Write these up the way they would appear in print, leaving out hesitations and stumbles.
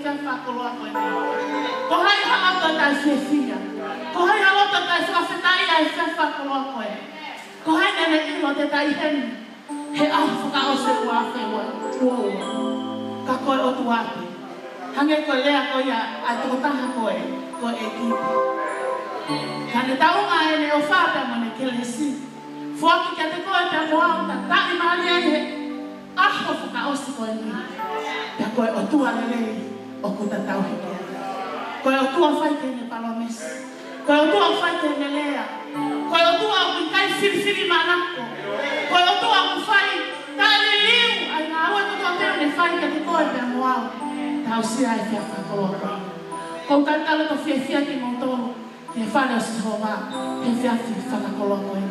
se whakoloa koe ni. Ko hai halata tai whiawhia. Ko hai halata tai whawhetai ai se whakoloa koe. Ko hai nene ilo te tai heni. He aho whakaosita'u a whewa. Ka koe o tuate. Hange koe lea koe ia ai tukotaha koe. Koe e kipi. Ka ne taunga e ne o whāpea mo ne Kalaisi. Fuaki kia te koe pia moau ta ta'i maali ai he. Aho whakaosi koe ni. Pia koe o tua lelei o kuta tau hekea. Koe o tua whaite ne palomesi. Koe o tua whaite ne lea. Koe o tua o kai whiriwhiri manako. Koe o tua o whai tale liu. Ai ngā ua tuto teo ne whai kia te koe pia moau. Tau sia e whia whakoloa koe. Kou kaitala to whiawhia ki moutolo. He whare o sihowa. He whiawhi whakakoloa koe.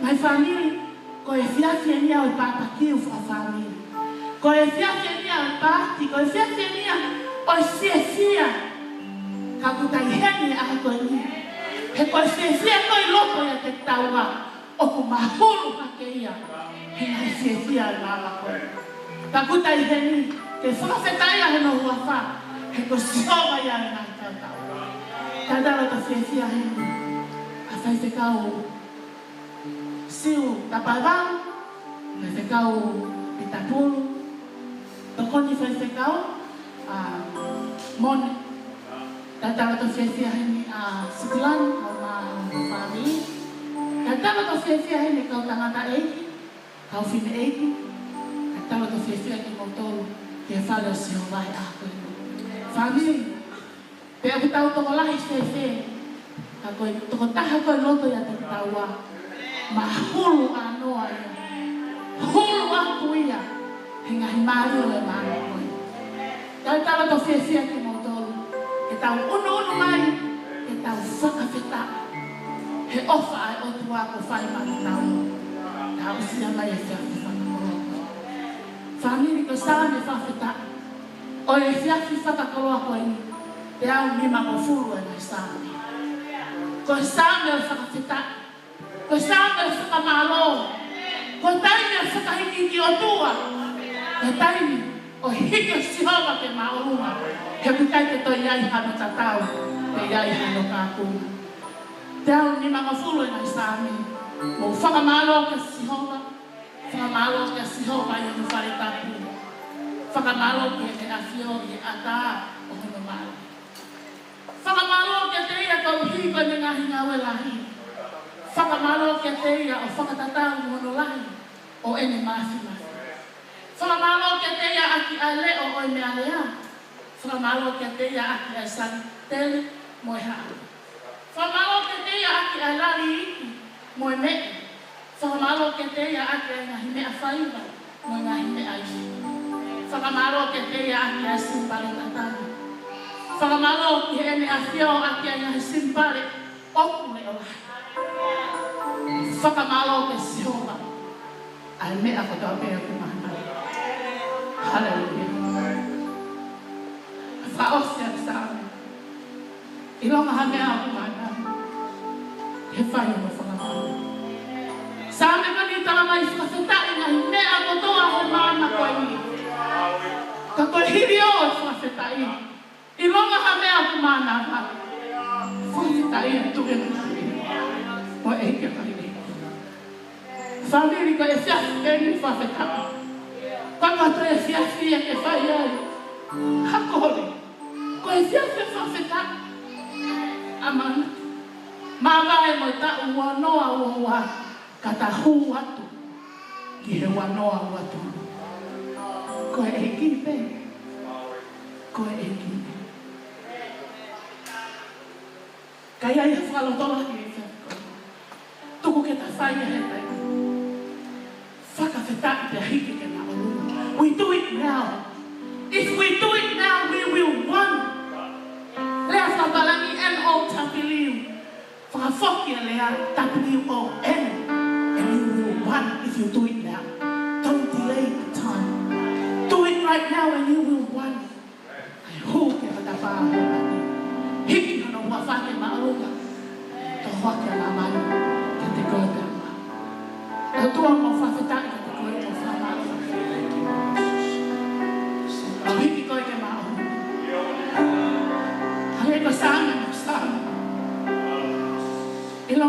Mai whaniri. Ko e whiawhia nia o pāpakiu whawhamiri. Ko e whiawhia nia o pāti. Ko e whiawhia nia o whiawhia. Ka kutai heni a koe ni. He ko e whiawhia koe loko ia te taua. O ku mahuru hake ia. He ngai whiawhia i māma koe. Ka kutai heni. Ke whakawhetai a he no huawha. He ko sihowa ia i ngai tau tau. Ka dara ta whiawhia heni. A Faifekau. Siu Tapaevalu, Faifekau Pita Pulu, tokoni Faifekau, Manu, tatalo to whiawhia heni Sitilani, kau family, tatalo to whiawhia heni kau tangata eiki, kau whine eiki, tatalo to whiawhia ki moutolo, ki e whare o sihowa e a koe. Family, pe aku tau toko lahi whiawhia, ka koe toko taha koe loto ia te taua. Mahulu anoa ia. Hulu aku ia. Hinga himari o le mana koe. Kau tala to whiawhia ki moutolo. E tau unu mai. E tau whakawheta. He ofa ai o tua ko whai mani tau. Tau sia mai e whiawhi whakakoloa koe. Whamiri ko sāne whawheta. O e whiawhi whakakoloa koe ni. Te au mima ko furu e mai sāne. Ko sāne o whakawheta. Ko sāme o whakamalo. Ko taimi o whakahiki ki o tua. Ko taimi o hiki o sihowa te maorunga. He mukai te toi iai hano tatau. Te iai hano kākuna. Te au ni mga fulu e nai sāme. Mo whakamalo ke sihowa. Whakamalo ke sihowa i onu whare tapu. Whakamalo ke te awhio i ata o hono maro. Whakamalo ke te ia kau hiko ni ngahi ngawe lahi. Whakamalo kia te ia o whakatatau mono lahi o ene mahi mahi. Whakamalo kia te ia aki a leo o e mea lea. Whakamalo kia te ia aki a sani tele mo e haa. Whakamalo kia te ia aki a lari iki mo e mee. Whakamalo kia te ia aki a ngahi mea whaiva mo e ngahi mea isi. Whakamalo kia te ia aki a simpare tatani. Whakamalo kia ene a whio aki a ngahi simpare oku le o lahi. Whakamalo ke sihowa. Ai mea ko tau pēr ku mahana. Hallelujah. Whaosi a sāme. I longa ha mea ku mahana. He whai o whakamalo. Sāme ka ni tala mai whakawhetai ngahi mea ko toa ho mana koe ni. Ka koe hiri o whakawhetai. I longa ha mea ku mahana. Whakawhetai tu e ngahi. Mo e kia kai. Family ko e whiawhi e ni Faifekau. Kamato e whiawhi e ke whai ai. Hakore. Ko e whiawhi e Faifekau. Amana. Mawai mo ta uanoa ua kata hu atu. Ki he wanoa atu. Ko e kipe. Ko e kipe. Kai ai e whakalotola ki e whiawhi. Tuku ke ta whai e he tai. We do it now. If we do it now, we will win. Lea whakalani N-O tapiliu. Whakafokia lea W-O-N. And you will win if you do it now. Don't delay the time. Do it right now and you will win. Ai hu ke hatawha hōnani. Hiki hana ua whake maarunga. To hokia la manu. Ke te koe te ama. Tau tua mo whawhetai ke te koe te whamau. Au hiki koe ke maarunga.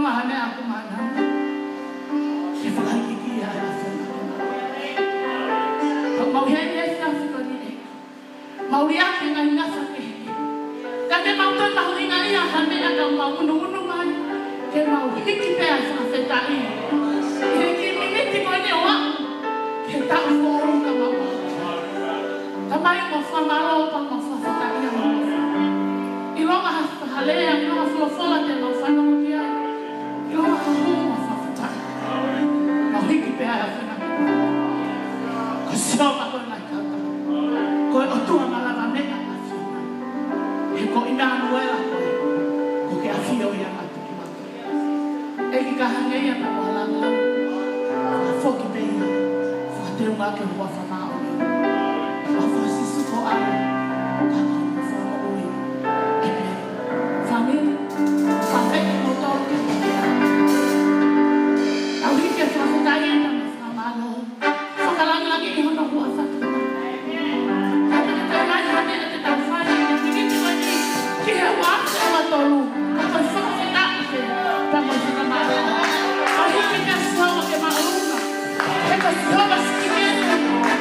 mahane aku mana. Ke fakahekeheka ya Lafitani. Kau mau hian ya Lafitani. Mau lihat dengan ngasa ke. Tapi mau tuh mau ingat ya hame ada mau unu mai. Ke mau hiki pe Faifekau. Hiki miniti ko ni wa. Ke tak mau ka mau. Tamai mo famalo pa mo Faifekau. Ilonga halea ilonga flofola te mau fana mo kia. Ilonga mo Faifekau. Mau hiki pe Faifekau. Kasama ko na kata. Ko otua malanga mega. Ko ina nuela ko ke afio ya atu ki mata e ki kahanga ya na malanga foki pe fa te ma ke wa fa ma o wa fa sisu ko ala ka ko fa o i e family fa pe ko to au hi ke fa ka ya na fa ma lo fa ka lang lagi ki hono wa fa tolu, apa Fakahekeheka, apa Fakahekeheka, apa hikmah semua ke malunga, kita semua sikit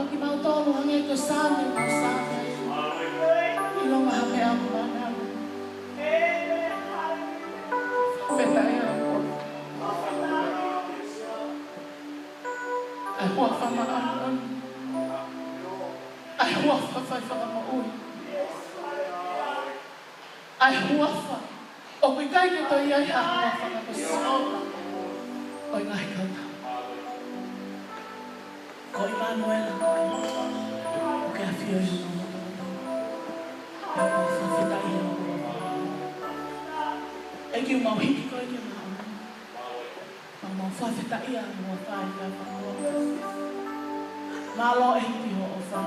Waki mau tolu hangi ko sami mau sami. Ilong mahame ang manang. Fetaya ako. Ay huwag pa maanon. Ay huwag pa Faifekau. Ay huwag pa. O bigay nito yan ang huwag pa na gusto. O ngay ka na. Ko Emmanuel ako. O kaya fiyo yung mga mga. Ako Fafetaya ako. Ay yung mawhiki ko yung mga. Ang mga Fafetaya ang mga Faifekau. Malo ay hindi ho ofa.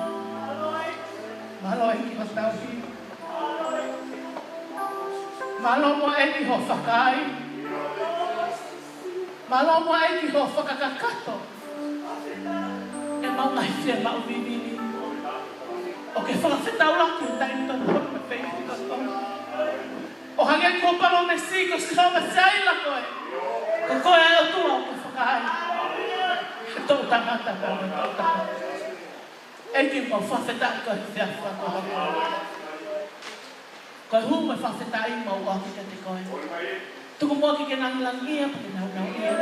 Malo ay hindi mastawi. Malo mo ay hindi ho fakai. Malo mo ay hindi ho fakakakato. E mau ngai fia mau Vivi. O ke Fakahekeheka laki tayo ito po na Faifekau. O hanggang ko pa mo Mexico sila masayla ko eh. Kung ko ay ito ako fakai. Ito utangata ka ito. Eki mo Fakahekeheka ko siya Fakahekeheka. Kau hu mai Fakahekeheka mau aki kate kau. Tu mo aki kenang lang ia pa kenau nau ia.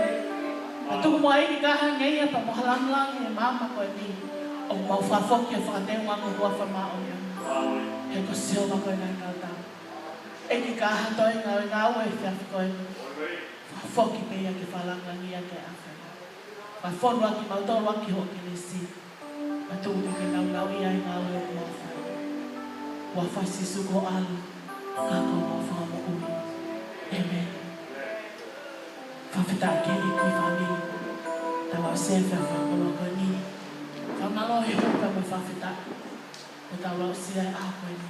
Tu mo ai ka hangai pa mo halang lang e mama ko ni. O mau Fakahekeheka Fakahekeheka ko wa fa ma o ia. He ko sio ma ko na kata. Eki ka ha toi ngau e fa ko. Fakahekeheka pe ia ke falang lang ia ke afa. Pa fon wa ki mau to wa ki ho Kalaisi. Matuwi ke nau ia ngau e mo fa. Wa fa sisu ko alu. Kako mo fa mo ui. Amen. Fakahekeheka ke ni ku family. Tawa sefa fa ko ko ni. Fa malo he ko ka Fakahekeheka. Ko tawa sia a ko ni.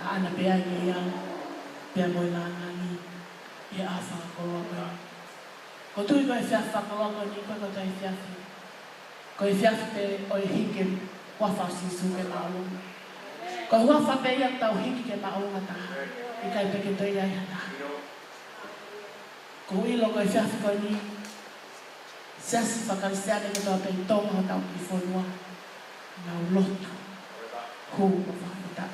Ana pe ai yang pe mo la ni. Ia afa ko ko. Ko tu ko fa ko ni ko ko tai fa. Ko ia te o hike wa fa sisu ke malo. Ko hua fa pe ia tau hiki ke maunga ta. I kai peke toi ai hata. Ko ilo ko ia ko ni. Siasi Fakahekeheka ke toa pe tonga tau ki fonua. Nau lotu. Hu ko Fakahekeheka.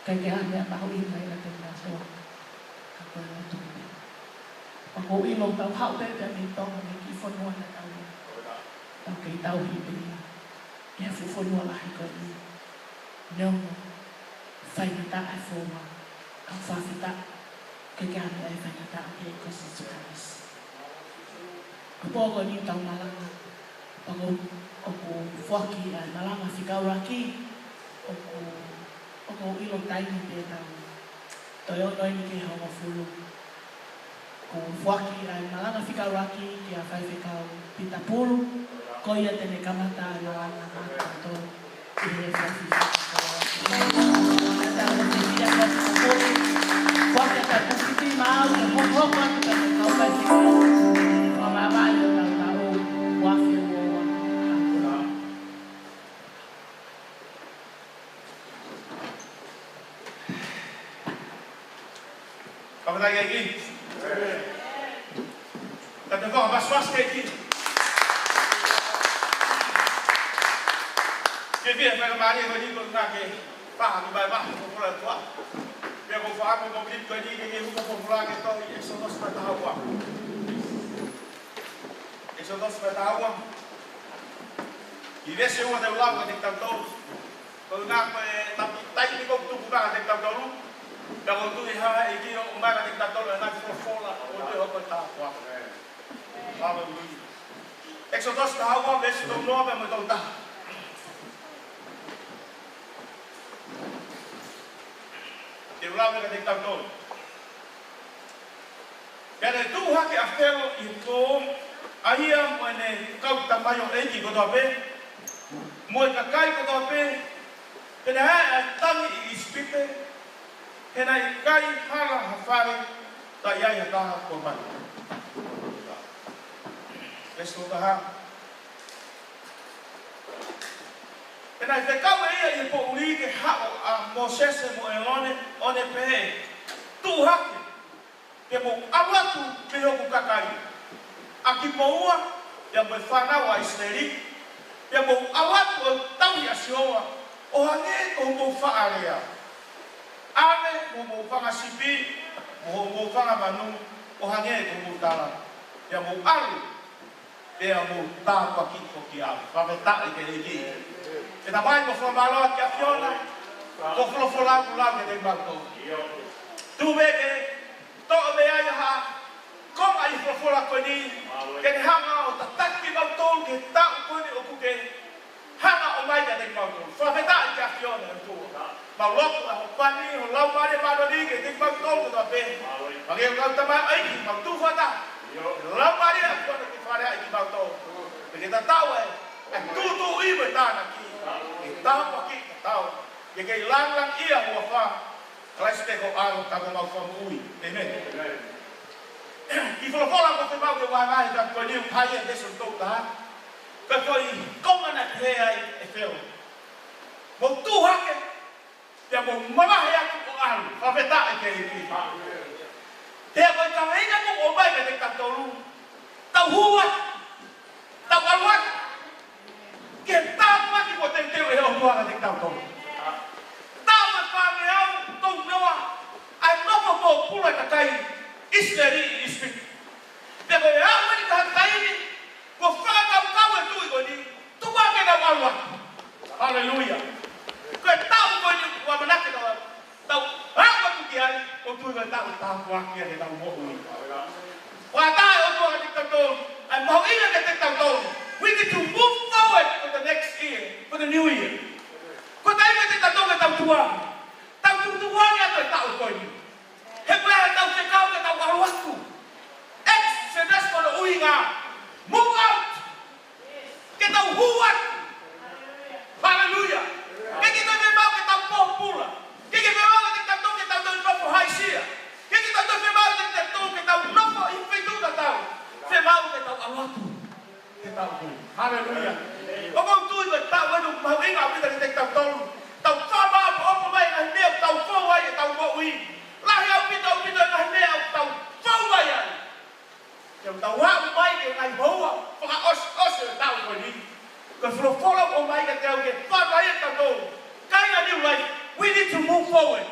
Kai ke hane a mahu ina ina te nga soa. Kako ina tume. Ko ilo tau hau te pe me tonga me ki fonua na tau. Tau kei tau hipe ia. Ia fu fonua lahi ko ni. Nung Fakahekeheka ai forma ang Fakahekeheka kagami ay Fakahekeheka ay ko si Kalaisi. Kapogo ni tau Malanga Pago oku fuaki ay Malanga Faka'osita'u oku ilong tayo ni tau toyo noi ni ke hawa Pulu. Ku fuaki ay Malanga Faka'osita'u ki a Faifekau Pita Pulu ko ia tene kamata na ana to ile Faifekau. Kuat kata putih mau, hok kata kau Faifekau. Mama itu tak tahu wafil wawan. Kamu lagi lagi? Kata kau apa swas kayak gini? Vivi phải làm gì vậy đi còn là cái phá cái bài bản của là quá bây giờ phá cái công việc cái gì cái cũng không là cái tôi Exodus phải tahu quá Exodus phải tahu quá ini semua ada ulang cái tentang tahu kalau nak tapi tay ini kau tu bukan cái tentang tahu dan untuk ini ini umar cái tentang tahu là nak for là untuk apa tahu quá Hallelujah Exodus tahu quá về sự đông nó về một tông ta Ulang dengan diktam tu. Kerana Tuhan ke after itu, ayam mana kau tamayong lagi kau tahu apa? Muat kakai kau tahu apa? Kerana tangi ispite, kerana kai hala hafari, tak ya dah korban. Lepas Tuhan.Ena te kau ia i po uri ke hao a Moses mo elone one pe tu hak ke mo awatu pe ho kakai aki poua ya me fana wa Israeli Pia mo awat o tau ya sioa. O hange ko mo faarea. Ame mo fanga sipi, mo fanga Manu, o hange ko mo tala. Pia mo alu. Pia mo ta ko ki ko ki a. Pa me ta ke iki. E ta mai ko formalo ki a fiona. Ko flofola kula ke de bato. Tu me ke to me ai ha. Kom ai flofola ko ni. Ke hanga o ta taki bato ke ta ko ni o ku ke. Hanga o mai ke de bato. Fa me ta ki a fiona tu. Ma loko o pani o lau mare mano ni ke de bato ko ta pe. Ma ke ka ta mai ai ma tu fa ta. Lau mare a ko ke fa ai ki bato. Ke ta tau e. Tu i me ta na ki. Ke ta pa ki tau. Ye ke lang ia mo fa. Kalaisi ko alo ta ko mau fa mui. Amen. Ki fola ko te mau ke wa mai da ko ni pai e deso to ta. Ka ko i koma na pe ai e feo. Mo tu hake. Te mo mama he ko alo. Fa veta e ke ki. Te ko ta venga ko o mai ke ta tolu. Ta hua. Ta walwa. Ke ta ma ki ko te te e o mo ke ta tolu. I'm not a poor at a time. It's very easy. The way I went to Tapaevalu, go far out to it. To walk in a one. Hallelujah. Good town when you were not at all. Now, I want to get or to the town walk here in our home. What I also had to do, and how even get it down. We need to move forward for the next year, for the new year. But I get it down to one. Tau tutuannya tu tahu kau ini. Hebat tahu sekau ke tahu kalau waktu. Exodus pada uinga. Move out. Kita buat. Haleluya. Kita memang kita popular. Kita memang kita tahu kita tahu nopo haisia. Kita tahu memang kita tahu kita nopo infetu tahu. Memang kita tahu Allah tu. Kita tahu. Haleluya. Orang tu itu tahu untuk mau ingat kita kita tahu. Tau fama apa mai ngai mea tau fawai tau moi lahi au pita ngai mea tau fawai tau wa mai ke ngai hoa Faka'os tau ko ni ko flofola o mai ke tau ke fawai tau kai na new life we need to move forward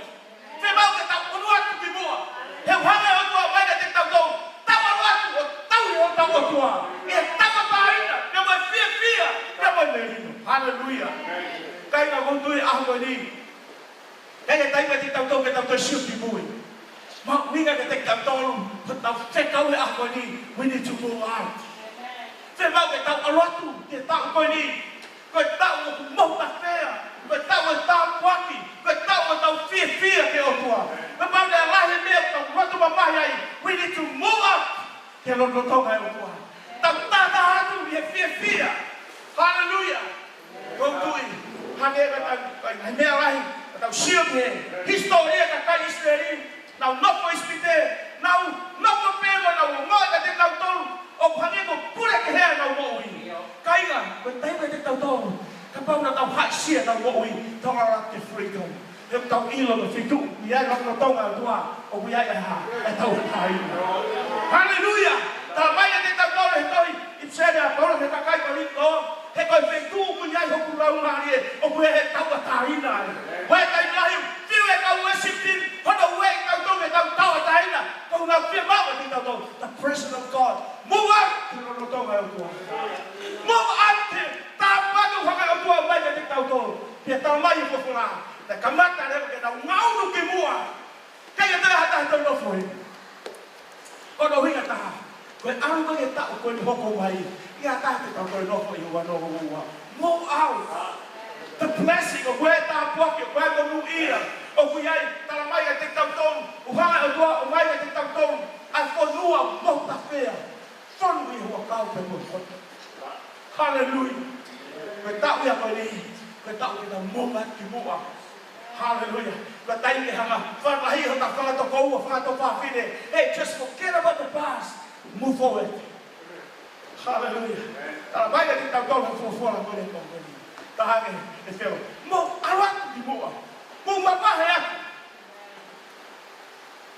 te mau ke tau onua tu ki moa he hanga o tua mai ke tau tau tau o tua e tau paina te mai fia te mai merino hallelujah kai na ko tui a ko ni kai na tai te tau ke tau siu ki mui ma winga ke te tau tau Faifekau a ko ni we need to go out te mau ke tau alatu ke tau ko ni ko tau mo ta fea ko tau kwaki ko tau fia ke o tua ma pa de la he me tau rotu ma mai we need to move up ke lo tonga o tua tau ta hatu ye fia hallelujah go tui hane hane lahi tau siu ke historia ka kai Israeli nau nopo ispite nau nopo pego nau mo ka te tau tolu o hane ko pura ke he nau mo ui kai ga ko tai te tau tolu ka pau na tau ha sia nau mo ui tonga ra te freedom e tau ilo no fitu ia no tonga tua o ia ha e tau tai hallelujah ta mai te tau tolu he toi itseda pau ke kai ko ni ko he ko fitu ku ia ho ku lau mari o ku he tau tai na we tai lai fiu e tau worshiping hono we tau tau tai na ko na fia ma te tau the presence of God move on no tonga o tua move on ta pa tu ha o tua mai te tau pe tau mai ko fula ta kamata le ke tau ngau no ke mua ke te hata to no foi o no hinga ta ko anu ma ke ta ko ni hoko mai ia ta te tau no foi o no move out the blessing of where ta po ke where go ia o ku ai ta mai te tau o ha o tua o mai te tau a fo nua mo ta fea fon wi ho ka pe mo hallelujah ko ta ia ko ni ko ta ke ta mo ma ki mo hallelujah ko ta ke hanga fa mai ho ta fa to ko fa to fa fine hey just forget about the past move forward hallelujah ta mai te tau fo la ko ni ko ta ha e feo mo ala ki mo mo ma pa he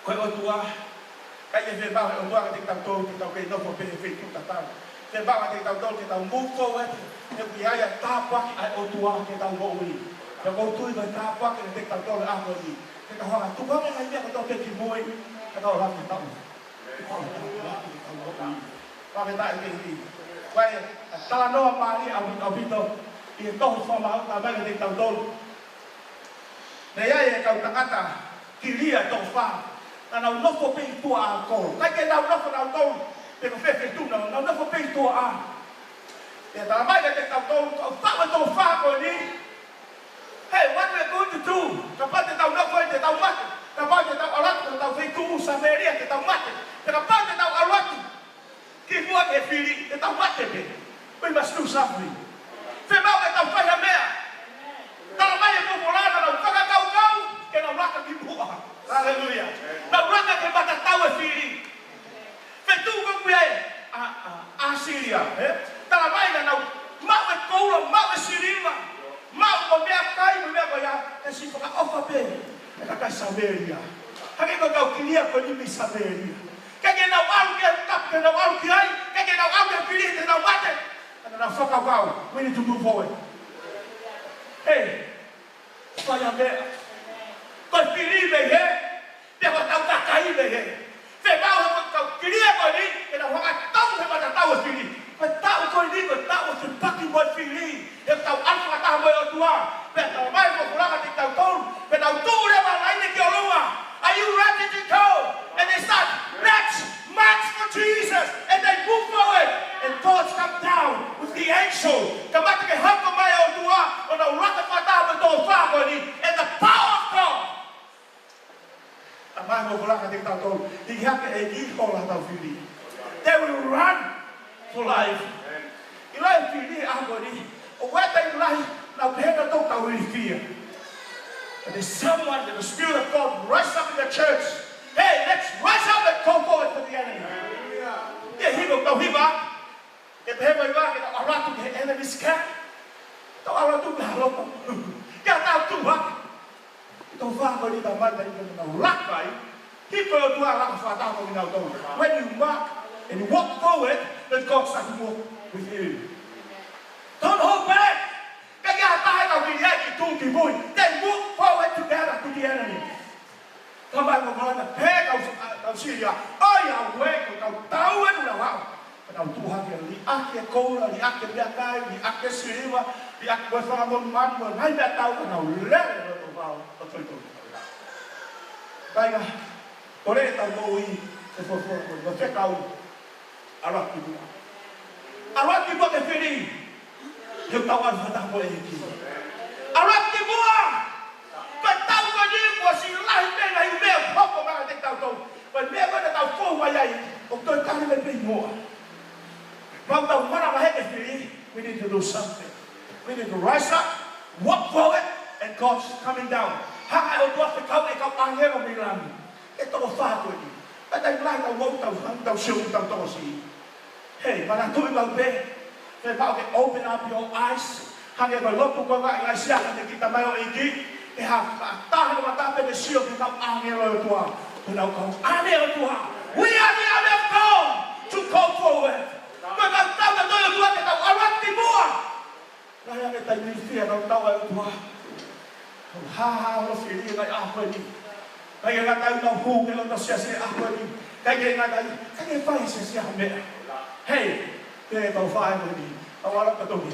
ko o tua kai e ve ba o tua te tau ke no po pe fe tu ta ta Te baka te tau tau, te tau move forward. Te kui aia tāpaki ai o tua te tau mo ui. Te koutu i vai tāpaki te tau tau le ako i. Te tau hanga tukange ngai mea kato te ki moi. Te tau raki tau. Te tau raki te tau mo ui. Pake tae te hi. Wai, tala noa maari au pito. I e tohu whamau ta mai te tau tau. Nei ai e kau tangata. Ki ria tohu wha. Na nau nofo pe i tua a kou. Kai ke nau nofo nau tau. Te ko fefe tu nau nofo pe i tua a. Te tala mai te tau tau. Kau whawa tohu wha ko ni. Hey, what we're going to do? Kapag te tau nofo e te tau mate. Kapag te tau alatu. Te tau whaitu Samaria te tau mate. Kapag te tau alatu. Ki mua ke whiri te tau mate pe. We must do something. Whemau e tau whaia mea. Tala mai e popolana nau whakakau. Ke nau raka ki mua. Hallelujah. Nau raka ke matatau e whiri. Whetu kuku e Asiria. Tala mai na nau mau e koura, mau e sirima. Mau ko mea kai, mo mea ko ia. E si whakaofa pe. E kakai Samaria. Hake ko kau kilia ko nimi Samaria. Kage nau au ke kap, ke nau au ki ai. Kage nau au ke whiri, ke nau mate. And now Fakahekeheka, we need to move forward. Hey, fire there. Because believe me here, they were out that guy here. They bow to clear body, and I want to tell them that was feeling. But that was only but that was the fucking one feeling. If the alpha time were to one, but the mind of Latu take down, but I'll do whatever I need to do. Are you ready to go? And they start, let's march for Jesus. And they move forward. And thoughts come down with the angel. Come back to the help of my own dua. On the rock of my down with those family. And the power of God. Amai mo Malanga take down. He had a equal out of Vivi. They will run for life. You like Vivi, agony. What they like, now they don't really fear. And there's someone that the Spirit of God rise up in the church. Hey, let's rise up and go forward for the enemy. Yeah, he will go back. If he will back, I'll run to the enemy's camp. I'll run to the halop. Get out to work. Don't find any the man that you can rock by. He will do a rock for that when you mark and you walk forward, then God starts to walk with you. Don't hold back. Then move forward together to the enemy. Come back over the peg of Syria. Oh, yeah, wait, I'll down and around. But I'll do have the Ake Kola, the Ake Biakai, the Ake Siriva, the Ake Manu, and I bet out and I'll let it about the Pulu. Baga, Coretta Bowie, the Faifekau, Arakibu. Arakibu, the Fili. You tahu apa boleh ini. Arab timur, betau kau was ilahi dengan email, apa mana tak tahu. But me mana tahu phone wayai, oktoy kami lebih more. Bang tahu mana mahal ini. We need to do something. We need to rise up, walk forward, and God's coming down. Hak ayat dua sekau ekau angin orang itu apa ini? Ada yang lain tahu siapa tahu si. Hey, mana tu yang be? About to open up your eyes. Hanya kalau tu kau nak Malaysia nanti kita mahu ini, tahan mata pada siapa kita angin Tuhan. Kalau kau angin Tuhan, we are the army of God to go forward. Kalau tahu betul Tuhan kita orang timur. Raya kita ini kalau tahu Tuhan, harus ini kayak apa ni? Kayak nggak tahu tahu kalau tahu siapa apa ni? Kayak nggak tahu, kayak apa siapa? Hey. Kaya tau fai mo ni, tawalan ka to ni.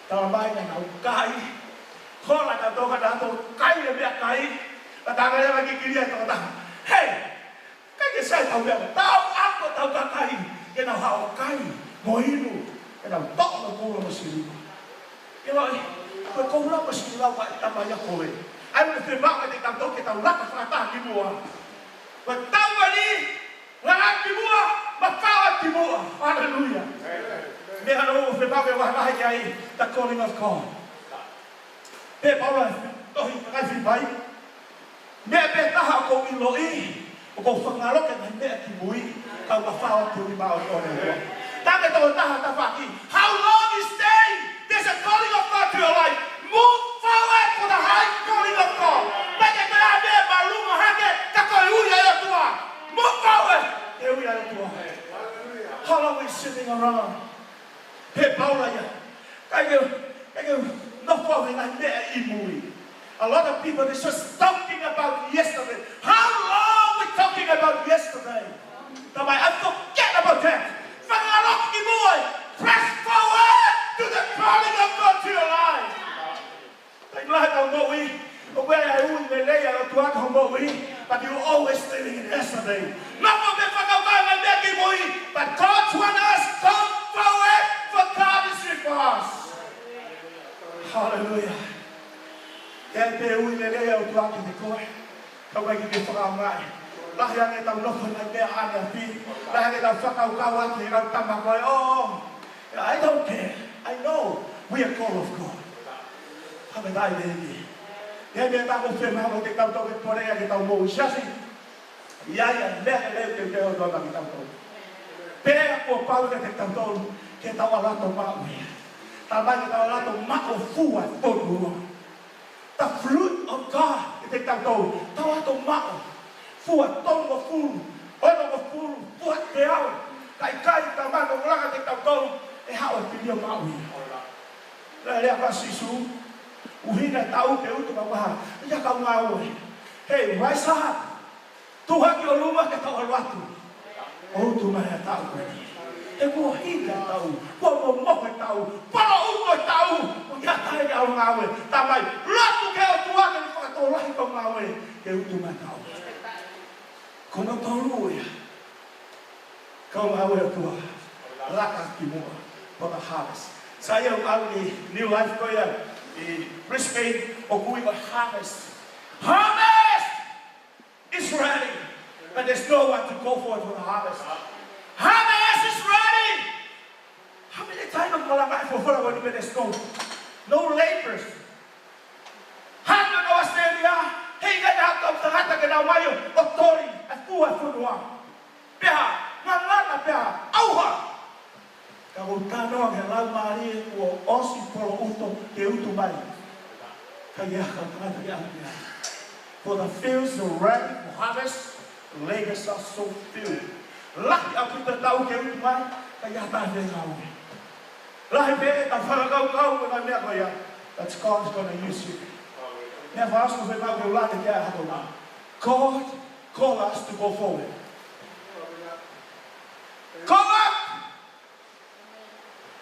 Tawabay na naukai. Kola ka to ka dato, kai na biya kai. Patanga na magigilya to ka. Hey! Kaya say tau biya, tau ako tau ka kai. Kaya na hao kai, mohino. Kaya na tok na kula masiliwa. Kaya na kula masiliwa ka itamaya ko eh. Ay mo firma ka ditang to kita ulak ka sa kimua. Pagtau ka ni, ngalang kimua. Makawat timur, hallelujah. May I know if the Bible was like the calling of God. May Paul tohi kasi bay. May betaha ko iloi, o ko fangalok at may timui, kau makawat timur ba o ano. Dami to taha tafaki. How long you stay? There's a calling of God to your life. Move forward for the high calling of God. Bagi kaya baru mahake kakoy uya ya Tuhan. Move forward. Here we are, Tuhan. How long are we sitting on A lot of people are just talking about yesterday. How long we talking about yesterday? I forget about that. Press forward to the calling of God to your life. But you're always living in yesterday. But God wants us to come forward, for God is with us. Hallelujah. I don't care. I know we are called of God. The fruit of God hey, rise up. Tuhan yang rumah kita Latu. Oh, Tuhan yang tahu. Ego hingga tahu, mau tahu, para umat tahu, menyatai dia orang awe. Tapi Latu kau Tuhan yang fakatolah itu awe. Kau Tuhan tahu. Kau nak tahu ya? Kau awe Tuhan. Lakas kimua pada harvest. Saya already new life kau ya di Brisbane. Aku ingin harvest. Harvest is ready, but there's no one to go for the harvest. Harvest is ready. How many times have Malanga Faka'osita'u when there's no laborers? Handa ko Australia, hingga na ako sa hata ka na mayo, doktori, at buhay funwa. Piha, ngangana piha, auha. Kagutano ang helang mari o osi polo uto ke utumay. Kaya kagutano piha. For the fields are ready for harvest, the lakes are so filled. Laki ako ito tao ke utumay, kaya tayo ngaw. Lahi pe, tafakakau na miya kaya. That's God's going to use you. Never ask me about your life again. God call us to go forward. Call up.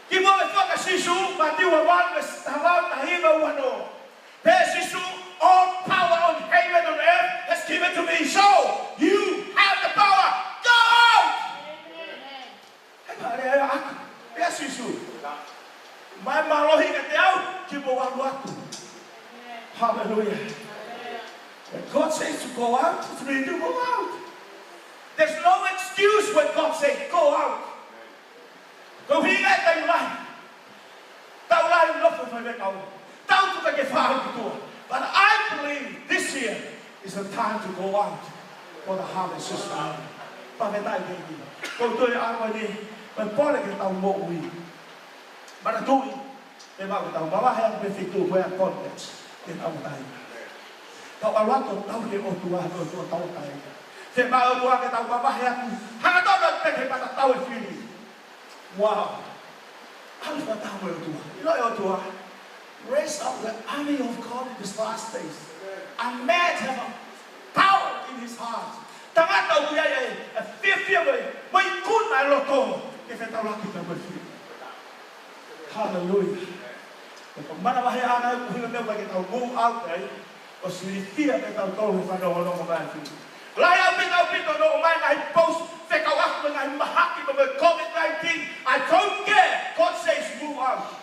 Give all the fuck a sisu, but you are one with Havan Tahima Wano. There's sisu, all power on heaven and earth has given to me. So you have the power. Go out. Yes, sisu. My malohi at the out, Latu. Hallelujah. When God says to go out, it's really to go out. There's no excuse when God says go out. Go here at the life. Tao lai love for Faifekau. Tao to take a but I believe this year is the time to go out for the harvest system. Pametai baby. Go to the army. When Paul get out more we. But I do it. They might have a difficult way of context. In our time. Kau awak tu tahu dia Tuhan tu tahu tay. Sebab Tuhan kita tahu apa yang hanya tahu dan terhebat tahu ini. Wow. Apa tahu Tuhan? You know Tuhan. Raise up the army of God in these last days. A man have a power in his heart. Tangan tahu dia ya. Fear mai kun mai loto. Kita tahu kita berfirman. Hallelujah. Mana bahaya anak kita bagi tahu move out day, or fear kita tahu pada orang orang itu. Layak kita no man I post Fakahekeheka aku dengan mahaki dengan COVID-19. I don't care. God says move out.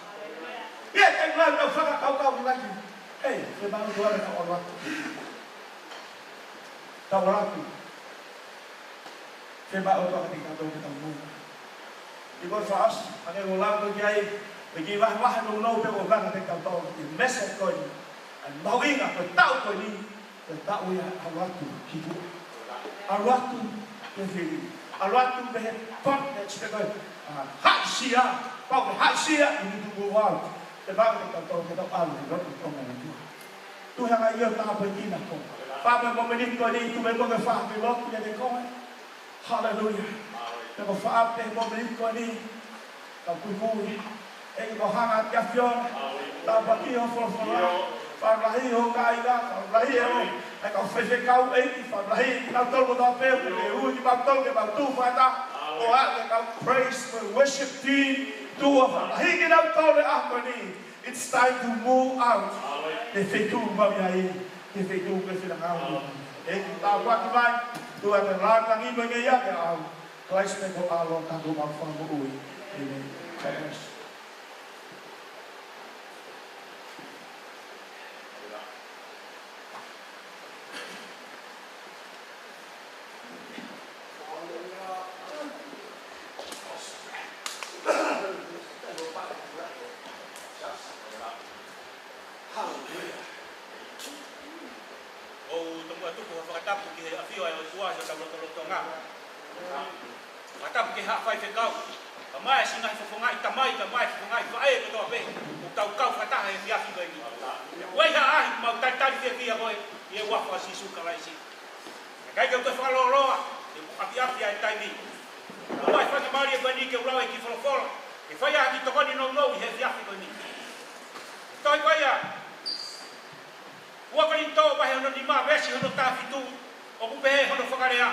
Ya, tengah kita Fakahekeheka lagi. Hey, memang Tuhan ada orang. Tahu orang tu. Sebab orang kita tahu kita move. Because for us, ada orang tu jadi. Bagi wah no pe orang kita tahu di message kau ni, mau ingat tahu kau ni, tahu ya awak tu hidup, awak tu Vivi, awak tu berhak next kau, hasia, kau hasia ini tu gua, sebab kita tahu kita alu, kita tahu mana tu, tu yang ayah tak pergi nak kau, papa memenik kau ni tu memang faham belok jadi kau, hallelujah, memang faham memang memenik kau ni, kau kuih e ko hanga kia fion ta pa ki ho fo Faifekau ho kaiga Faifekau e ka Faifekau e ki Faifekau na tolo da pe le u ni ba tolo ke ba tu fata o a ka praise for worship team tu Faifekau ki na tolo a ko ni it's time to move out te fetu ba ya e te fetu ke se na ngau e ki ta wa ki mai tu a te la ka ni ba nge ya ke au Kalaisi me ko alo ta do ma fa mo ui amen thanks Faifekau, kamai singa fofongai tamai fofongai fae ko to be o kau fata he fia fi ni wai ha ai mau tantari fia boy ye wa fa sisu Kalaisi kai ko fa lo e api ai tai ni wai fa mari bani ke ulawe ki folo e fa ya ki to ni no he fia fi ni toi ko ya wa ko ni to ba he no ni ma vesi no ta fitu o ku be ho no fakarea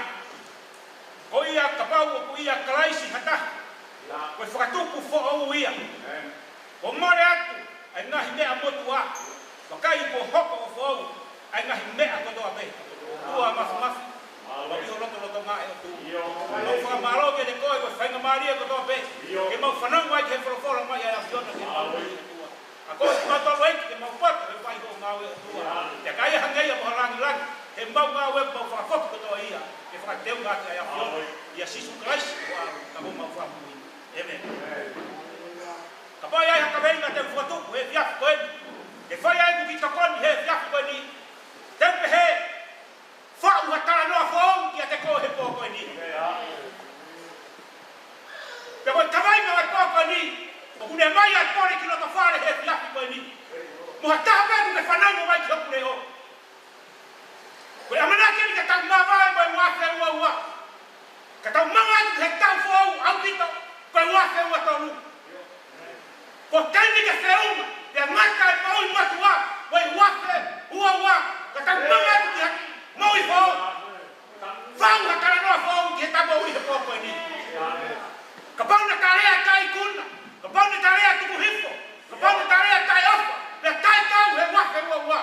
o ia kapau o ia Kalaisi hata ko fakatuku fo o ia o mare atu ai ngahi mea motua makai ko hoko o fo ai ngahi mea ko do abe tua mafu o i loto nga e tu o fa malo ke de ko fa nga mari ko do abe ke mau fanang mai ke fo mai ai afiona ke mau a ko ma to wai ke mau pat e fai ko nga e tua ya kai hangai mo lang he mau nga we mau fa fo ko do ia ke fa teu ga ai afiona ia sisu Kalaisi wa ka mau fa amen. Kapaya ya kabeli na te foto he via ko e fa ya ku kita kon he via ko ni tempe he fa u ta no fo ki te ko he po ko ni pe ko tabai na ko ko ni o ku ne mai ya ko ni kilo to fa he via ko ni mo ta ba ku fa na mo mai ko le o ko amana ke ni ta ma ba ba wa fe wa ka ta ma wa ke ta fo au kito ko wa fe wa to ko tani ke fe uma ya marca e pau ma tua wa fe wa ka ta ma wa ke mo i fo fa wa ka no fo ke ta bo i fo ko ni ka pa na tarea kai kun ka pa na tarea tu hifo ka pa na tarea kai ofa le kai ka we wa fe wa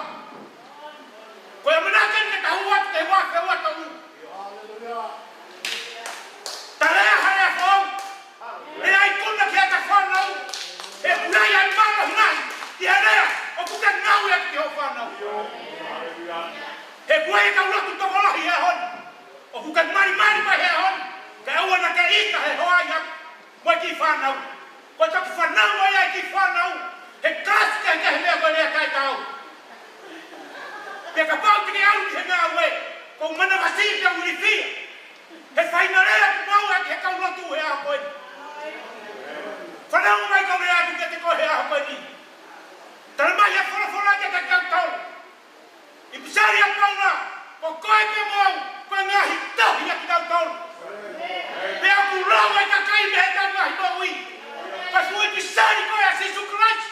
ko ya mana ke ta wa ke wa fe wa to haleluya tarea ha ya fo e ai kuna que ata fana e nai ai mama nai e area o ku ka nau e que o fana e kuai ka lo tu to la hi hon o ku ka mari pa he hon ka o na ka ika he ho ai mo ki fana ko ta fana mo ai ki fana e kas ka ke me ko le kai tau pe ka pau ki au ki na we ko mana vasi ka unifi e fai na le ku mau e ka lo tu e a ko Fanang mai ko rea tu ke ko he a ko ni. Talma ya fora ke ka tau. I pisari a paula ko ko ke mo ko nga hita ya ki tau. Pe a ku ro ai ka kai me ka nga hi wi. Ka fu pisari ko ya sisu Kalaisi.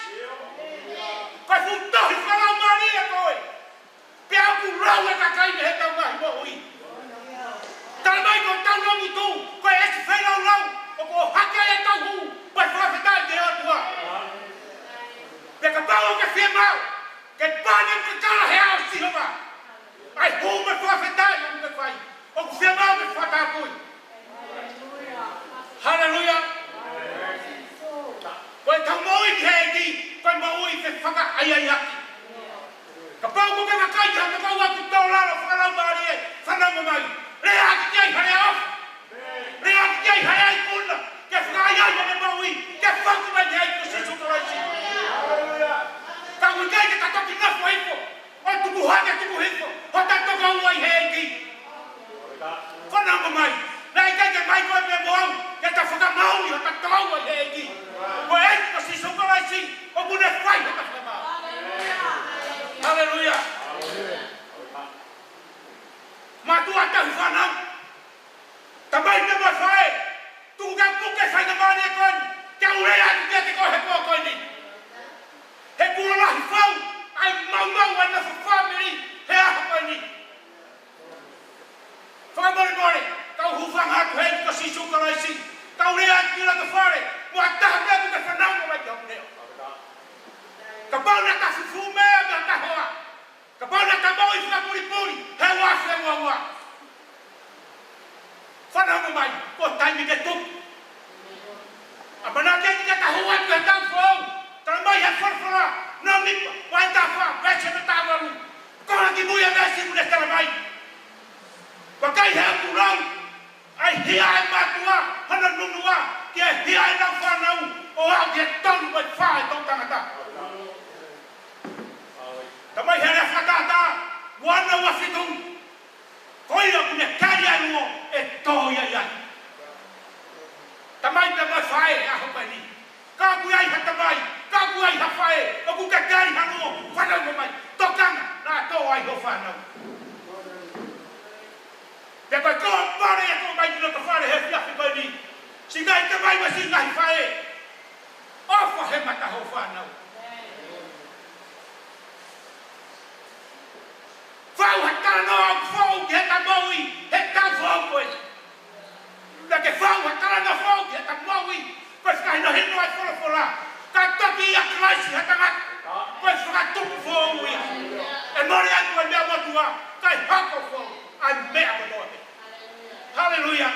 Ka fu to hi fala Maria ko. Pe a ku ro ai ka kai me ka nga hi wi. Talma ko tau no mi tu ko e si fela lo o ko haka e tau hu. Vai falar de tua. Pega pau que firma. Que pane que cara real se leva. Ai uma falar não me faz. O que firma me fata coi. Aleluia. Vai tão moi que aqui, vai moi que faca ai ai aqui. Capau que vai cair, capau que tá lá no falar Maria, falar mamãe. Lea que ai real. Lea que ai real pula. Que faya ya maui que faku ba ya ko sisu Kalaisi haleluya ka ku ke ka to kina foi po o tu buhanga tu buhifo o ta to ga wai hegi ko na mai na ke mai ko me mo que ta faka mau o ta to wai hegi ko e ko sisu Kalaisi o bu ne fai ka fama haleluya ma tu ata fana tabai ne ma fai tu ga ku ke fa na mane kon ke ure ya tu ke ko he ko pauna ka fufu mea mea ka hoa. Ka pauna ka moi wha puri puri. He wafe wawa. Whanau mai, ko taimi ke tupu. A mana ke ni ka hoa ku he tau fōu. Tara mai he wharwhara. Nō nipa, wai tā wha, weche na Tapaevalu. Kora ki muia mesi mune tara mai. Wakai he aku rau. Ai hia e matua, hana nunua. Ki e hia e nau whanau. O au ki e tonu mai whae tau tangata. Tamai he rea whakata. Wana wafitu. Koia kune kari anuo e toia iai. Tamai te mai whae e aho pai ni. Ka kui ai ha tamai. Ka kui ai ha whae. O ku ka kari anuo. Whanau mo mai. Tokanga. Nā tō ai ho whanau. Te koe koa pare e koe mai tino ka whare he whiawhi koe ni. Si ngai te mai wa si ngai whae. Ofa he mata ho whanau. Whau ha tano au whau ki he ta maui. He tau whau koe. Na ke whau ha tano whau ki he ta maui. Koe whakai no hino ai whora. Ka toki ia Kalaisi he tangat. Koe whakatupu whau ia. E mori aku e mea matua. Kai hako whau. Ai mea matua. Hallelujah.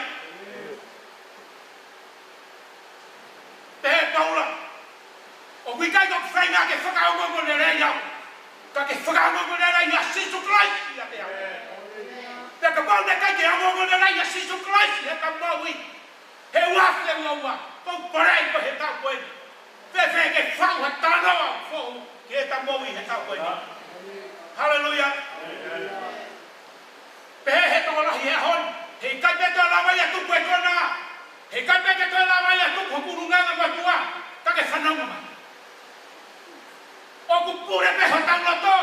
Te paula. O wikai ko whainga ke whakaongongo le rei au. Ka ke whakaongongo le rei a Sisu Kalaisi a te au. Te ka pau ne kai ke ongongo le rei a Sisu Kalaisi he ka maui. He wafe ua. Kau parei ko he tau koe. Te ke whau ha tano au whau ki he ta maui he tau koe. Hallelujah. Pe he tō lahi he hon. He kai pete la vai a tupu e kona. He kai pete la vai a tupu kurunganga matua. Ka ke whanau mai. O ku pure pe hotau loto.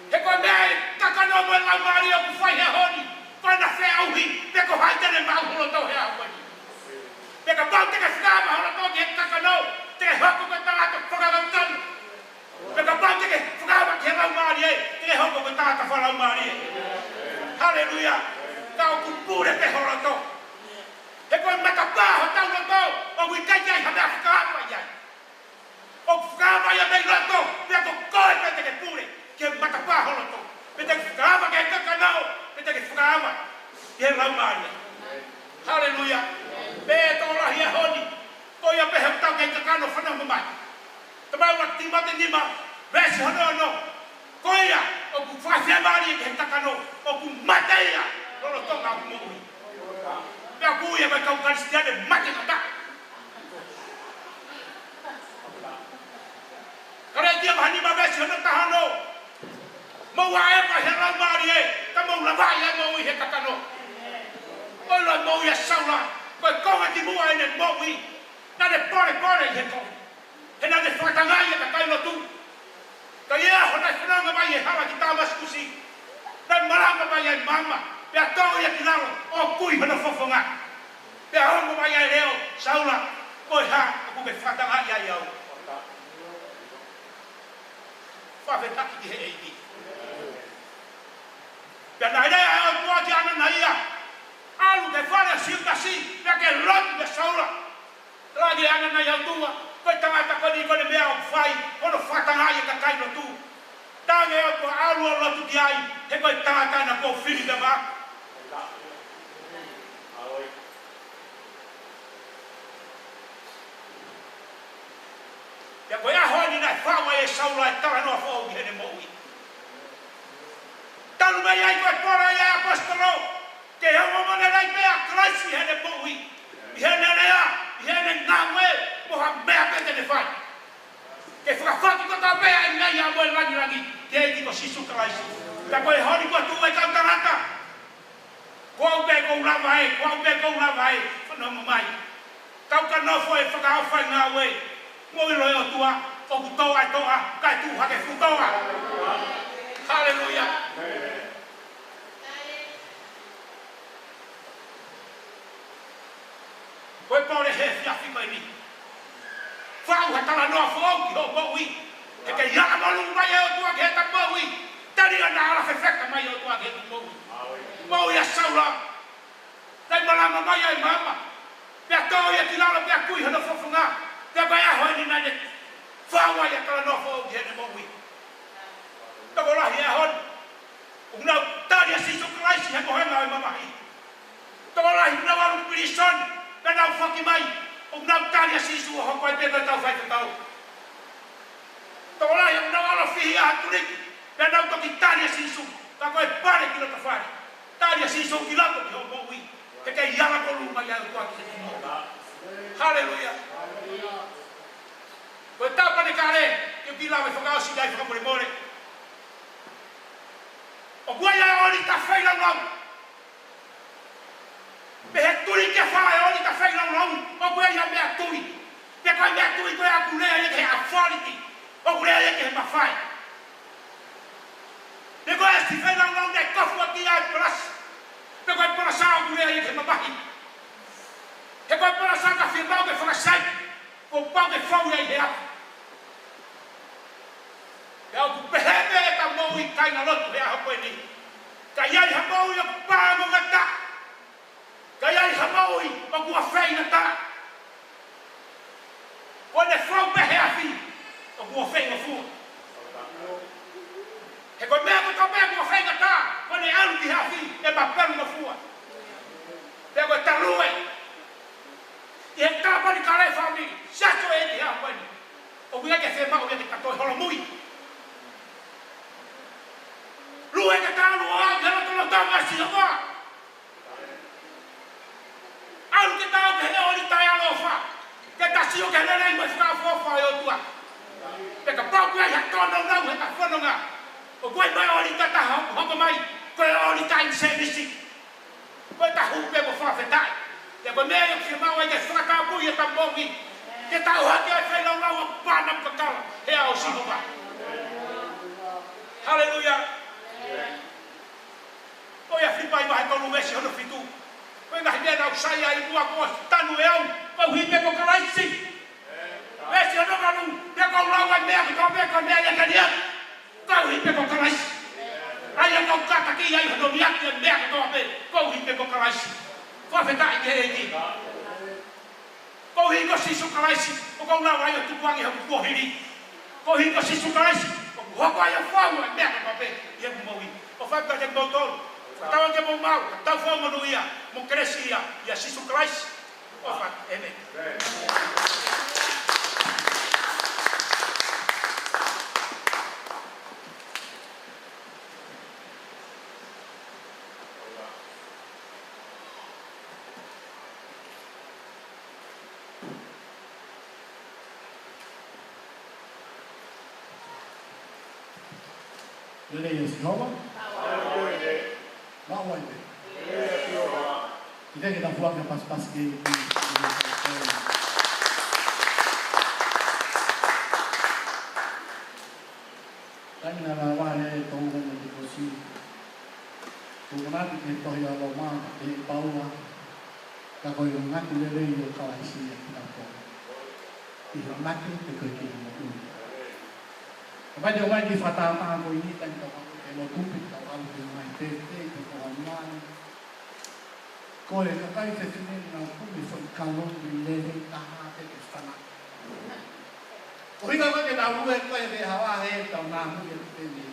He koe mea e kakano mo e lau maari o ku whai he honi. Koe na whea auhi. Pe ko haitene ma au loto he au koe. Pe ka pau te ka whakama loto ki he kakano. Te ke hoko koe tangata whakakantanu. Pe ka pau te ke whakama ki he lau maari e. Te ke hoko koe tangata whalau maari e. Hallelujah. Kau ku pure pe horoto. He koe matapaho tau loto. O wikai kai ha mea whakaapa iai. O whakaapa ia mei loto. Pea ko koe pe te ke pure. Ke matapaho loto. Pe te whakaapa ke kakanao. Pe te ke whakaapa. Ke lau maari. Hallelujah. Pe tō lahi e honi. Ko ia pe he tau kei kakano whanau mai. Tamau wa timate nima. Vesi hono. Ko ia. O ku whakawhia maari e ke takano. O ku mateia. Lolo tonga aku moui. Pea ku ia mai kau Kristiane mate ngata. Kare tia mahani ma vesi hono tahano. Mau ae pa he lau maari e. Ka mau lavai e moui he takano. Olo e moui e saula. Koe konga ki mua ene moui. Nane pore he konga. He nane whatangai e ka kai lotu. Ka ia honai whananga mai e hawa ki tāmaskusi. Nai maranga mai e mama. Pea tau ia ki lalo. O kui hana whawhanga. Pea hongo mai e reo. Saula. Koe ha. Aku me whatanga ia i au. Whawhetaki ki he eiti. Pea nai rea e o tua ki ana na ia. Alu ke whare siutasi. Pea ke lotu me saula. Ragi ana na iau tua. Koe tangata koni kone mea o whai. Kono whatanga ia ka kai no tu. Tange o ko alu o lotu ki ai. He koe tangata na ko whiri da ma. Pea koe ahoni nai whawa e saula e tara noa whau ki hene moui. Talu mei ai koe pora ia apostolo. Ke hongo mone rei mea Kalaisi hene moui. I hene rea. I hene ngawe. Moha mea pete ne whai. Ke whakawhaki ko tā pēa i ngai a moe rangi. Te eiti ko Sisu Kalaisi. Ka koe honi kua tū e kau tarata. Kua upe kou lava e. Kua upe kou lava e. Whanau mai. Kau ka nofo e whakao whai ngā we. Moi roi o tua. O ku toa e toa. Kai tū hake futoa. Hallelujah. Koe pore he whiawhi koe ni. Whau ha tala noa whau ki ho maui. He ke iara malu mai e o tua ke he ta maui. Tari ana ala Faifekau mai o tua ke he ta maui. Maui a saula. Nei malama mai e mama. Pea tau ia ki lalo pea kui hana whawhunga. Pea koe aho e ni nane Whawa ia kala nofo o hene mowi. Tako lahi e hon. Unau taria sisu Kalaisi he mohenga e mamahi. Tako lahi unau alu pirison. Penau whaki mai. Unau taria sisu o hoko e pepe tau Faifekau. Tako lahi unau alu fihi a haturiki. Penau toki taria sisu. Tako e pare kilo tawhari. Taria sisu ki lato ki ho mowi. Te kei yala kolu mai au tua ki te mowi. Hallelujah. Koe tau pane kare, ke bila me Faka'osita'u whakamore more. O kua ia ori ta whaila lau. Me he turi ke whae ori ta whaila lau. O kua ia mea turi. Te koe mea turi koe a kulea ia ke he authority. O kulea ia ke he mawhai. Te koe e si whaila lau ne kofu a ki ai parasi. Te koe parasa o kulea ia ke he mamahi. Te koe parasa ka whirmau ke whakasai. Ko pau ke whau ia i he apu. Kau ku pehebe e ka mau i kaina lotu he aho koe ni. Ka iai ha mau i o pāngo ngata. Ka iai ha mau i o kua whaina ta. Ko ne whau pehe a whi o kua whainga fua. He koe mea ko tau mea kua whainga ta. Ko ne alu ki ha whi e ma peru na fua. Te koe tarue. I he kāpani ka rei whaumiri. Sato e ki ha koe ni. O kuia ke whemau ia ke katoi holo mui. Lue ke tālu o au ke roto lo tanga si hoa. Alu ke tāu ke he ori tai alofa. Ke tasi o ke nerei mai whakawhawha e o tua. Te ka pau kia ia tōna rau he ka whanonga. O koe mai ori tata hoko mai. Koe ori time service. Koe ta hupe mo whawhetai. Te koe mea i o ki mau e ke whakawhui e ta mongi. Ke tau hake ai whainau rau o pānam kakala. He au si hoa. Hallelujah. Koe a whipai mahe tonu mesi hono whitu. Koe ngahi mea nau sai ai mua koa tanu e au. Pau hipe ko Kalaisi. Mesi hono manu. Mea kau lau ai mea ki kau mea kau mea ia kania. Kau hipe ko Kalaisi. Ai a kau kata ki ai hono miaki e mea ki kau mea. Kau hipe ko Kalaisi. Faifekau ke e ki. Kau hiko sisu Kalaisi. O kau lau ai o tukuangi haku kuohiri. Kau hiko sisu Kalaisi. Hoko ai a whau e mea ka pape, ia ku maui. O whaka te mau tolu. Tau ke mau mau, tau whau manu ia, mo kresi ia sisu Kalaisi. O whaka, amen. Lele ia Sihowa. Mau ai te. Kita kita pulang ke pas-pas ke Kami nara wae tau ngana te kosi. Tungana ki te tohi alo maa te paua. Ka koe ngati lele ia Kalaisi ia kita po. Iho ngati te koe ki mo ui. Apa dia orang di fatama ko ini tan ko ko tumpit ko ang mai te ko amman ko le ka kai te tinin na ku mi fo kalon di lele ta ha te ke stana o ringa ma ke na ru e ko e hawa he ta na mu ye te ni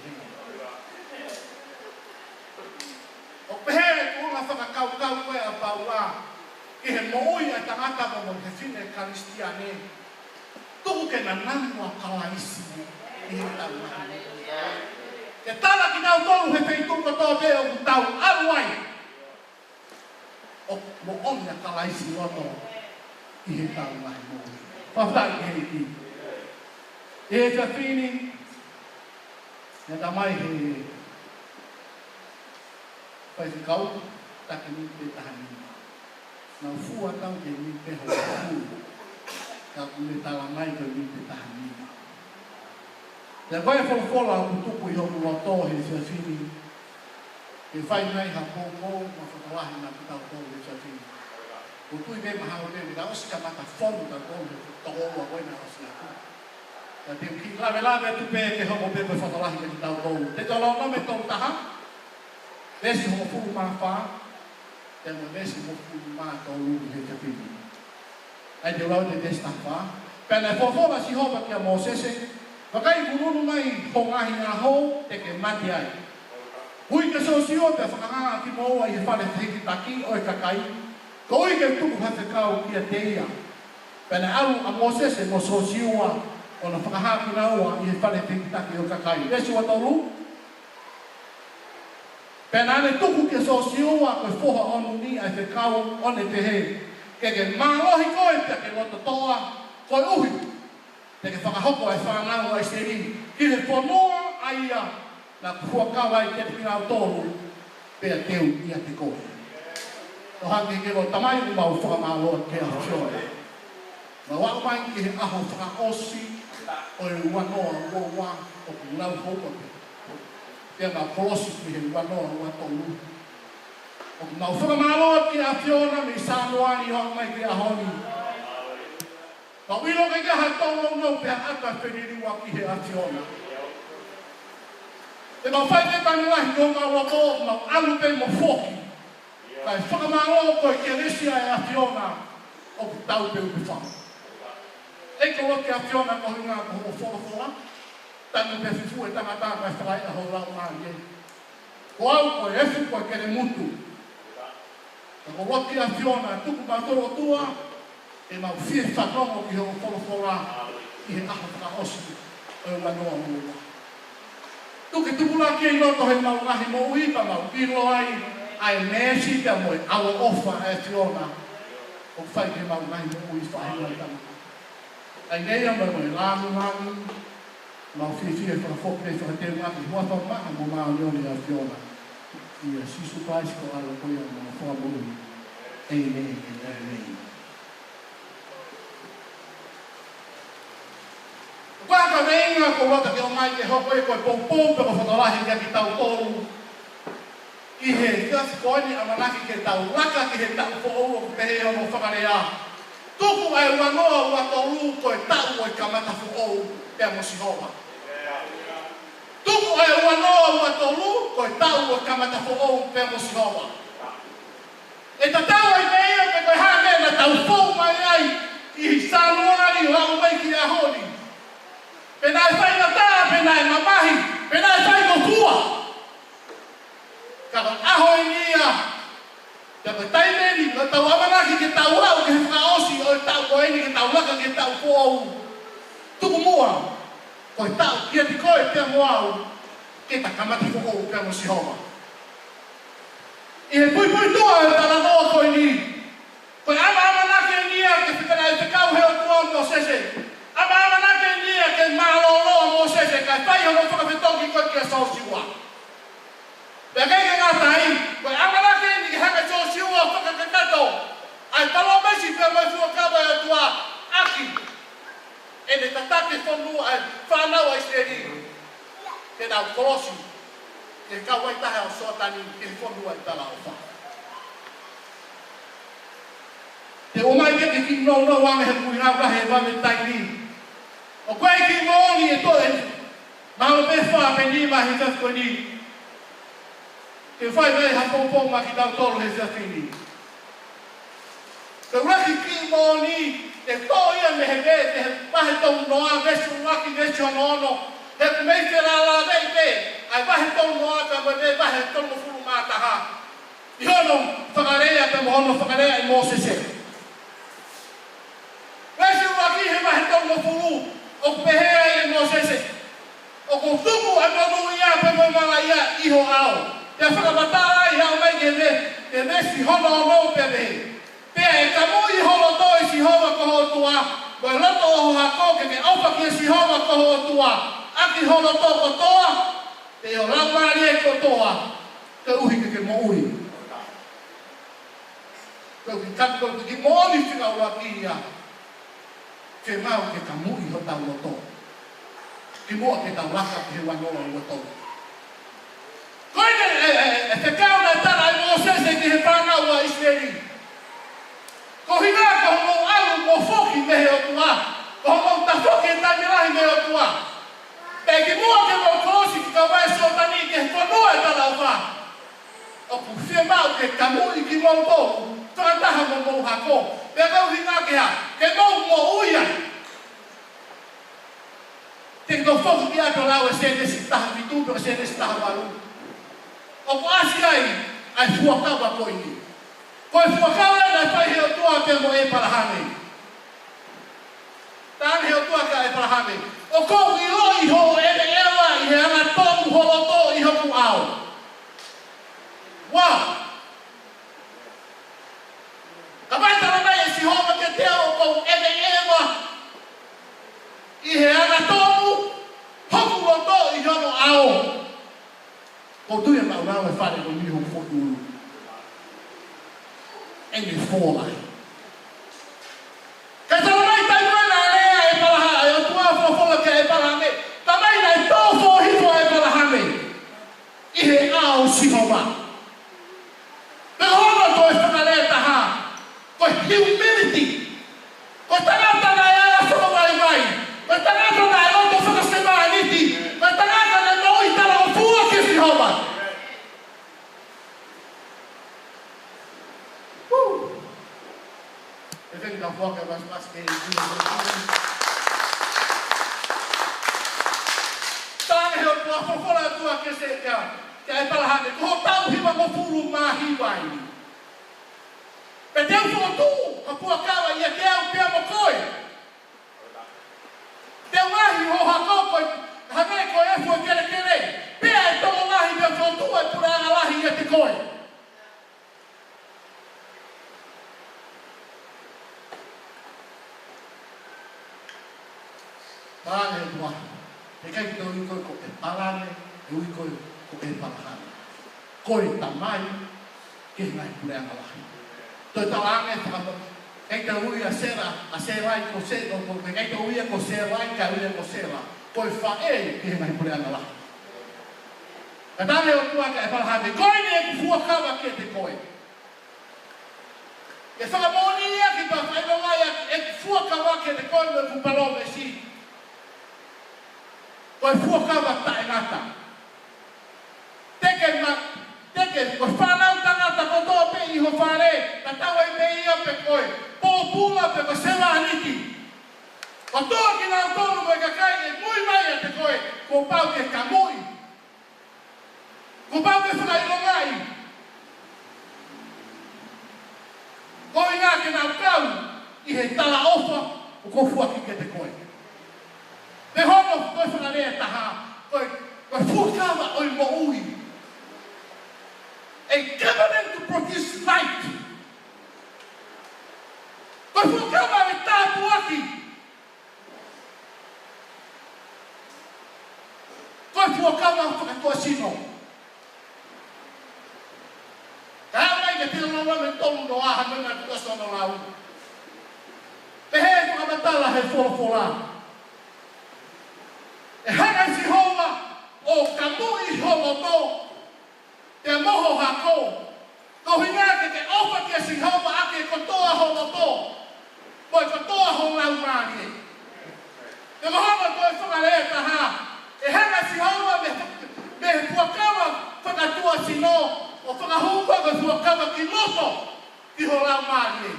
o pe ko na fa ka ko e a paula ke he moi a tangata mo te fine kristiane tu ke na nanu a Kalaisi Ke tala ki nau tolu he wheitung ko tō te o ku tau aruai. O mo oni a Kalaisi roto i he tau mai mo. Whawhai ki hei ki. E he whini, ne ta mai he Faifekau take ni te tahani. Nau fua tau ke ni te ho fu. Ka kule tala mai ke ni te tahani. Te koe wholofola o tuku i hoku loto he Siaosi. E whai nei ha pōpō ma whakalahi na pitau tōu he Siaosi. O tui me maha o me da osi ka mata whonu ta tōu he tōu a koe na osi aku. Ka te ki lawe tu pe ke homo pe me whakalahi ke pitau tōu. Te tō lau me tōu taha. Vesi homo furu maa wha. Te mo vesi homo furu maa tōu he Siaosi. Ai te lau te testa wha. Pena fofora si hova kia Mosese. Wakai kurunu mai hongahi ngā hou te ke mati ai. Hui ke sosio te whakahanga ki moa i he whare teki taki o e kakai. Ko ui ke tuku Faifekau kia teia. Pena alu a Mosese mo sosioa o na whakahanga ki naua i he whare teki taki o kakai. Resi wa tauru? Pena ane tuku ke sosioa koe whoha onu ni a Faifekau one te he. Ke mālohi koe te ke loto toa koe uhi. Te ke whakahoko e whanau ai seri. Ki he whanua aia na kuakawa i te pina o tōru. Pea teu ia te koe. O hangi ke lo tamai ni mau whakamāloa ke a whiore. Ma wau mai ki he aho whakaosi o e wanoa ua o ku lau haukote. Pea ngā kolosi ki he wanoa ua tōru. O ku mau whakamāloa ki a whiora me Samoani o mai ki a honi. Ka wilo ke kaha tōngo no pia ata wheniri wa ki he ationa. Te mau whaitepani lahi no ngā wako, mau alu pe mo whoki. Kai whakamaro koe ke resia e ationa o ku tau pe upi whaka. E ko roke ationa ko hinga ko ho whorofora, tangu pe whifu e tangata kai whakai a ho rau ngā ye. Ko au koe efu koe kere mutu. Ka ko roke ationa tuku matoro tua, e mau fie whanongo ki ho whorofora i he aho whakaosi o e wanoa mua. Tuke tupula ki e noto he mau ngahi mo uipa mau pilo ai ai mesi te moe awa ofa e tiona o whai ke mau ngahi mo uipa ai ai tama. Ai nei ama moe langu mau fie whakafok nei whakateu ngaki huafa maha mo maa nioni a tiona. Ia sisu paisi ko ala koia mo whamuru. Amen. Amen. Waka reinga ko waka ke o mai ke hoko e koe pōpō pe ko whakalahi kia ki tau tōru. I he kasi koini amanaki ke tau laka ki he tau who'ou o te heo no whakarea. Tuku ai wanoa ua tōru koe tau o i kamata who'ou pia mo sihoa. Tuku ai wanoa ua tōru koe tau o i kamata who'ou pia mo sihoa. E ta tau ai mea pe koe hame na tau whou mai ai i Solomone o hau mai ki a honi. Pena e whai na tā, pena e mamahi, pena e whai no tua. Ka aho e nia, ka koe taimeni, ka tau amanaki ke tau au, ke he whakaosi o e tau koeni, ke tau laka, ke tau pōau. Tuku mua, koe tau, kia ti koe pia moau, ke ta kamati whakau pia mo sihoa. I he pui tua e tala noa koe ni. Koe amanaki e nia, ke whikana e Fakau heo tuon no sese. Ama nake nia ke malolo mo sese ka tai hono whakawhetoki koe kia sosiua. Pea kei ke ngātai, koe ama nake ni ke haka sosiua whakakakato. Ai talo mesi pia mai fuakawa e tua aki. E ne tatake whanua ai whanau ai seri. Ke nau kolosi. Ke kawai tahe o soatani ke whanua ai tala o wha. Te o mai ke ki no wange he kui hau he wame tai ni. O koe ki mooni e toe, maho pe wha pe ni mahi tas koe ni. Ke whai mei ha pōpō ma ki tau toro he tas ni. Te raki ki mooni, te tō ia me he me, te mahe tau noa, vesu raki vesu anono, he kumei te rāla vei te, ai mahe tau noa ka me me mahe tau mo furu mātaha. I hono whakarea pe mo hono whakarea i Mosese. Vesu raki he mahe tau mo furu, o pehea i Mosese. O ko tuku a manu ia pe mo mara ia iho ao. Te whakamatara i hao mai ke me si hono o no pe me. Pea e ka mui hono to i si hova koho tua. Koe loto o hako ke opa ki si hova koho tua. Aki hono to kotoa. Te o raumari e kotoa. Ke uhi ke mo ui. Koe ki kato ki mo oni whika ua ki ia. Ke mau ke ka mui ho tau loto. Ki mua ke tau raka ke wanoa ua tau. Koe e Fakau na tara i Mosese ki he whanau a Israeli. Ko hina ko mo alu mo foki me he o tua. Ko mo ta foki e tangirahi me o tua. Pe ki mua ke mo kolosi ki ka wai sotani ke he whanua e tala o wha. O ku whia mau ke ka mui ki mo tōku. Tātaha mo mo hako. Pe kau hina ke ha. Ke mo mo uia. Te no foco que ato lá o se necessita vitu pero se necessita valu. O quase ai fuacava coi. Coi fuacava na pai eu tua que moe para hame. Tan eu tua que para hame. O ko i ho ele ela e ela todo holoto i ho ku ao. Wow. Kapai tara esse homem que tem o ele ela e ela todo hoku loto i ho no ao. O tu ia mau e fare con il futuro. E mi fola. Che se non hai tagliato e para eu tua fola que é para me. Também não tô forrido é para me. E real se roubar. Pero não tô espanaleta ha. Com humility. Com tanata na ela só vai. Com tanata na ela tô só semana niti. Com tanata na não está lá o fuga que se rouba. Da foca mas que tá eu tô fora tua que se que é para lá que tá o riba com furo mais vai perdeu foto a tua cara e até o pé mocoi deu mais o racão Hame ko e foi querer pé to lá e deu foto é por lá e te coi. Pane tua, e kai te ui koi ko e parane, e ui koi ko e parahane. Koi tamai, ke ngai pureanga lahi. Toi talange whakapa, kai te ui a serai ko se, kai te ui a ko serai, kai ui a ko sera. Koi whae, ke ngai pureanga lahi. Ka tane o tua ka e parahane, koi ne e fuakawa ke te koi. E whakamoni ia ki ta whainonga ia e fuakawa ke te koi me fuparome si. Koi fuakawa tae ngata. Teke, koi whanau tangata kotoa pe iho whare, ka tawa i me ia pe koi, pōpula pe ko sewa aniti. Ko toa ki nau tonu mo e kakai e mui mai a te koi, ko pau ke kamui. Ko pau ke whakailongai. Ko i ngā ke nau kau, i he tala ofa, o ko fuaki ke te koi. Me hono koe whanarea taha, koe fuakawa oi mo ui. A government to produce light. Koe fuakawa e tāpu aki. Koe fuakawa whakatua sino. Ka mai ke tira lawa me tonu no aha nuna ki koso no lau. Te he whakamatala he wholafola. E hanga si homa o kamui holoto te moho hako. Ko hinga ke ofa ke si homa ake kotoa holoto. Moi kotoa holau mani. Te mohoma toi whakareta ha. E hanga si homa me fuakawa whakatua sino o whakahuka me fuakawa ki loto ki holau mani.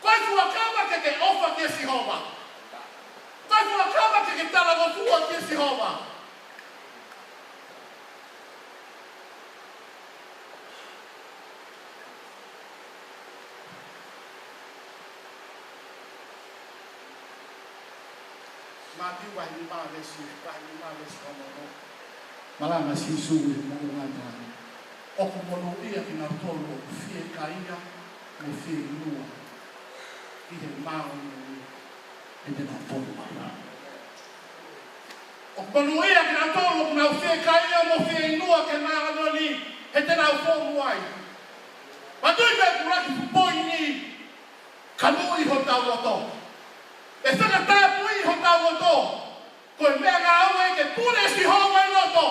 Koe fuakawa ke ofa ke si homa. Vai fuakawa ke tala go fua ke si homa. Mati wa ni ma lesi kono no. Malanga si sui mo ngata. O ko mono ia ki na tolo fie kaia me fie lua. I he mao ni e te nā tōru mana. O konu ia ki nā tōru ku nau whee kaia mo whee inua ke nā anoni he te nau whōmu ai. Ma tui me kuraki pupoi ni kanu i ho tau roto. E whakatāpu i ho tau roto. Koe mea ngā aue ke pune si honga i roto.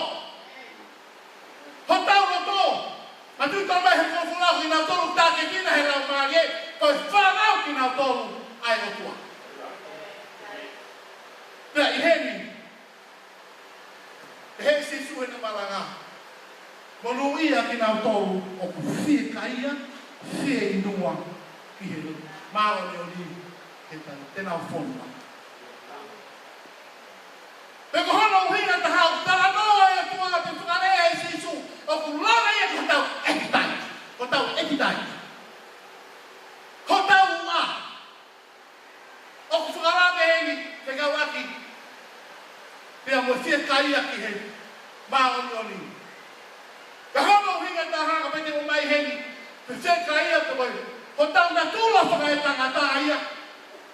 Ho tau roto. Ma tui tau mai he kōwhulau ki nā tōru tāke kina he rau mārie. Koe whanau ki nā tōru ai rotua. Pea i heni, e he se sue na malanga. Monu ia ki nau tōru o ku whie kaia, whie inua ki he maro ni o ni he tau, te nau whonua. mo fia kaia ki he maoni oni. Ka hono hinga ta hanga pete o mai heni. Pe fia kaia to mai. Ko tau na tula whakaetanga ta ia.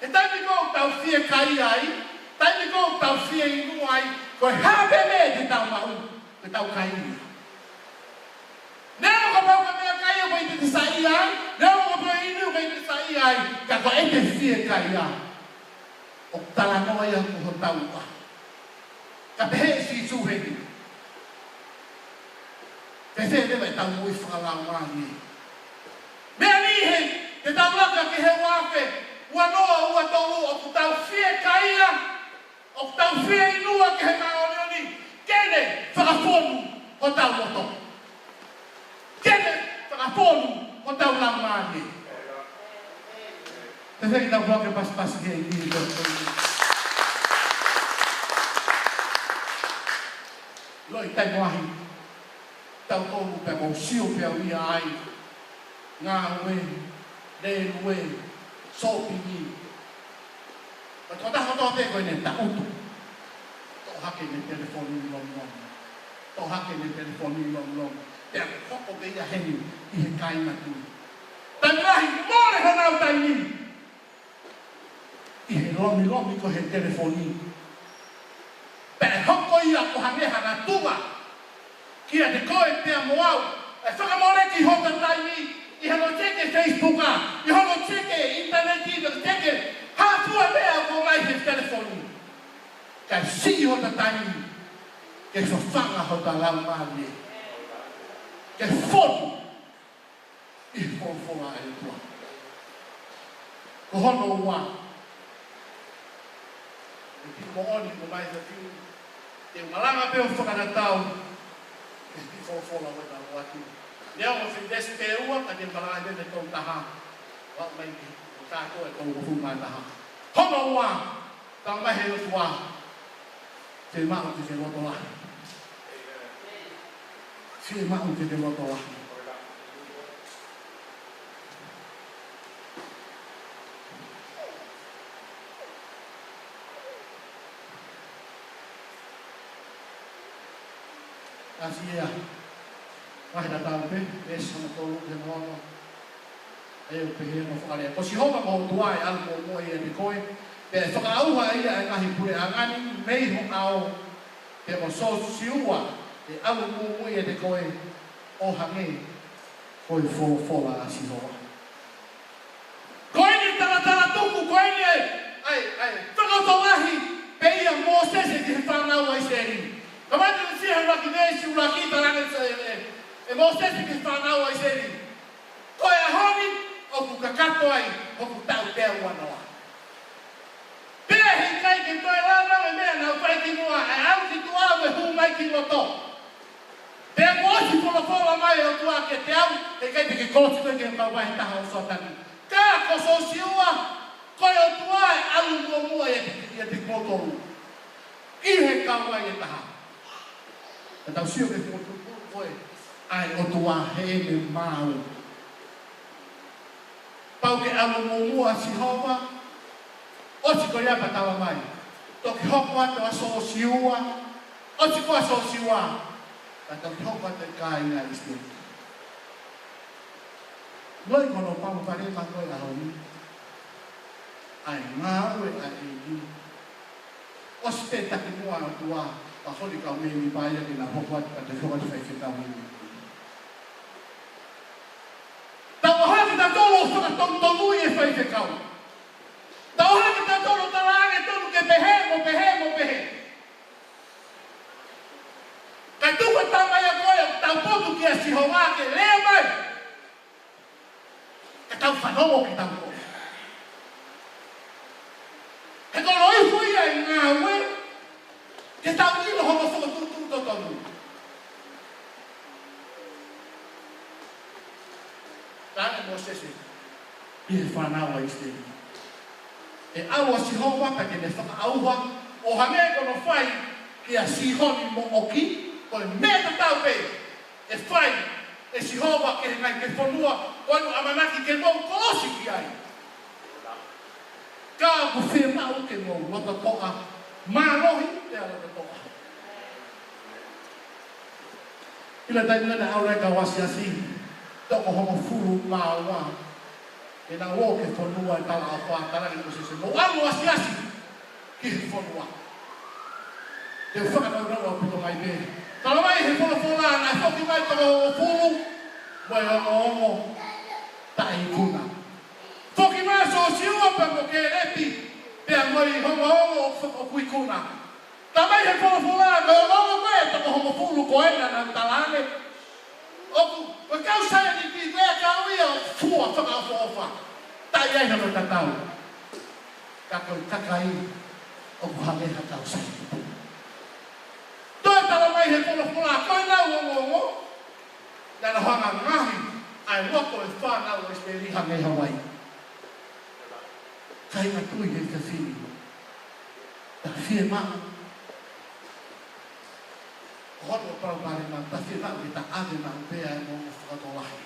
E taimi kou tau fia kaia ai. Taimi kou tau fia inu ai. Ko hape me te tau mahu. Te tau kaia. Neo ka pau ka mea kaia ko i te sai ai. Neo ka pau inu ka i te sai ai. Ka ko e te fia kaia. O tala noa ia ko ho tau ka. Ka pehe si suheni. Te se te vai tau mui whakalau mahi. Mea nihe, te tau laka ki he wafe. Ua noa ua tolu o ku tau fie kaia. O ku tau fie inua ki he maonioni. Kene whakaponu o tau moto. Kene whakaponu o tau lau mahi. Te se ki tau wake pas ki he i Loi tai moahi. Tau tolu pe mo siu pe au ia ai. Ngā ue, le ue, sōpingi. Ma tō taha tō te koe ne ta utu. Tō hake ne telefoni long long. Tō hake ne telefoni long long. Te ake hoko ke ia heni i he kainga tui. Tai mahi, mōre hanau tai ni. I he lomi lomi ko he telefoni. Pe hoko ia ko hangeha na tunga. Kia te koe te amoau. E whakamoreki hota tai ni. I hano teke Facebook a. I hano teke internet i. Teke hātua mea ko mai he telefoni. Kai si hota tai ni. Ke whawhanga hota lau maali. Ke whonu. I whonwhonga e tua. Ko hono ua. E ki mo oni ko mai te tiu. Te malanga peo whakanatau. E ki whonwhonga weta watu. Nea o whindesi te ua, ka te malanga te tō taha. Wak mai ki, o tātou e tō whunga taha. Hono ua, tau mai he o tua. Te mao te te roto lahi. Te mao te te roto lahi. Asi ea. Wahina tāupe, esa na tōru te moana. E o pehe no whakarea. Ko si hoka mo tua e alu o moe e te koe. Pe whakaauha ia e ngahi pure angani, mei ho ao. Pe mo so siua e alu o moe e te koe. O hange, koe whola a si hoa. Koe ni taratara tuku, koe ni whakatowahi. Pe ia mō sese ki he whanau ai seri. Kamata ni siha raki nesi uraki taranga e mo sese ki whanau ai seri. Koe a honi, o ku kakato ai, o ku tau pēr wanoa. Pēr hei kai ki toi rana e mea nau whai ki mua, e au ki tua me hu mai ki roto. Pēr mosi whola mai o tua ke te au, e kai te ki kōti koe ki kau wahi taha o sotani. Kā ko so siua, koe o tua e alu mua e te kotoru. I he kau wai e taha. E tau sio ke kotoru koe. Ai o tua he me mau. Pau ke alu mua si hova. O si ko iapa tawa mai. Toki hoko ato a so siua. O si ko a so siua. Ta toki hoko ato ka ina isti. Loi kono pau pare ma koe a honi. Ai ngā ue a e ni. O si te taki mua o tua. Pa honi ka ue ni paia ki na hoko ato ka te hoko ato Faifekau ni. Ta tolo whakatontonui e Faifekau. Ta oha ki ta tolo tarange tonu ke pehe. Kai tuka tamai a koe o tau potu ki a sihoa ke lea mai. Ka tau whanongo ki tau koe. He kono i hui ai ngā ue. Ke tau ilo hono whakatutu totonu. Tāne mō sese, i he whanau a isteri. E aua si hoa ka ke ne whakaauha, o hange kono whai ki a si honi mo oki, koe mea ta tau pe, e whai, e si hoa ke ngai ke whanua, koe nu amanaki ke mou kolosi ki ai. Ka ku whenau ke mou, wata toa, mārohi te ala te toa. Ila tai ngana aure ka Siaosi. Toko homo furu mawa. E na wo ke fonua tala afa tala ni se mo alo Siaosi ki fonua. Te whaka na ura o pito mai be. Tala mai he fola fola na whoki mai toko furu. Mai ongo tai kuna. Whoki mai so siua pa mo ke repi. Pea mai hongo o kui kuna. Tamai he fola fola na ongo koe toko homo furu koena na talane. Oku, o kau saya ni ki wea kau ia o fua whakaofa. Tai ai hano tatau. Kakoi kakai o kuhangeha kau saya. Toi tala mai he fola fola koe nau ongo. Nana hanga ngahi ai wako e whanau o esperi hangeha wai. Kai na tui he ka whini. Ta whie maa. Hono pau pare ma ta whie maa ki ta ane ma upea e mo whakatolahi.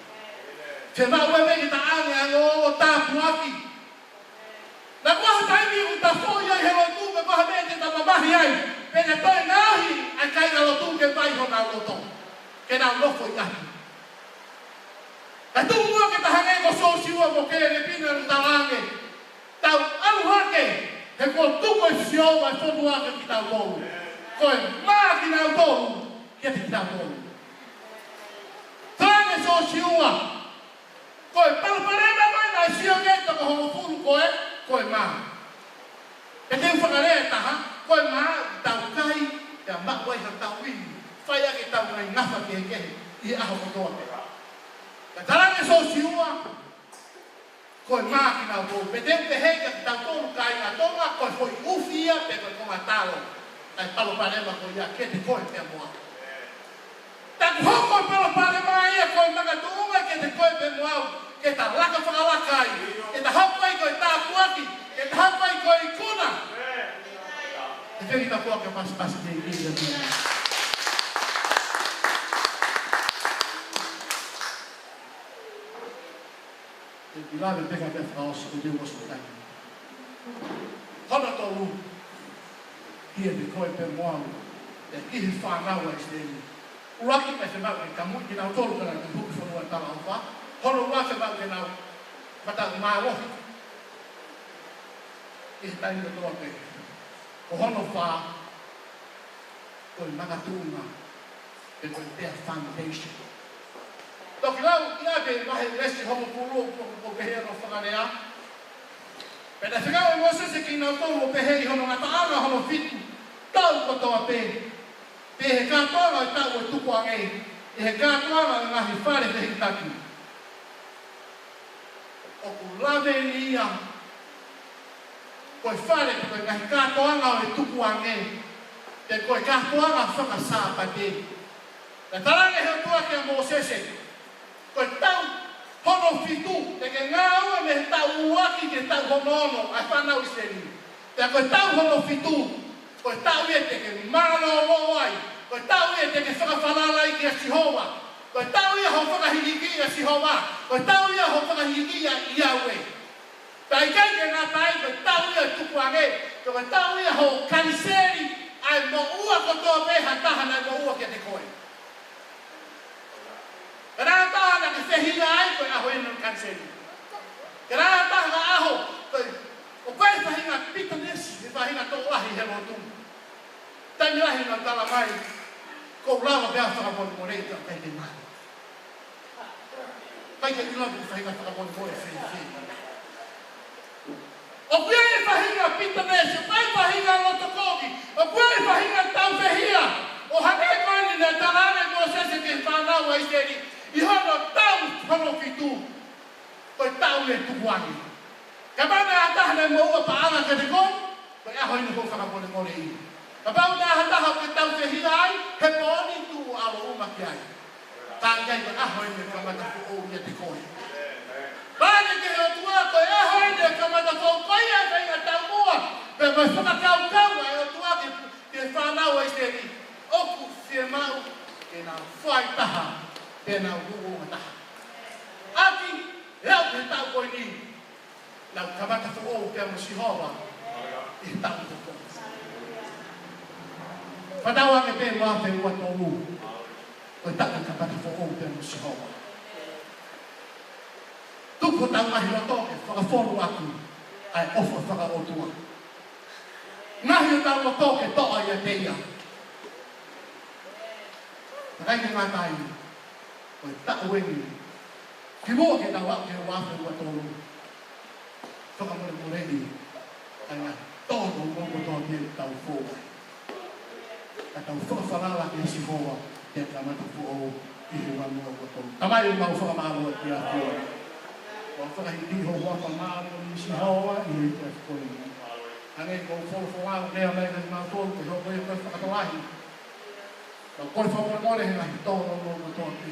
Whie maa ue ki ta ane a o tāpu aki. Na kua taimi u ta whoi ai he lotu me kua me te ta mamahi ai. Pene toi ngahi ai kai na lotu ke vai hona loto. Ke na lofo i aki. Ka tu mua ke ta hange ko so siua mo ke le pina ni talange. Tau alu hake, he ko tuko e sio mai tonu ake ki tau tolu. Koe maa ki nau tolu, kia te ki tau tolu. Tāne so siua. Koe paluparema mai nai sio ngeta ko hongo furu koe maa. E te whakarea taha, koe maa tau kai, kia mak wai ha tau wini. Whai ake tau nai ngafa ke kehe, i aho kotoa. Ka tāne so siua. Koe maa ki nau tolu. Me teu te heika ki tau tolu kai ngā tonga, koe foi ufia pe koe konga talo. Ai palo parema koe ia, ke te koe pia moa. Taku hoko e palo parema ia koe manga tuunga ke te koe pe moa. Ke ta laka whakalaka ai. Ke ta hapai koe tā kuaki. Ke ta hapai koe kuna. E whiri ta kuaka pasi te ikia tia. E pilave peka te whaosi o te uosu tai. Hona tolu. Ia te koe pe moau. E kihi whanau ai steli. Uraki mai se mau e kamu ki nau tolu kana te huki whanua tala au wha. Hono ua se mau ke nau matau maa wohi. I he taini o toa pe. O hono wha. Koe mangatūna. Pe koe tea foundation. Toki lau, ia te mahe resi homo Pulu o pehea no whakarea. Pena whikau e mosese ki nau tolu o pehea i hono ngata anga hono fitu. Tau kotoa pe. Pe he kātoanga i tau e tuku angei. E he kātoanga i ngahi whare te hitaki. O ku lave ni ia. Koe whare te koe ngahi kātoanga o e tuku angei. Te koe kātoanga whakasāpa te. Na tarange he tua ki a mosese. Koe tau hono fitu, te ke ngā ua me he tau uaki ke tau hono ono, ai whanau iseri. Te koe tau hono fitu, koe tau ia te ke marano o ai, koe tau ia te ke whakawhanala i ki a Sihova, koe tau ia ho whakahihiki a Sihova, koe tau ia ho whakahihiki a Iaue. Tai kai ke ngā tai, koe tau ia tuku ange, koe tau ia ho kaniseri, ai mo ua kotoa peha tahana mo ua ke te koe. Kena taha na ke whehina ai koe aho eno kanseri. Kena taha na aho koe o koe whahinga Pita nesi, he whahinga tō lahi he rotu. Taimi lahi na tala mai, kou lawa pēa whakaponi mo rei tau kei te mai. Kai ke ila ku whahinga whakaponi mo e whi. O koe e whahinga Pita nesi, o koe whahinga lotokogi, o koe whahinga tau whehia. O hake koe ni na talane mo sese ke whanau a isteri. I hono tau hono fitu, koe tau e tukuangi. Ka mana atahana mo ua paanga ke te koe, koe aho ina ko whakapone mo rei. Ka pau na hataha ke tau te hina ai, he pōni tu alo umaki ai. Tāngai koe aho ina kamata ko o ia te koe. Pane ke he o tua koe aho ina kamata ko o koe a whainga tau mua. Pe mai whakakau kaua e o tua ke whanau a isteri. Oku whie mau ke nā whai taha. Tēnā ugu o taha. Aki, reo te tau koe ni. Nau kamata ko o te amo Sihova. I tau toko. Whanau ake pēru a whenua tōru. o taka ka pata fo o te mo se hoa. Tupu tau mahi o toke, whakafonu aku, ai ofa whakaotua. Ngahi o tau o toke, toa ia teia. Takai ke ngatai, o tau wengi, ki mua ke tau au ke wafe ua tolu. Whakamore moreni, ai ngā tono moko toa te tau fōa. Ka tau whakawhalala ke si hoa, te kamata fōo, i he wanu o tolu. Tamai o mau whakamalo ki a fōa. O whakahiti ho waka mālo ni si hoa, i he te whakoi. Anei ko whakawhalala rea mei ngā ngā tolu, ke hoko e koe whakatawahi. Ka kore whamore he ngahi tono moko toa te.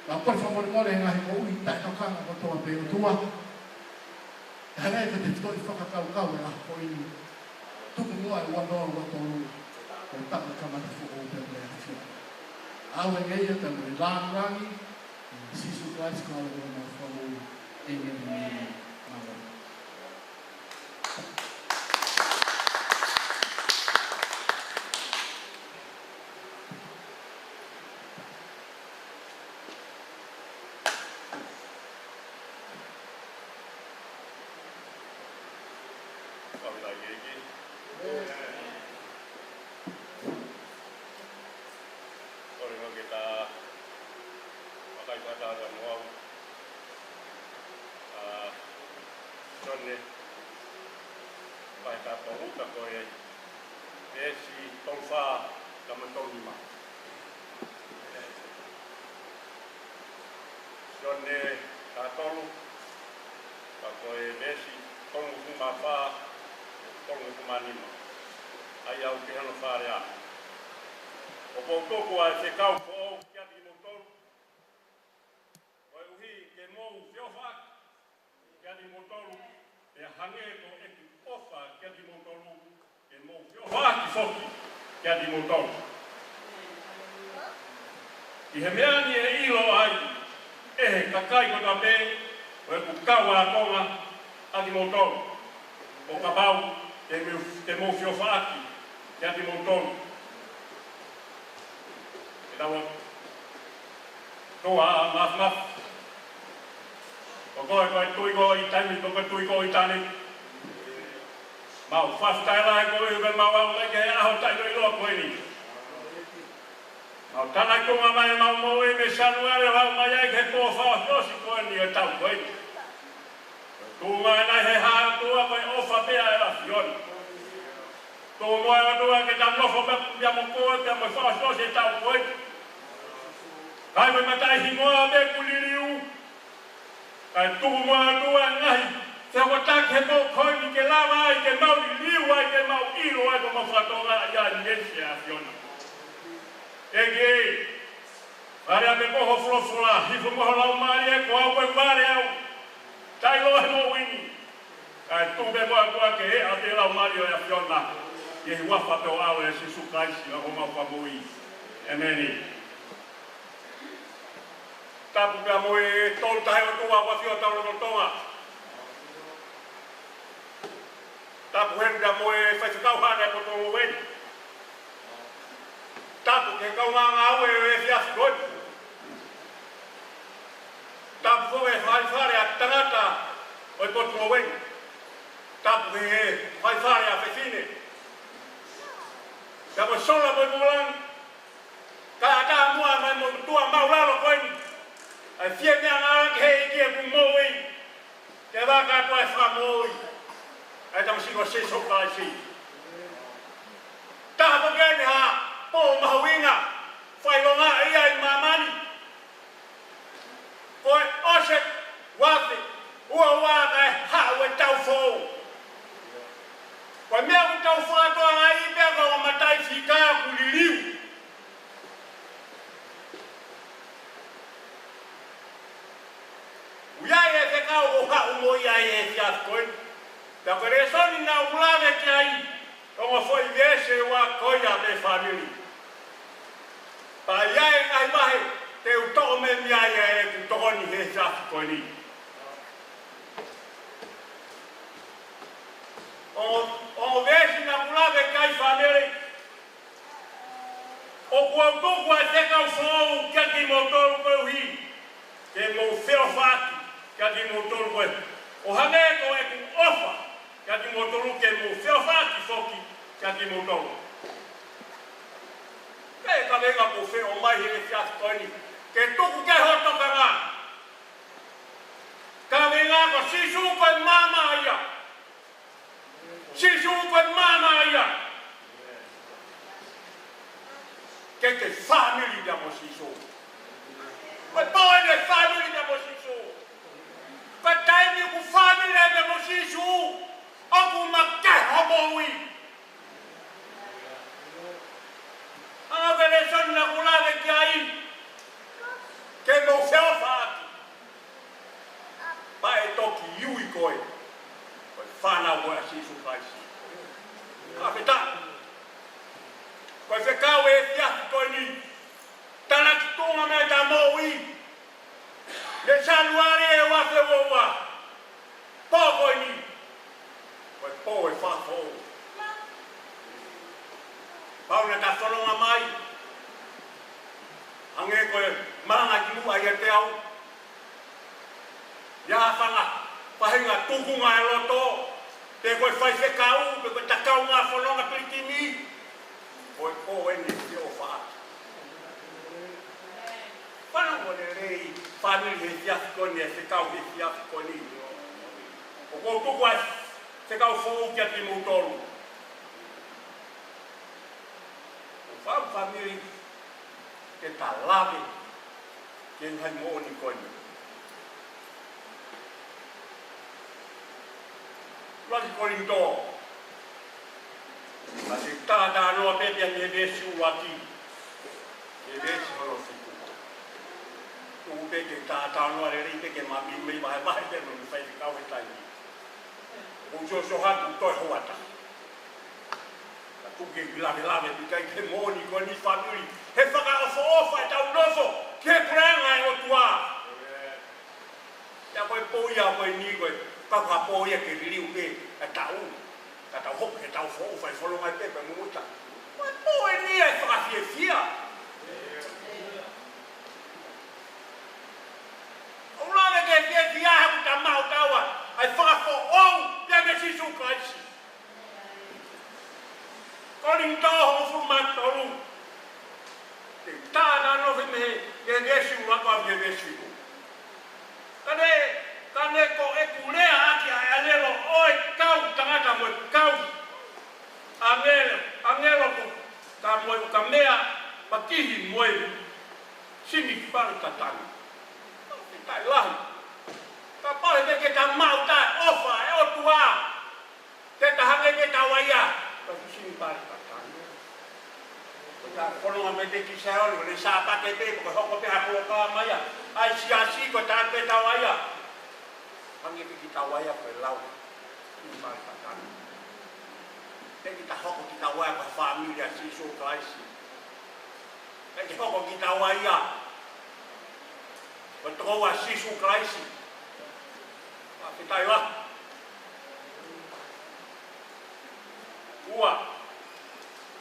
Ka kore whamore he ngahi ko ui tai kakanga ko toa te o tua. Hangai ka te toi whakakau e a koini. Tuku mua e wanoa watonu. Ko taka kamata fuko o pēpere a whia. Awe ngeia te mui lānrangi. Sisu Christ kala o ngā whamu. Amen. Amen. Faifekau po kia di motor. Oi uhi ke mou fiofa kia di motor. E hange ko e ofa kia di motor. Ke mou fiofa ki foki kia di motor. I he meani e ilo ai e kakai ko tape o e kukawa a tonga a di motor. O kabau ke mou fiofa ki kia di motor. Tawa toa maf o koe tuiko i tani ko tuiko i tani mau fastaila e koe uve mau au leke e aho taino i loa koe ni mau tana kunga mai mau mo e me sanuare mau mai ai ke tō whaosi koe ni e tau koe ni tūma e nai he haa tua koe ofa pea e la fioni tō moe o tua ke tam nofo pia mo koe pia mo whaosi e tau koe ni kai mai matai hingoa me kuliriu. Kai tuku moa tua ngahi. Te hoko tak he mau koi ni ke lawa ai, ke mau ni liu ai, ke mau ilo ai, ko mau whatonga ia nyensi a fiona. Ege, whare a me moho flofula, hifo moho lau maari e, ko au koe whare au. Tai lohe mo wini. Kai tuku me moa tua ke he a te lau maari o ia fiona. Ye hi wafato au e Sisu Kalaisi, a ho mau whamui. Ameni. Tapu pia mo e tolu tahe o tua wa fio tau no tonga. Tapu hen pia mo e Faifekau hana e poto lo weni. Tapu ke kau nganga au e fiasi koi. Tapu fo e whaifare a tangata o e poto lo weni. Tapu e whaifare a Faifine. Pia mo Solomone mulang. Ka ata mua mai mo tua maulalo koi. Ai fie mea ngā ke hei kia ku mōi. Te waka tua e wha mōi. Ai tamu singo se so Kalaisi. Taha po kia ni ha, pō mahuinga. Whailonga ia i mamani. Koe ose wafi. Ua waka e hau e tau fōu. Koe mea ku tau whātua ngā i pia ka o matai whikaa ku liliu. Uiai e whekau o hau mo iai e fiat koe. Pea koe resoni nga ulawe ki ai. Tonga foi vese wa koia me family. Pa iai ai mahe te utoko me miai e ku tokoni he fiat koe ni. O vese nga ulawe ki ai family. O ua tuku a te kau fōu kia ki mo tolu koe uhi. Ke mo whio whaki kia ki mo tolu koe. O hange ko e ku ofa kia ki mo tolu ke mo whio whaki whoki kia ki mo tolu. Kei ka renga ko whio mai he whiati koe ni. Ke tuku ke hoto ka ngā. Ka renga ko sisu koe mama ia. Sisu koe mama ia. Che family da Mosiso. Ma poi le family da Mosiso. Ma dai ku family da Mosiso. Aku makke hobowi. Ana vele sonna kulave kiai. Che no feo fatti. Ma e toki yui koi. Koi fana wo asisu Kalaisi. Lafitani. Faifekau e fiatu koe ni. Tana ki tunga me ta moui. Le saluare e wafe woua. Pō koe ni. Koe pō e whafou. Pauna ta whanonga mai. Ange koe maranga ki mua i a te au. Ia whanga. Pahinga tukunga e loto. Te koe Faifekau. Te koe takau ngā whanonga pilitimi. Oi po e ni te o whaati. Whana ngone rei, whanui he fiafi koni e whekau he fiafi koni. O kou tuku ai, whekau whou kia ti moutoru. O whau whanui, ke ta lawe, ke nhai mooni koni. Laki koni tō. Kasi tātā noa pepia ne vesi uaki. Ne vesi horo fiku. Tuku peke tātā noa re rei peke mapi mei mahe mahe tenu ni Faifekau he taimi. Uso so hatu toi hoata. Ka tuke lave pikai ke moni ko ni family. He whakaofo ofa e tau nofo. Ke pranga e o tua. Ia koe poia koe ni koe. Kaka poia ke ririu ke e tau. Ka tau hoku he tau fōu whai wholonga i pepe mumuta. Mai pō e nia e whakawhie whia. O rāwe ke whie whia haku ta mau taua. Ai whakawho ou pia me sisu Kalaisi. Koni tōho o whumatoru. Te tāna nofi mehe ke vesi uraka au ke vesi u. Kane ko e kulea aki a alelo oi kau tangata mo kau angelo ko ka mo ka mea pakihi mo simi par katani tai lahi ka pare te ke ta mau ta ofa e o tua te ta hane ke ta waia ka simi par katani ka kono me te ki saolo le sa pa te pe ko hoko pe ha ko ka maya ai siasi ko ta pe ta waia Pangi kita waya koe lau. Umar katani. Te kita hoko kita waya koe familia sisu Kalaisi. Te kita hoko kita waya. Koe toa sisu Kalaisi. Kita iwa. Ua.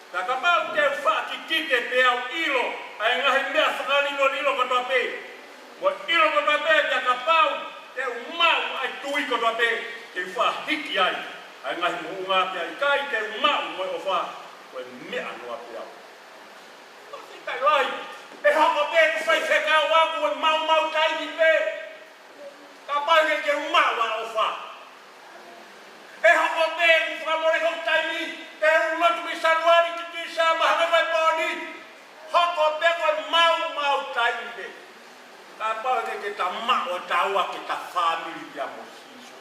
Kakapau te whaki kite pe au ilo. Ai ngahi mea whakalino ilo kotoa pe. Mo ilo kotoa pe te kapau. Te umau ai tui ko te te whahiki ai. Ai ngahi muunga te ai kai te umau mo o wha. Koe mea noa te au. Whitai lai. E hoko pe ku Faifekau aku e mau taimi pe. Ka pahe ke umau a o wha. E hoko pe ku whamore hok taimi. Te umatu mi saruari ki tisa mahana vai pōni. Hoko pe koe mau taimi pe. Apa que ta mau taua que ta family dia Mosiso.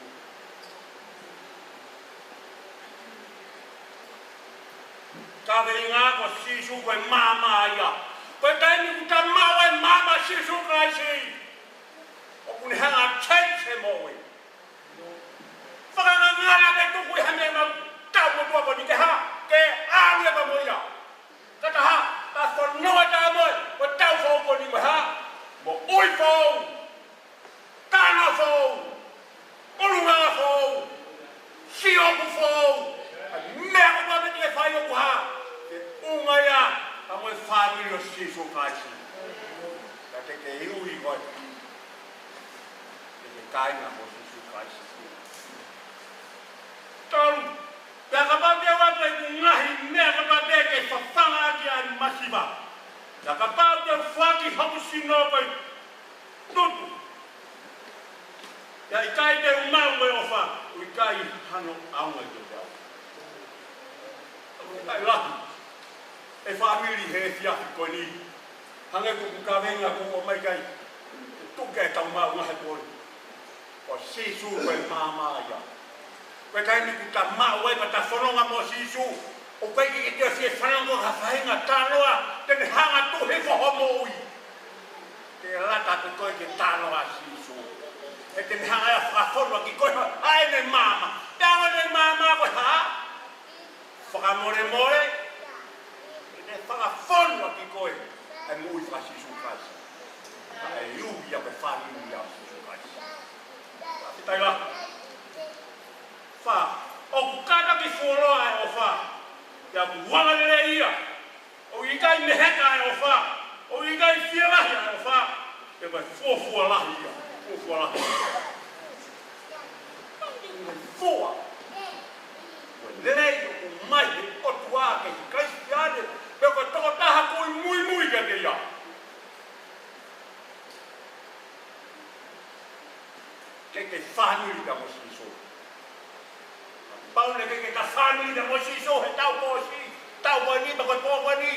Ta venga Mosiso ko mama ia. Ko ta ni ta mau e mama Sisu Kalaisi. O kun hanga change mo we. Faka ngala ke tu ku hame ma ta mo to ko ni ke ha ke a ni ba mo ia. Ka ta ha ta so no ta mo ko ta fo ko ni ha. Mo oi fou, tana fou, olunga fou, sioku fou, mea ko te whai o kuha, unga ia, a mo family o sisu kaisi. Ja tekee hui koi. Tekee kaina o sisu kaisi. Taru. Ja kapatia wate ngahi mea kapatia ke whawhanga aki ai masiva. Ja kapatia whaki hausino koi tutu. Ja ikai te umau e ofa. Ikai hano aunga te tau. Ikai lahi. E whamiri he fiafi koe ni. Hange kuku ka venga kuku mai kai. Tuke tau mau ngahe koi. O sisu koe māmāia. Koe kai ni kuta mau e pata whanonga mo sisu. O koe ki te si e whanonga ha whahinga tānoa. Tene hanga tu he whahomo ui. Te rata tu koe ke tānoa sisu. E tene hanga e whakawhorua ki koe. Ai ne māma. Tāma ne māma koe ha. Whakamore more. E whakawhorua ki koe. E mui whasisu kaisi. E iuia koe whaniuia sisu kaisi. Kitai la. Wha. O kukata ki wholoa e o wha. Ia kuwangalele ia. O ikai meheka e o wha. O ikai whialahi e o wha. E koe fuafua-lahi ia. Fuafua-lahi. Fua. Lelei o mai o tua ke Kristiane. Pe koe toko taha koe mui ka te ia. Ke whanuri ka mo siso. Paule ke ka whanuri ka mo siso he tau po si. Tau po ni, pa koe po po ni.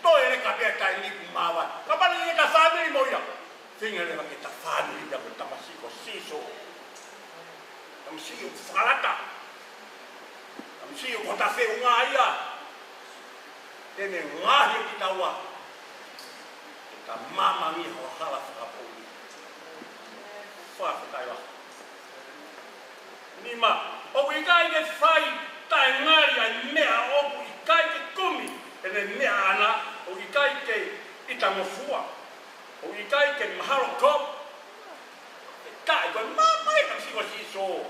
Toi le ka pia tai ni kumawa. Ka pali ke ka whanuri mo ia. Finga le ke ka whanuri ka mo tamasiko siso. Tamasiko whalata. Tamasiko kota whiunga ia. Tene ngahi ki taua. E ka mama mi ho hala whakapoli. Whakatai wa. Nima, oku ikai ke whai tae ngari ai mea oku ikai ke kumi. Ene mea ana, oku ikai ke itamofua. Oku ikai ke maharo kop. E kai koe mamai ka siwa siso.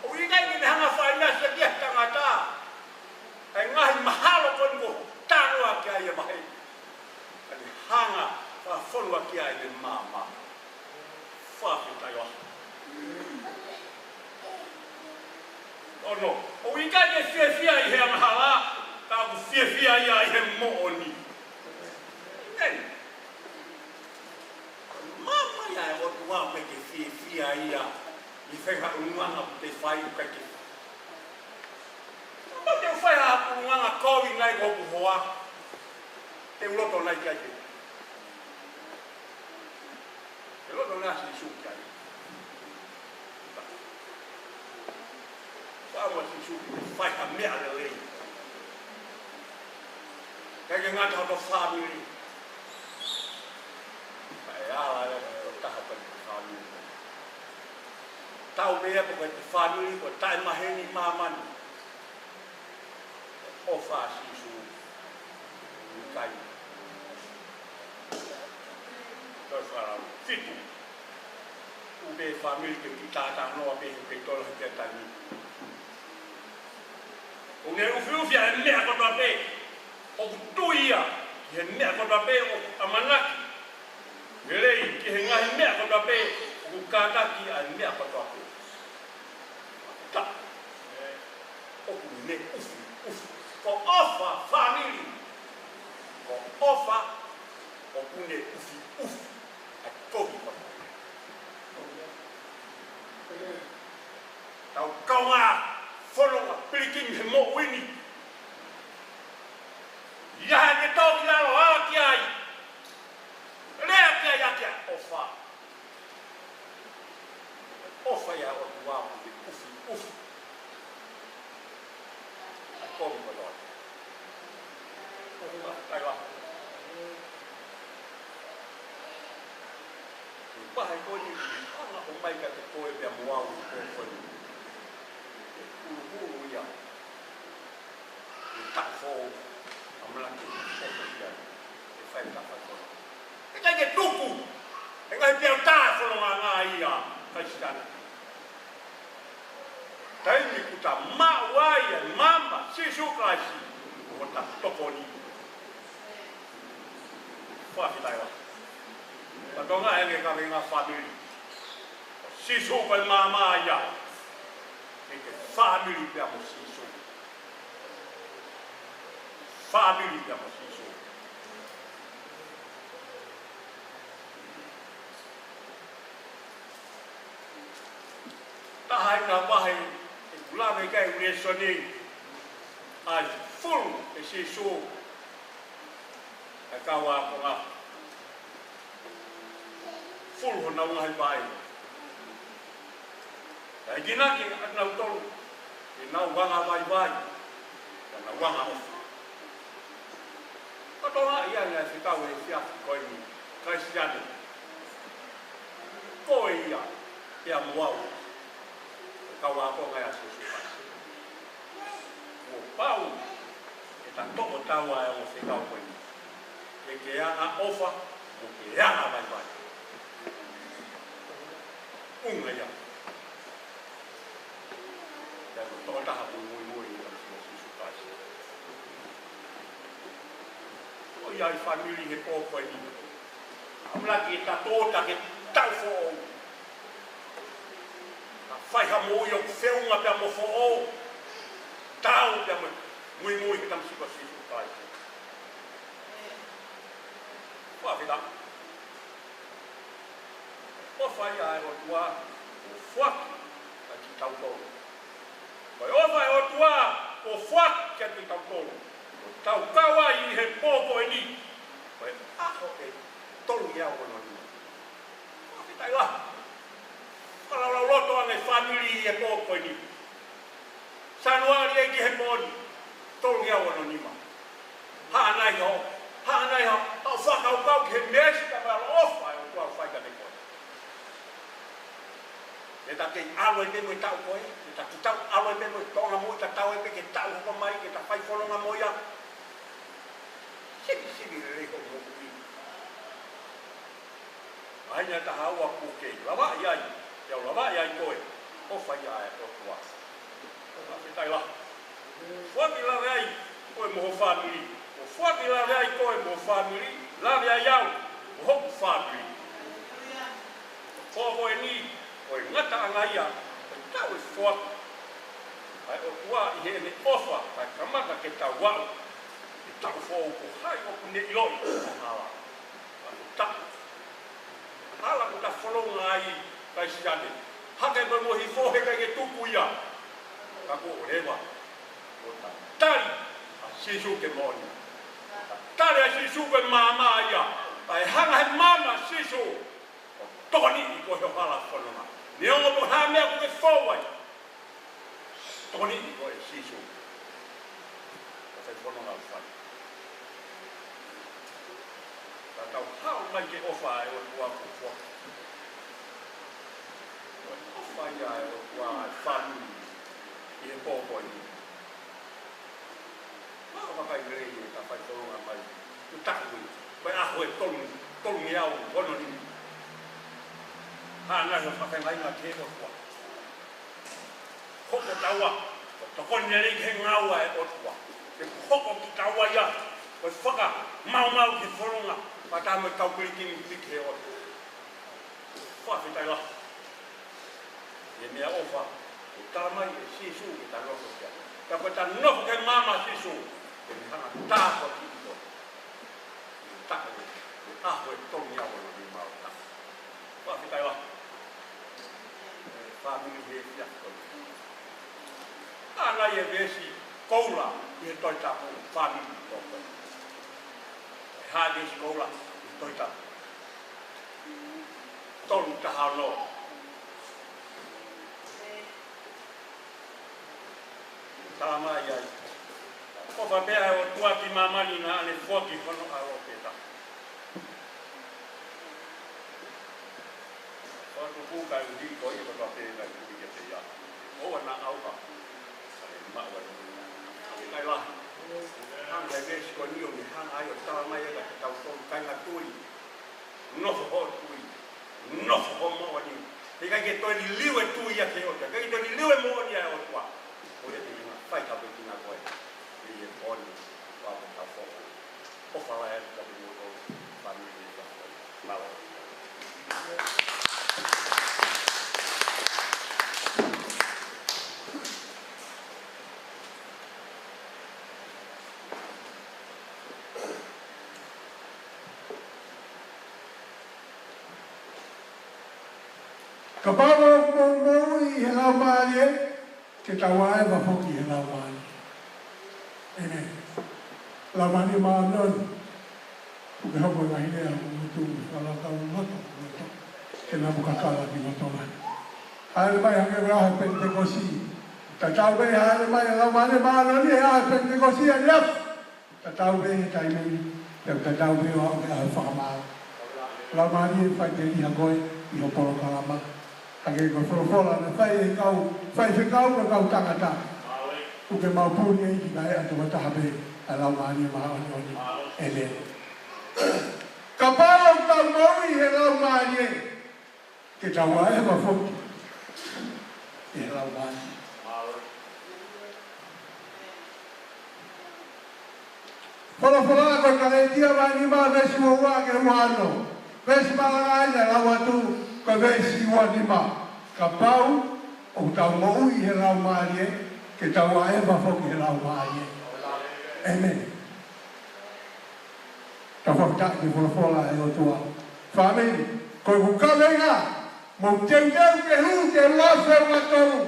Oku ikai ke hanga whai na sa kia tangata. E ngahi mahalo kongo tānoa ki ai e mahi. Kani hanga whawhonua ki ai e mama. Whawhitai wa. Ono, o ikai ke whiawhia i hea mahala, ka ku whiawhia ia i he mooni. Nei. Mama ia e o tua me ke whiawhia ia i whenga unanga te whai ukai ke. Ma te whai ha unanga kowi nai koku hoa. Te uloto nai kai te. Te uloto nai si suki ai. Whaua si suki te whai ha mea le lei. Kei ke ngata hoto whamiri. Kai ala e o taha kai te whamiri. Tau mea ko kai te whamiri ko tai maheni mamani. O whasisu i kai. Toi wharau, whitu. Ube whamiri ke ki tātā noa pehi ke tola ke tani. O ne uwhiuwhia he mea kotoa pe. O kutuia ki he mea kotoa pe o amanaki. Nerei ki he ngahi mea kotoa pe o kukataki ai mea kotoa pe. Ta. O kune uwhi. Ko ofa family. Ko ofa o kune ufi. A tobi ko. Tau kaunga whanonga piliking he mo wini. Iaha ke toki lalo awa ki ai. Rea ki ai akia ofa. Ofa ia o tuwa ufi. A tobi ko lalo. Kai wa. Pahe koe ni ana o mai ka te koe pia moau i koe. Uru ia. I tāwho amalaki e ia. E whai tāwha koe. E kai ke tuku. E kai pia tāwho ngā ia. Kai stana. Taimi kuta mawai e mama sisu kaisi. O ta toponi. Fakahekeheka. Patonga enge karinga family. Sisu ko mama ya. Eke family pia mo sisu. Family pia mo sisu. Tahai na bahai ulame kai uresoni. Ai full e sisu. Kawa ko nga. Full ho na ngai bai. Ai gina ki na utol. Ina wanga bai bai. Na wanga of. Patonga ia na Fakahekeheka e sia ko ni. Kai siane. Ko ia. Ia muau. Kawa ko ngai asu. Mo pau. Eta toko tawa e o Fakahekeheka ko ni. Que a ofa, o que a vai. Ya. Ya no toda a muy se sucede. Oi ai família que pouco aí. Habla que tá toda que tal fo. A fai ha moio fe unha pe mo fo. Tal pe muy que tam se sucede. Vida. O fai a o tua o foco a ti tau tolo. Vai o fai o tua o foco que a ti tau tolo. O tau kawa I he popo e ni. Vai a o e tolu ia o no ni. O fitai lá. Fala la loto ane family e popo e ni. Sanuari e ki he poni. Tolu ia o no ni ma. Ha nai ho. Hanai ha, au Fakahekeheka ke mesi ka ba ofa o tua fai ka neko. E ta ke alo e mo tau koe, e ta tau alo e mo tonga mo ta tau e ke tau ko mai ke ta fai folonga mo ya. Sigi le ko mo ku. Ai na ta hawa ku ke. Lava ia, ya lava ia koe. O fai ia o tua. O fitai la. Wa mi la ai, koe mo family. O fuaki la rea I koe mo family, la rea iau, o hoku family. Kōko e ni, o I ngata angaia, o I tau e fuaki. Ai o tua I he ne ofa, ai kamaka ke tau wau. I tau fōu ko hai o ku ne iloi, o hala. Ai o tau. Hala ko ta wholonga ai, kai siane. Hake mo hi fōheka ke tuku ia. Kako o rewa. O ta tari, a sisu ke moni. Tare a sisu ke mama ia. Ai hanga he mama sisu. O toni I ko he hala whanonga. Ni ongo po hamea ko ke fōwai. Toni I ko he sisu. O whai whanonga o whai. Ta tau hao mai ke ofa e o tua ko fua. O ofa ia e o tua whanui. I he pōpoi ni. Makai rei e ta whai whanonga mai. Tu takui. Vai aho e tolu iau ono ni. Hana ho whakaimai ngā te o tua. Hoko taua. O tokoni rei ke ngaua e o tua. Ke hoko ki taua ia. O whaka mau ke whanonga. Patama tau kurikini pike o tua. Whawhitai la. E mea ofa. O taramai e sisu ki ta nofo kia. Ka koe ta nofo ke mama sisu. E mi hanga tāko ki ito. E tāko e. E aho e tongi awa no ni mao tāko. Whawhitai la. E whamiri he fiako. Ana e vesi koula I he toi tāko whamiri tōko. E hāgesi koula I toi tāko. Tolu taha no. Tāmai ai. Kofa bea o tua ki mamani na ane fuaki hono a o peta. Whatu puka I udi ko I koto pēna I udi ke te ia. Owa na auka. Sare maua I udi. Kai la. Hanga e mesi ko nio ni hanga ai o tāmai ai ke tau tōru kainga tui. Nofo ho tui. Nofo ho maua ni. Te kai ke toi ni liwe tui a ke o te. Kai toi ni liwe moa ni a o tua. Oia te inga. Whai ka pe tina koe. I e poni. Wāpo ka whoko. Ofa lai atu ka pe moto. Kapalo mo i helau malie, ke tawae wa foki helau malie. Amen. La mani maanon, uke hapo na hile ya kumutu, wala tau moto, ke na mukakala di motoman. Hale mai hange raha Pentecosi. Tatau be hale mai la mani maanon i ha Pentecosi a liaf. Tatau be taimei, tatau be wa uke a whakamao. La mani whaiteri hagoi, i hoporo kalama. Ake ko wholofola na Faifekau ka kau tangata. Uke maupuni e ki kai atu watahape a lau maani maani oni ele. Ka pāo tau maui he lau maani e. Ke tau ae ma foki. E lau maani. Wholofola ko Kalaisi maani maa vesi mo ua ke huano. Vesi malanga ina lau atu. Ka vesi wanima, ka pau o tau maui he lau marie, ke tau ae wafoki he lau marie. Amen. Ka whakataki ki wholafola e o tua. Whamini, koe kukawenga, mo teuteu ke hu ke ruafe ua tonu.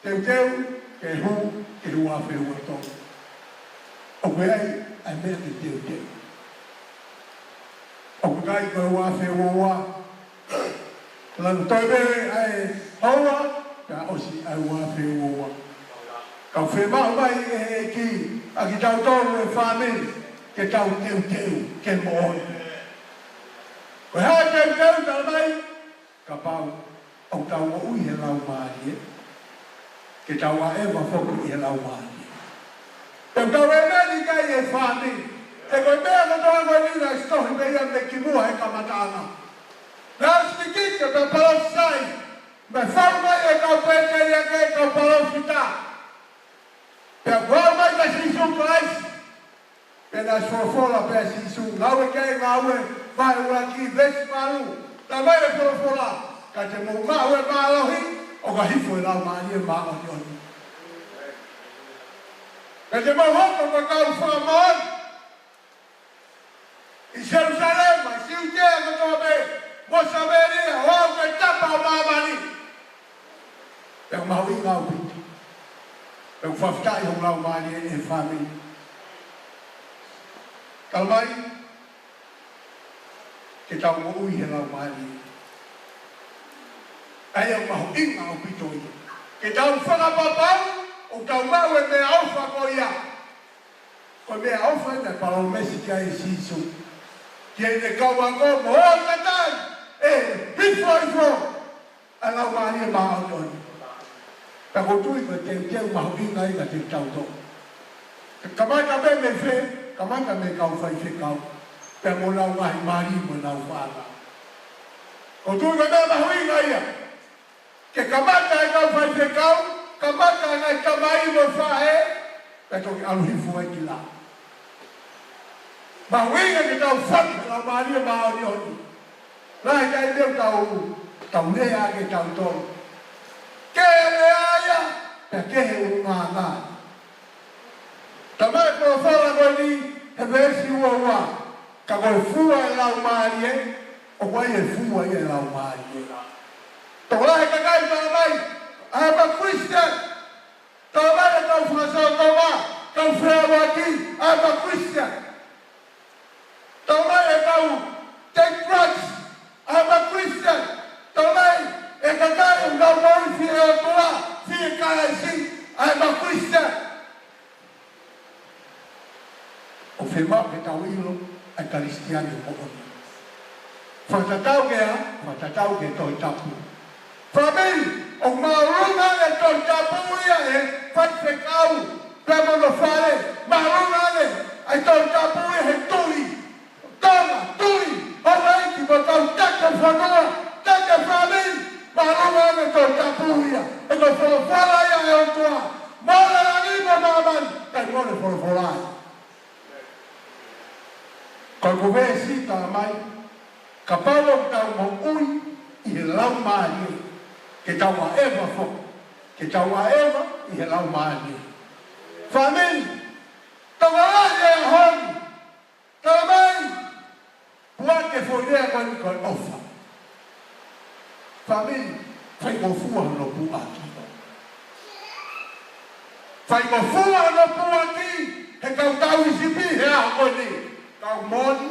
Teuteu ke hu ke ruafe ua tonu. O koe ai mea ke teuteu. O koe koe ruafe ua. Lan tobe ai hawa ka osi ai wa fe wa ka fe ma mai e ki a ki tau tonu e family ke tau teu ke mo ko ha teu ta mai ka pau o tau o i he lau mai ke tau a e wa fo i he lau mai te tau e meni kai e family e ko me ko tau ko ni na sto me ya me ki mo e ka matana. Nós que para palofai, mas forma é que o peito é que o palofita. Pegou mais da xixum faz, pela fofola para xixum, não é que não é, vai o aqui veste Manu, também é fofola, que tem um mau é malo aí, o que foi lá Maria malo de onde. Que tem uma roupa para cá o famor, em Jerusalém, mas se o dia que eu estou bem. Você veria, o que tapa o mamani. Eu mau i ngau Pita. Eu whaftai hong lau mani e whami. Kalmai, ke tau mo ui he lau mani. Ai au mau i ngau Pita i. Ke tau whakapapau, o tau mau e me auwha ko ia. Ko me auwha e me palo mesi kia e sisu. Kia e ne kau ango mo o katai. Hifo, a lau mani e maa oi. Ka kotui ka teu mahu inga i ka te tau to. Kamata me me fe, kamata me kau Faifekau. Pe mo lau ngahi mari mo lau whaanga. Kotui ka me mahu inga ia. Ke kamata e kau Faifekau, kamata e ngai tamai mo whae, pe toki alu hifo e ki la. Mahu inga ke tau whaki lau mani e maa oi. Lai kai leo tau lea ke tau tolu. Ke lea ia, pe kehe u ngā ngā. Tamai kua whala koe ni, he vesi ua ua. Ka koe fua e lau maari e, o koe e fua e lau maari e. Tau lai ka kai tau mai, I am a Christian. Tau mai e tau whakasau tau mā, tau whea waki, I am a Christian. Tau mai e tau take drugs. I'm a Christian. Tomai, e kakai o ngau mori fie o toa, fie Kalaisi. I'm a Christian. O whema ke tau ilo, ai Karistiani o oni. Whatatau ke a, whatatau ke toi tapu. Whamiri, o maurunga e toi tapu ia e, Faifekau, Premono whare, maurunga e, ai toi tapu ia he tui. Toma, tui. Alright, you will go take a photo, take a family, Malanga Faka'osita'u, and go for a fire on tour. Malanga Faka'osita'u, and go for a fire. Ko ko ve sita mai. Ka palo tau mo ui I he lau maani. Ke tau a eva fo. Ke tau a eva I he lau maani. Whameni. Tau a e honi. Tau mai. Pua ke foirea koi koi ofa. Whameni. Whai ko fua no pua ki. Whai ko fua no pua ki. He kau tau isipi he aho koni. Kau moni.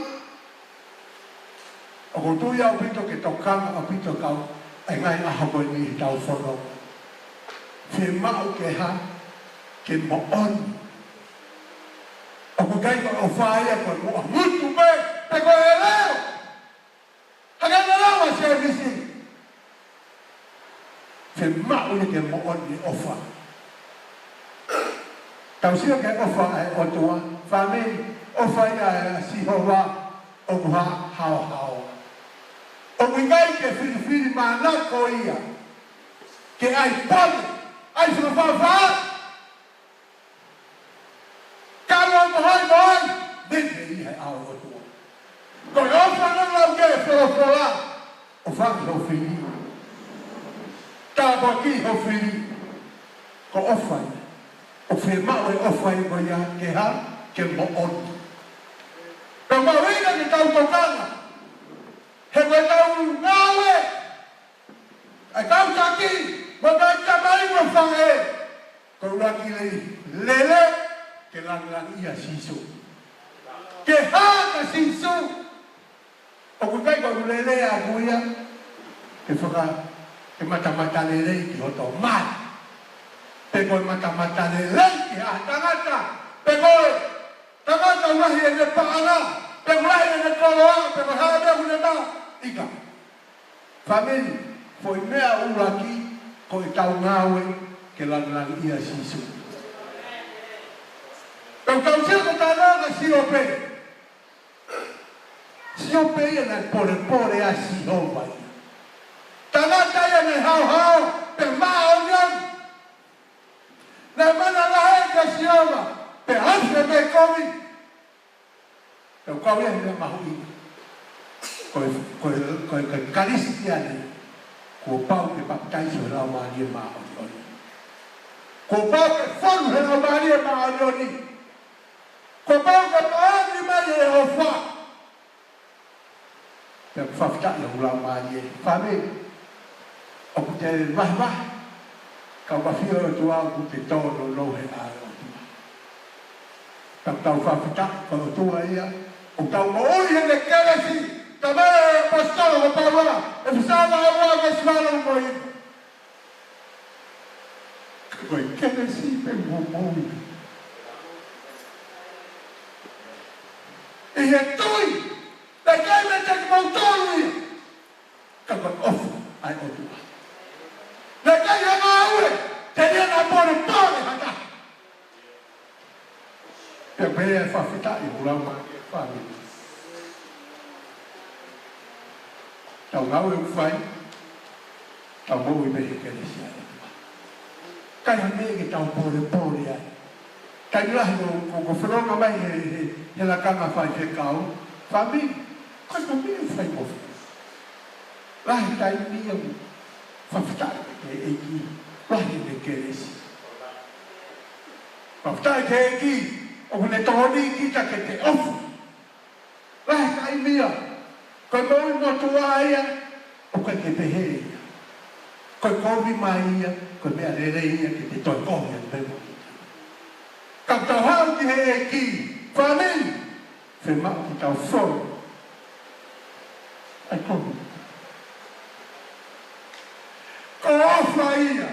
O ko tui au pito ke tokanga a pito kau. Ai ngai aho koni he tau whono. Whe mau ke ha. Ke mo oni. O ko kai ko o whaia ko mo a mutu me. Te ko e leo. Hagana lawa se a misi. Whe mau ni ke mo oni ofa. Tau sio ke ofa ai o tua. Whameni ofa ia si hoa o muha hao hao. O wingai ke whiriwhiri mānako ia. Ke ai pone, ai whawhawha. Karo mohai mohai, nene i hei ao o tua. Ko e ofa nanau ke whawhawha. O whangi ho whiri. Tāpua ki ho whiri. Ko ofa ia. O whe mau e ofa i ko ia ke ha, ke mo onu. Ka mawina ke tau tokanga. He koe tau ngawe. Ai tau taki. Mo kai tamai mo whange. Ko uraki lei lele. Ke lang ia sisu. Ke haka sisu. O kukai ko lele a kuia. Ke whaka. Ke mata lele ki hoto mai. Pe koe mata lele ki ha tangata. Pe koe. Tangata wahi e ne paana. Pe wahi e ne koloa. Pe koe hae mea hune maa. Ika. Whameni, foi mea uraki ko e tau ngawe ke lang ia sisu. Kau kau sia ko tānanga siope. Siope ia nai pore a sihowa ia. Tāngata ia nai hao pe maa onion. Nai mana lahe ka sihowa pe hafre me komi. Kau kau ia nai mahu ina. Koe Kalaisi ani, ko pau ke pakai so lau maani ma oni. Ko pau ke fonu he lau maani ma oni. Ko pau ke maani ma e ofa. Pe whafta i lau maani e. Whame, o ku te wah. Kau wawhia o tua ku te tono lo he a o tua. Tau whafta, ko tua ia. O tau mooi he ne Kalaisi. Tapaevalu pastor o pawa, e fisama awa ke smalo mo i. Ko Kalaisi pe mo. E he tui, la kai me te mo tui. Ka ko off ai o tua. La kai ha maue, te ni na pone hata. Pe fa fita I ula ma ke fa mi. Tau ngau e uwhai, tau mau I mehe Kalaisi ai. Kai ha me ke tau pore ai. Kai lahi ko whanonga mai he la kanga Faifekau. Whami, kai ka me uwhai mo. Lahi tai ni au whawhitai ke eki. Lahi me Kalaisi. Whawhitai ke eki, o hune tohoni kita ke te ofu. Lahi tai ni au. Koe moi mo tua ia, o koe ke pehe ia. Koe kovi mai ia, koe mea rere ia ke te toi kohi an pemo kita. Kau tau hau ki he e ki, whameni, whe mau ki tau whoi. Ai kovi. Ko ofa ia,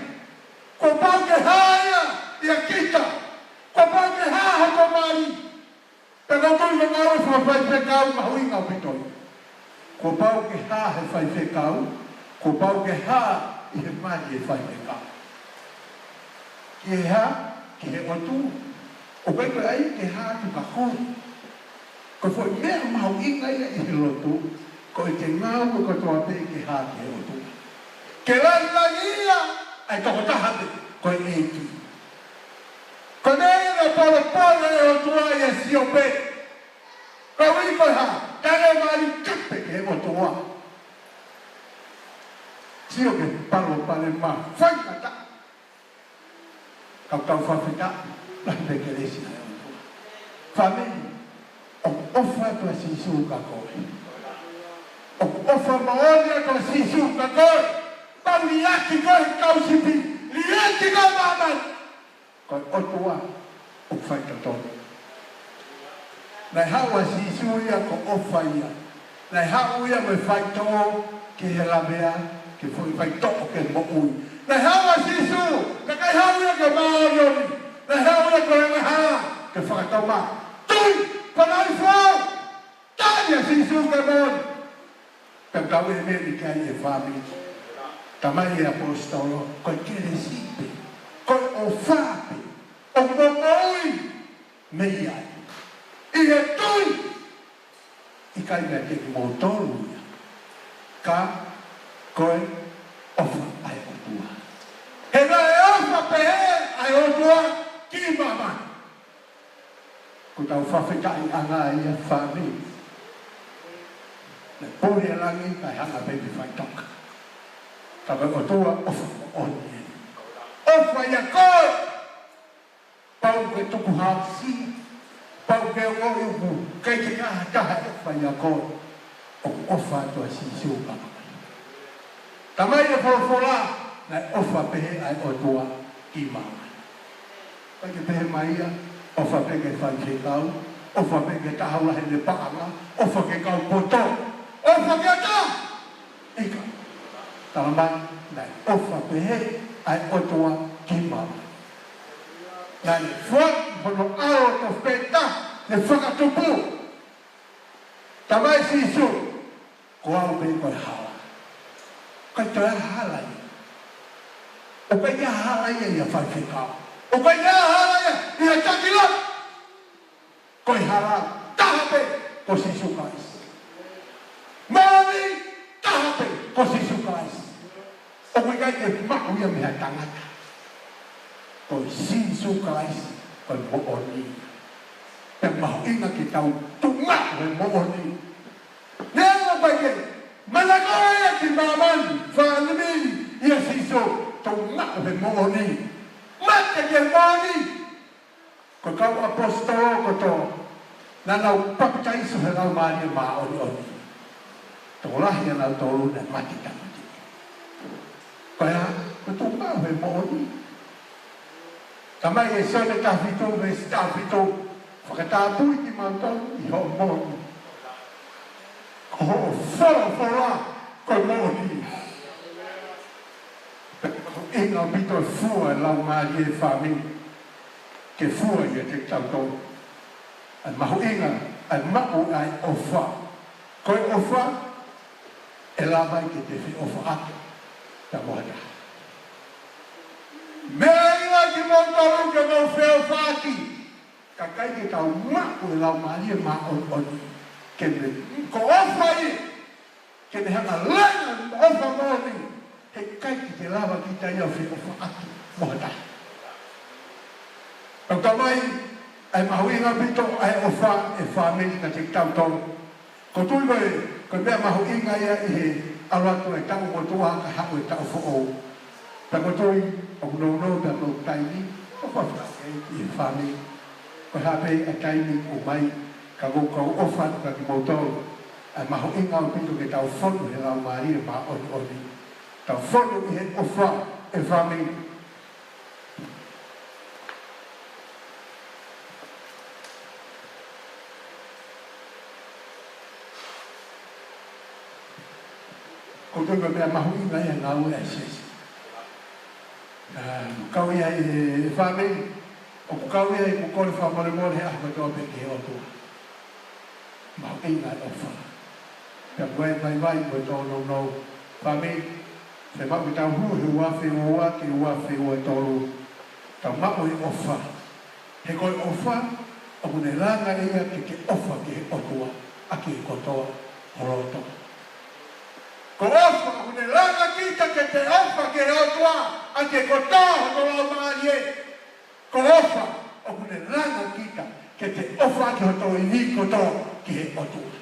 ko pau ke haia ia kita, ko pau ke haha ko mai. Pero tui le ngau e Faifekau mahui ngau pitoi. Ko pau ke ha he Faifekau, ko pau ke ha I he mani e Faifekau. Ki he ha, ki he otu, o kai koe ai ke ha tu ka hoi. Ko foi mea mau inga ia I he lotu, ko I te ngau ko toa pe ke ha ki he otu. Ke lai ia, ai toko tahate, ko I eiki. Ko nei na polo e otua ia siope. Ko I koe ha. Tio ke palo pale ma. Faifekau. Kau Faifekau. Lah te Kalaisi ai o tua. Famili. O ofa tua sisu ka koe. O ofa maonia tua sisu ka koe. Pau liaki koe kau sipi. Liaki koe maman. Koe o tua. O Faifekau. Nai hawa sisu ia ko ofa ia. Nai hawa ia me Faifekau ke he lamea ke Faifekau ke mo ui. Nai hawa sisu. Na kai hawa ia ke maorioni. Nai hawa ia ko e haa ke Fakakau ma. Tui! Panai fau! Tanya sisu ke mon. Pekau e meni kai e famili. Tamai e apostolo. Koe Kalaisi. Koe o fape. O momoi. Meiai. I he tui. I kai mea ke motoru ia. Ka koe ofa ai o tua. He mai ofa pehe ai o tua ki mama. Ko tau Faifekau anga ia famili. Le pori e langi kai hanga baby Faifekau. Tabe o tua ofa o oni. Ofa ia koe. Pau ke tuku hasi. Pau ke o ugu. Kai ke kaha ofa ia koe. O ofa tua sisu kama. Tamai e whawhora. Nai ofa pehe ai o tua ki mama. Kai ke pehe mai ia. Ofa peke Faifekau, ofa peke tahaula hele paanga, ofa ke kau poto, ofa ke ta! Eka, talamai, nai ofa pehe ai otua ki mama. Nai fuat hono ao to peta, ne whakatupu. Tamai sisu, ko au pe koe hala. Kai toa halai. O kai ia halai ia Faifekau. O kai ia halai ia takilot. Koe hala tahape ko sisu Kalaisi. Mani tahape ko sisu Kalaisi. O koe kai e maku ia mea tangata. Koe sisu Kalaisi koe mooni. Pe mahu inga ki tau tunga koe mooni. Nea koe ke malakoa ia ki mamani. Whanimi ia sisu tunga koe mooni. Mate ke mooni. Ko kau apostolo ko to nanau papitai su he lau maari ma oni. Tō lahi anau tōru na mati tamati. Kaya ko tō mau he mooni. Tamai e sone tawhito me stawhito whakatāpui ki mautau i ho mooni. Ko ho whora ko mooni. Inga pito fua lau maari e whamini. Ke fua ia te tautau. An mahu inga, an mahu ai ofa. Koe ofa, e la mai ke te whi ofa ake. Ta moana. Mea inga ki montaru ke mau wheo whaki. Ka kai ke tau mahu e lau maari e maa oni. Ke me, ko ofa i. Ke te hanga langa ofa moni. He kai ki te lava ki ta ia whi ofa ake. Moana. Tau tamai, ai mahuinga pito, ai ofa e whamini ka te tautau. Ko tui koe, koe mea mahuinga ia i he alatu e tango mo tua ka hau e tau fo'o. Tango tui, o kunono ta tau taini, o whawhake i whamini. Koe hape a taini o mai, ka gokau ofa ka ki motoro. Ai mahuinga o pito ke tau whonu he lau maari e maa oni oni. Tau whonu i he ofa e whamini. Ko tō mea mahu inga ia ngau e sesi. Kau ia e whamei, o ku kau ia e kukore whamore mōre he ahma tō peke o tō. Mahu inga e ofa. Pea koe mai mai mo tō no no whamei, se mau ki tau hu he uafe o ua ki uafe o e tōru. Tau mau e ofa. He koe ofa, o kune ranga ia ki ke ofa ki he otua, a ki he kotoa horoto. Ko ofa, kune langa kita ke te ofa ke he otua, a ke kotoa hono maari e. Ko ofa, o kune langa kita ke te ofa ke hoto i ni kotoa ki he otua.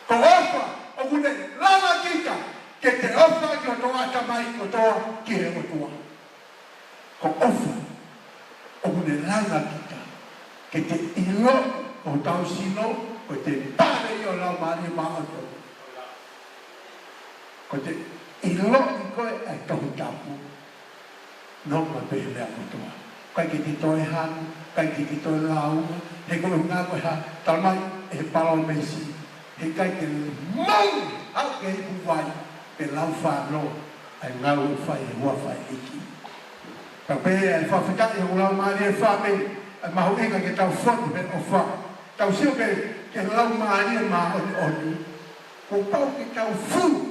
Ko ofa, o kune langa kita ke te ofa ki o toa tamai o toa ki he o toa. Ko ofa o kune langa kita ke te ilo o tau sino ko te pare i o lau maari maa o toa. Ko te ilo i koe ai tohu tapu no ma pehe lea o toa. Kai ki te toi hanu, kai ki te toi lau, he koe ngā koe ha talmai e palo mesi. He kai te mau au ke he puwai pe lau whāno ai ngau e whai e hua whai iki. Ka pehe ai whawhitaki o lau maari e whame ai mahu inga ke tau whanu he o wha. Tau sio ke lau maari e maa oni oni. Ko pau ke tau whu.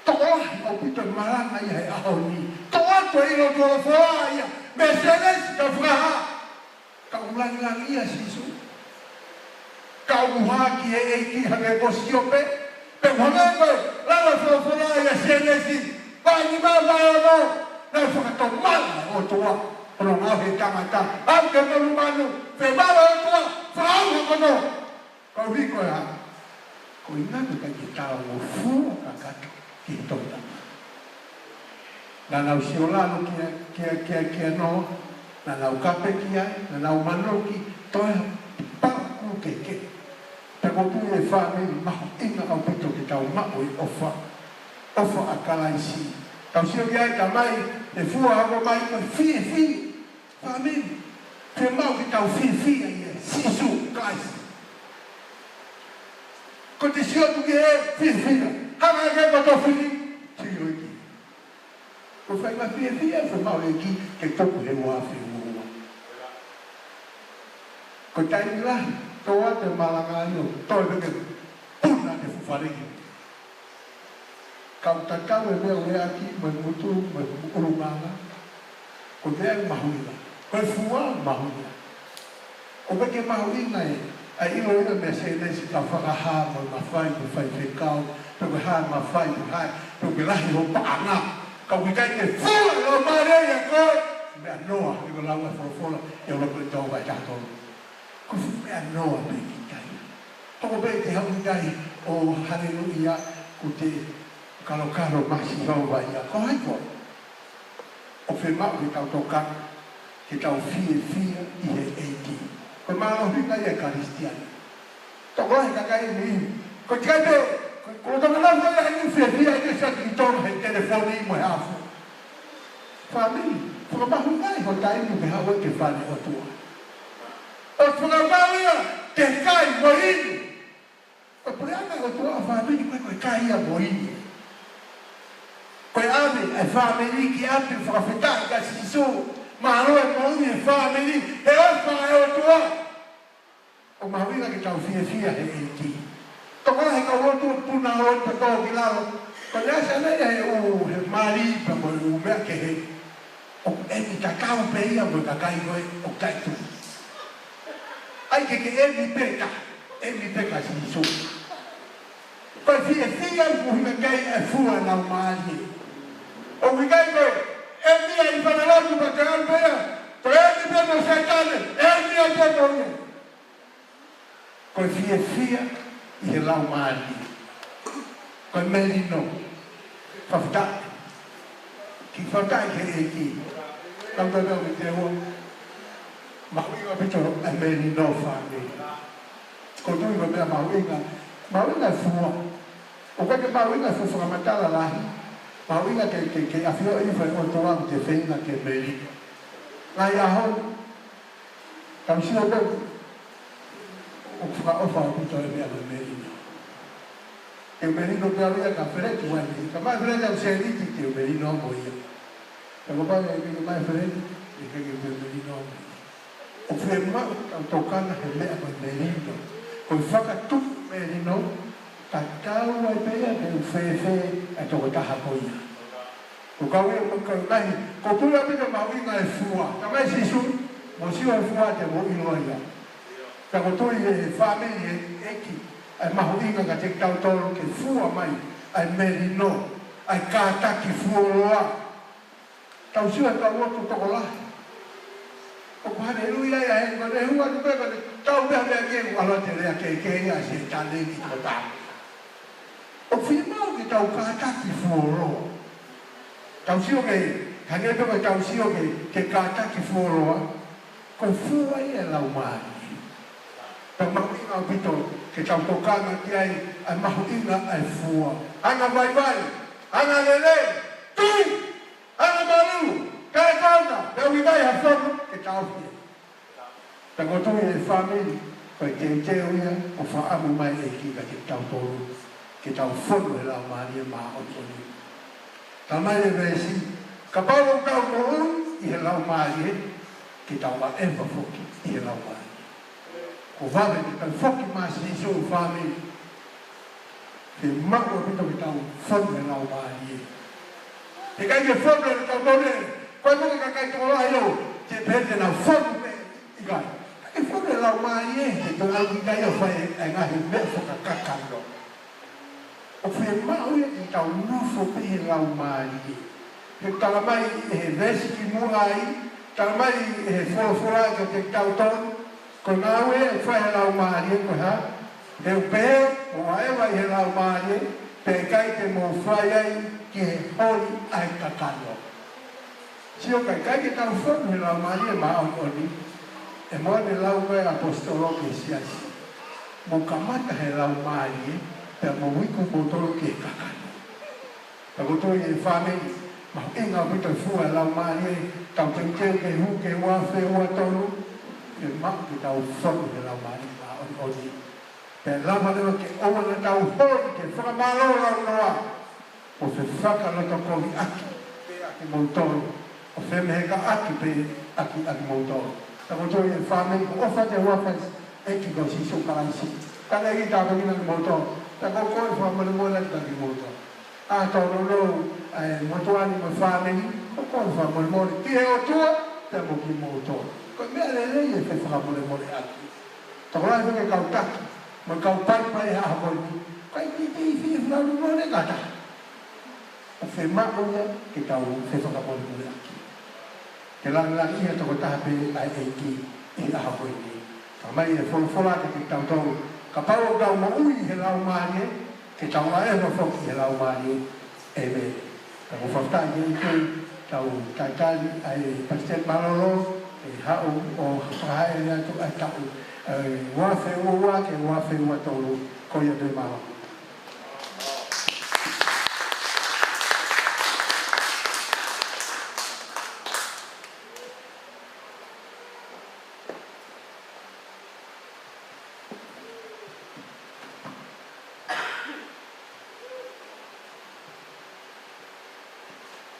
Toa o pito maranga ia e ahoni. Toa to ilo toa whaa ia. Me selesi ka whaha. Ka ulangilangi ia sisu. Ka umuhaki e eiki hange kosi o pe. Pe mwanengo lala whaa ia selesi. Vai ni maa vai o no. Nau whakato mala o toa. Ono ngau he tangata. Au ke manu manu. Pe mala o toa. Whaau hako no. Kau hiko e ha. Ko inanu ka ki tau o fuu kakato. Ki toa. Na nau siolano kia no, na nau kape kia, na nau manoki, toa paku keke. Te kopu e whame maho inga au pito ki tau mao i ofa. Ofa a Kalaisi. Tau sio iai ta mai, e fua hako mai ko fie. Whame, te mau ki tau fie ia, sisu, Kalaisi. Ko te sio tuki e fie. Hanga ke koto fili, tio iki. Ko fai ma fie, fo mau iki, ke toku he mua mua. Ko taimi la, toa te malanga io, toi peke puna te fufariki. Kau tatau e mea lea ki, me mutu, me urumanga. Ko mea mahuina, ko e fua mahuina. Ko peke mahuina e, a ilo ina mea se nesi ka whakaha, mo mawhai, mo Faifekau, Pego hai ma fai hai, pego lahi ho paanga. Kau ki kai te fula o mareia koe. Mea noa, iko lau e whorofora, e ora koe tau vai tātou. Ko mea noa me ki kai. Toko pe te hau kai o haleluia ko te karo masi hau vai ia. Ko hai koe. O whi mau ki tau toka, ki tau fie i he eiti. Ko maa o hina i e karistiani. Toko hai kakai ni. Ko te kai te, ko tō mana whai ai ni whiawhia i sa ki tōna he telefoni i mo he afu. Whamiri, whakamahu ngai ho taimi me hawa ke whane o tua. O whakamahu ia, te kai mo ini. O pureana o tua a whamiri koe kai ia mo ini. Koe ame e whamiri ki ate whakawhetai ka sisu. Mahalo e mo ini e whamiri, he o whae o tua. O mahawina ki tau whiawhia he eiti. Toko he ka rotu puna o te tō ki laro. Ko lea sa nei he o he mari pa mo i umea ke he. O emi ta kau pe ia mo ka kai koe o taitu. Ai ke emi peka si iso. Ko fia mo hime kai e fua nau mari. O mi kai koe, emi ai whanalotu pa te alpe ia. Ko emi pe mo saitane, emi ai pe mo ia. Ko fia i he lau maari. Koe merino. Whawhitai. Ki whawhitai ke e ki. Kau te reo i te hoa. Mahuinga pitoro e merino whane. Ko tui ko mea mahuinga. Mahuinga e fua. O koe ke mahuinga e fua whakamatala lahi. Mahuinga ke awhio i whai o toa te whenga ke merino. Ngai aho. Kam sino koe. O whakaofa o puto e mea me merino. E o merino pe awea ka whereti wani. Ka mai whereti au seriti te o merino o moia. Ka wapai e keke mai whereti, e keke me merino o moia. O whema au tokana he mea mai merino. Ko i whakatup merino, ka tau ai pea me u whewhe e toko taha koia. Ko kaue o kau nahi, ko pula pita mawinga e fua. Ka mai sisu, mo siwa e fua te mo iloia. Ka kotoi e whamiri e eki, ai mahu inga ka te tau toro ke fua mai, ai merino, ai kātaki fua loa. Tau siwa ka uotu toko lahi. O kuhane lui ai ai, ko ne hua tu peka, tau mea mea ke alo te rea ke ia se taneni ko tāmu. O whimau ki tau kātaki fuoroa. Tau sio kei, hange toka tau sio ke kātaki fuoroa, ko fua ia lau maani. Tau mahu inga o pito, ke tau tokanga ki ai, ai mahu inga ai fua. Ana vai vai, ana lele, tui, ana maru, kai kauna, tau i vai hafonu, ke tau fia. Tango tui e whamiri, koe te teo ia, o whaamu mai e kika ke tau toru, ke tau whonu e lau maani e maa o tonu. Tamai e vesi, ka pao tau toru, i he lau maani e, ki tau wa ewa foki i he lau mai. Ko vale ki tau foki maa si iso u whame, te mako pito ki tau whanu e lau mai e. Te kai ke whanu e tau tone, koe moke ka kai tō lai o, te pete nau whanu me i kai. Kai whanu e lau mai e, te tō au ki kai o whae e ngahi me whaka kakando. O whae mau e ki tau nufo pe he lau mai e. Te talamai e he vesi ki mua ai, talamai e wholawhora ka te tautonu, ko nāwe e whae lau maari e ko ha, te upeo, o aewa i he lau maari e, pe kai te mō whae ai ki he hori ai kakano. Sio kai ke tau whonu he lau maari e maa oni, e moa ne lau koe apostolo ke Siaosi. Mō kamata he lau maari e, pe mō wiku mō toro ke kakano. Tako toi e whamei, ma inga pita fua lau maari e, tau te keu ke hu ke wafe ua tonu, e mak ki tau whanu he lau maari ma on oni. Pe lama lewa ke owa na tau hori ke whakamalo lau noa, o se whakaloto kohi aki, pe aki moutoro, o se meheka aki pe aki moutoro. Tako toi e whamei, o ofa te wafes, e ki ko siso Kalaisi. Kala i tāpa kina ki moutoro, tako koe whamale moe laki taki moutoro. A tōno lou, motuani mo whamei, o koe whamale moe, ki he o tua, te mo ki moutoro. Ko mea lele e whai whakamole mole aki. Tako lai whake kau taki, mo kau pai e haha moni, kai ki te i whii whanau mole kata. O whai mako ia, ke kau whai whakamole mole aki. Ke langi ia toko tahape ai eiki i haha moni. Ka mai e wholawhola ke tau tau, ka pau kau ma ui he lau maani, ke tau aewa whoki he lau maani, e me. Tako whaftai i kei, tau taitari ai pastet malolo, e hao o whahae rea tu ai tau wafe ua ke wafe ua tolu koia te maho.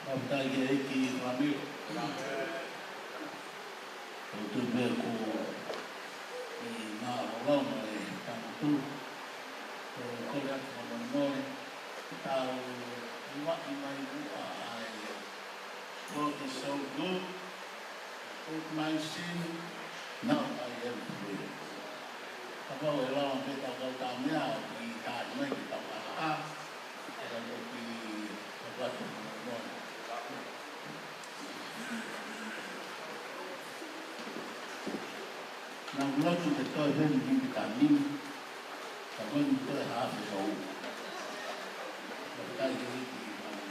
Mabutai ke eiki Ramiro. Tu me ko i ngā rorama e tāngatu o kore atu ka monemone tau iwaki mai ua ai God is so good, put my sin, now I am free. Kapau e lawa me tau kau tā mea i tāi mai ki tau aha e rau ki watu monemone. Nā Latu te toi heni Vivi ka nini, ka wani toi haafe ka u. Ka kai ke hiki i Manu.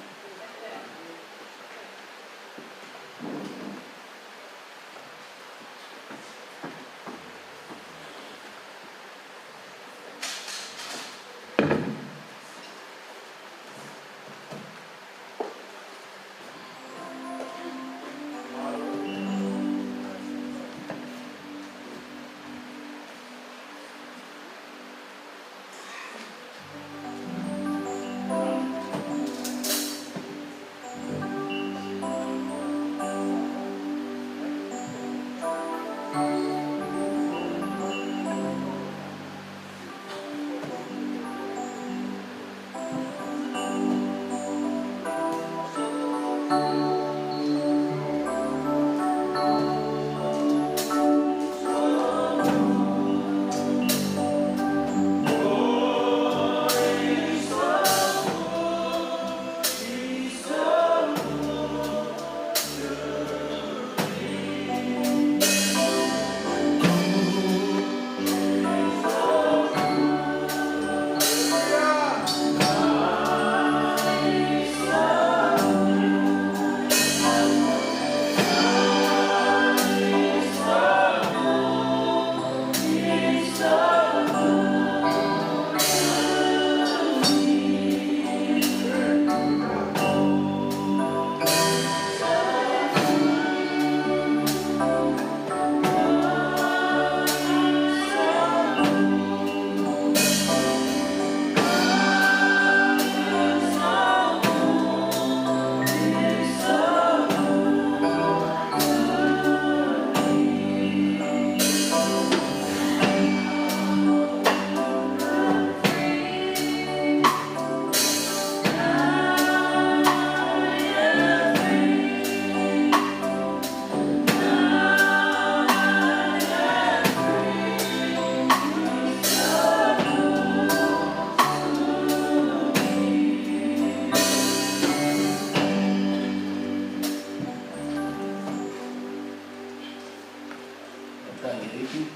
Fakahekeheka.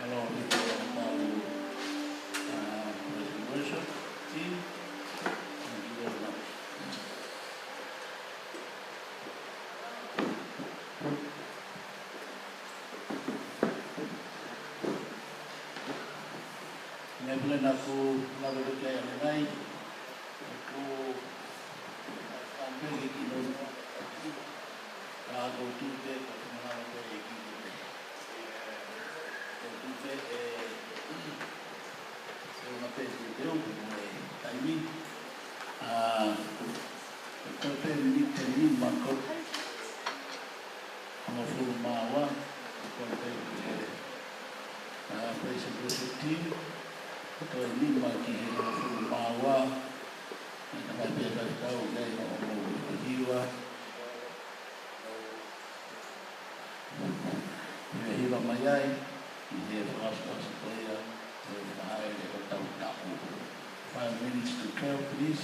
Hello, people of Manu worship team. Thank you very much. Ngayon ako nalulugay ang inay. Ako ang bigay inon. Ako tuve at mga nagpapagiging. Ako tuve sa mga pagiging may timing. Ito hindi timing makot. Ang fumawa. Ako pagiging PCYC. Ito hindi magiging fumawa. Ang Tapaevalu ngayon ang umuhiwa. Hiwa mayay, hindi Fakahosita'u player, Fakahekeheka. 5 minutes to 12, please.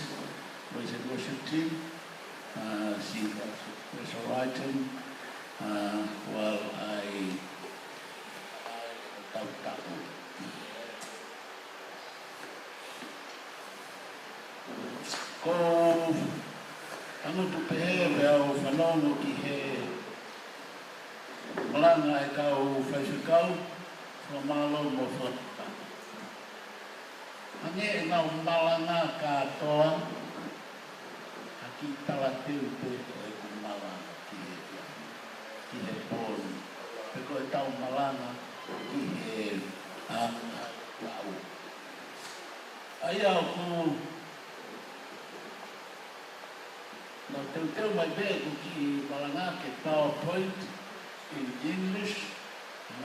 Praise and worship team. Sing a special item while I ko ano tu pehe au whanono ki he Malanga Faka'osita'u from Malo mo whata. Ane ngau malanga katoa haki talateu pe e kumalanga ki he poni. Peko e tau malanga ki he tau. Ai au ku no teu mai be ku ki malanga ke PowerPoint in English,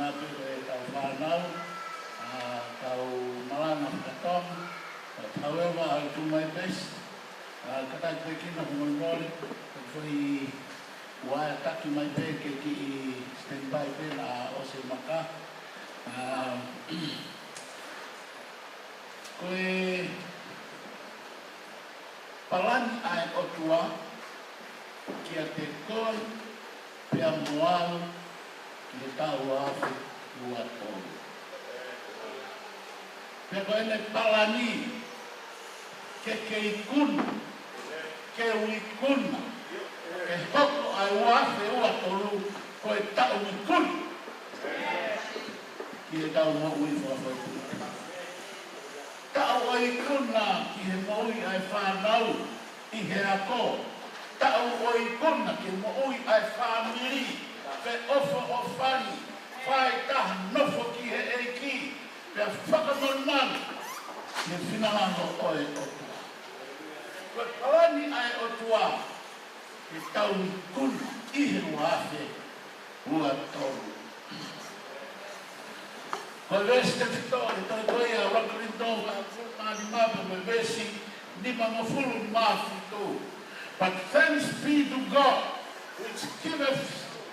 nabi tau whanau, tau Malanga Faka'osita'u, but however I'll do my best. Katai pekina humangori, koi waya taki mai peke ki standby pe na ose maka. Koe palani ai otua, kia te koi, pia moalu, ki he tau afe ua tolu. Pia koe ne palani, ke ikuna, ke uikuna, ke hoko ai ua afe ua tolu, koe tau ikuna. Ki he tau mo ui whawhai. Tau o ikuna, ki he mo ui ai whanau, i he ako. Tau o ikuna ki mo ui ai whamiri, pe ofo o whani, whai taha nofo ki he eiki, pe whakamonani, me whinango oe o tua. Koe palani ai o tua, ke tau ikuna, i he uafe, ua toru. Koe vesi te whitori, toi koe a wakarito, a whutani mapa, me vesi, nima mafulu mafitu. But thanks be to God, which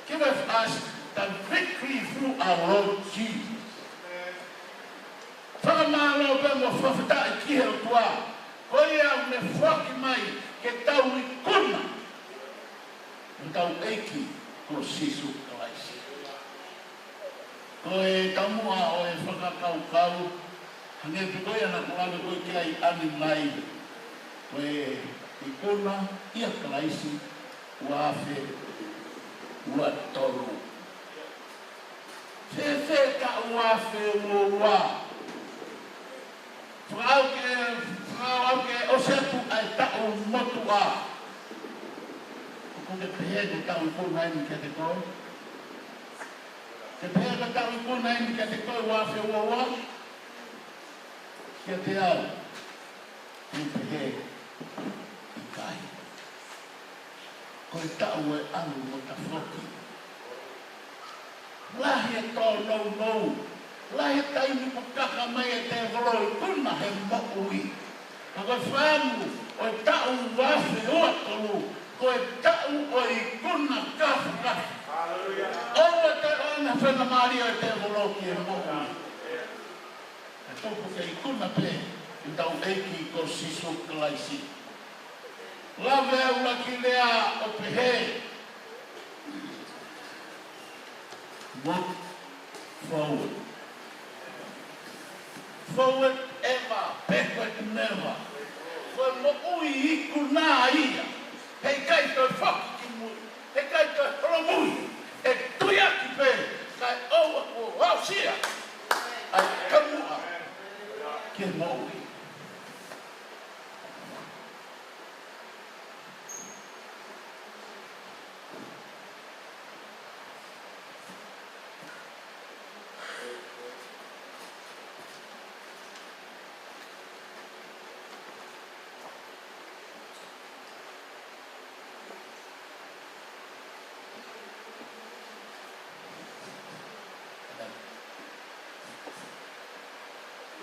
giveth us the victory through our Lord Jesus. Whakamalo pe mo whawhitai ki he tua, koe au me whaki mai ke tau ikuna, me tau eiki ko sisu Kalaisi. Koe tamua o e whakakau, hange pikoe ana kulawe koe ki ai ani mai, koe ikuna, ia Kalaisi, ua afe, ua toru. Whewhe ka ua afe ua. Whakau ke osetu ai tau motu a. Ko te pehe ke tau ikuna ini kia te koe. Te pehe ke tau ikuna ini kia te koe ua afe ua. Kia te au. Te pehe i kai. Koe tau e anu mo ta whoki. Lahi e tō nou. Lahi taimi po kaka mai e te voloi kuna he mokui. Ka koe whamu o e tau wafe ua tolu. Koe tau o i kuna kafu. Oua te ona whena maria e te voloi ki e mokui. E tōku ke i kuna pe i tau eiki ko sisu Kalaisi. Lave ula ki lea o pehe. Mo forward. Forward ever, backward never. For mo ui iku nā ia. Hei kai toi whaki ki mui. Hei kai toi horomui. E tui aki pē. Kai oua o wausia. Ai kamua. Ke mo ui.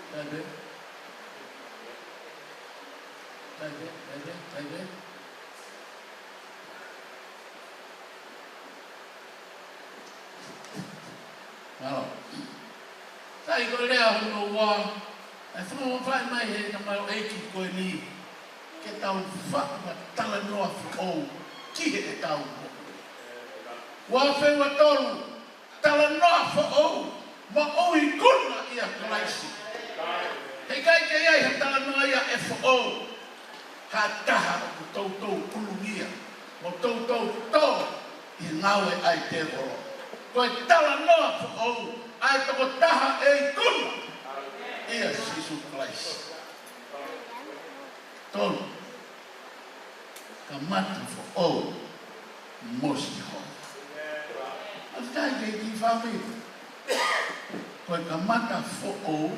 Tabe. Malo. Sai ko lea hono wa. Ai whanau whai mai he na mai o eiki koe ni. Ke tau whakma tala noa whao. Ki he e tau mo. Wa whewa tolu. Tala noa whao. Ma oi kuna ia Kalaisi. Hei kai ke iai he tala noa ia e whao. Ka taha o tautou kulungia. Mo tautou tō. I ngawe ai te oro. Koe tala noa whao. Ai toko taha e kuna. Ia sisu Kalaisi. Tolu. Ka matu whao. Mosi ho. Atai ke ki whawhiru. Koe ka mata whao.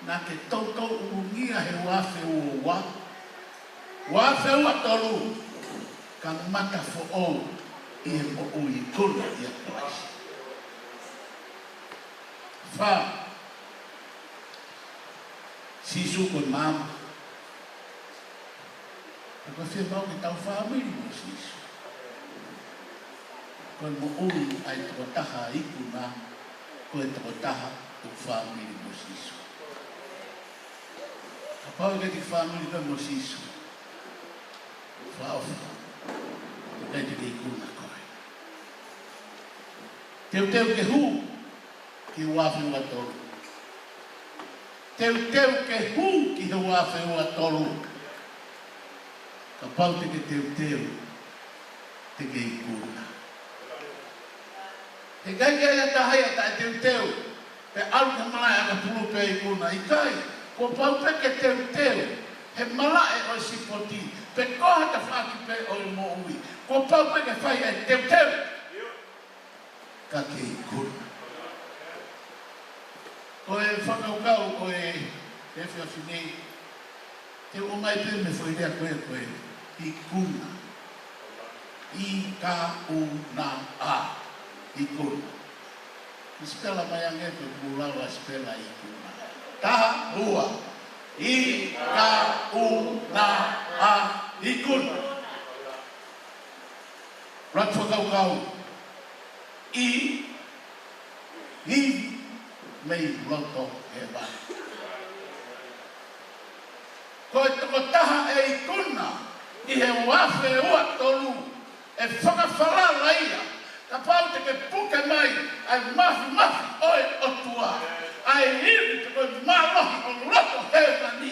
Nā ke tautou urungia he wafe ua wa. Wafe ua tolu. Ka mata whao. I he mo ui kuna ia Kalaisi. Wha. Sisu koe mama. Koe whia mau ki tau whamiri mo sisu. Koe mo ui ai toko taha iku nā. Koe toko taha o whamiri mo sisu. Ka pau ke ki whamiri koe mo sisu. Whaofa. Koe te ki kuna koe. Teu ke hu. Ki wafe ua tolu. Teu ke hu ki he wafe ua tolu. Ka pau te ke teu. Te ke i kuna. He kai kia ia tahai a tae teu. Pe alu ka malai a ka pulu pe i kuna. I kai, ko pau pe ke teu. He malai o sipoti. Pe koha ta whaki pe o i mo ui. Ko pau pe ke whai a teu. Ka ke i kuna. Koe Fakahekau, koe Tewhia Whinei. Te o mai pe me whaidea koe. I kuna. I ka u na a. I kuna. I spela mai ange koe kulawa spela i kuna. Taha hua. I ka u na a. I kuna. Rat Fakahekau. I mei loto he wa. Koe toko taha e i kuna. I he wafe ua tolu. E whakawhalala ia. Ka pau te ke puke mai. Ai mafi oe otua. Ai hiri te koe malohi o loto he mani.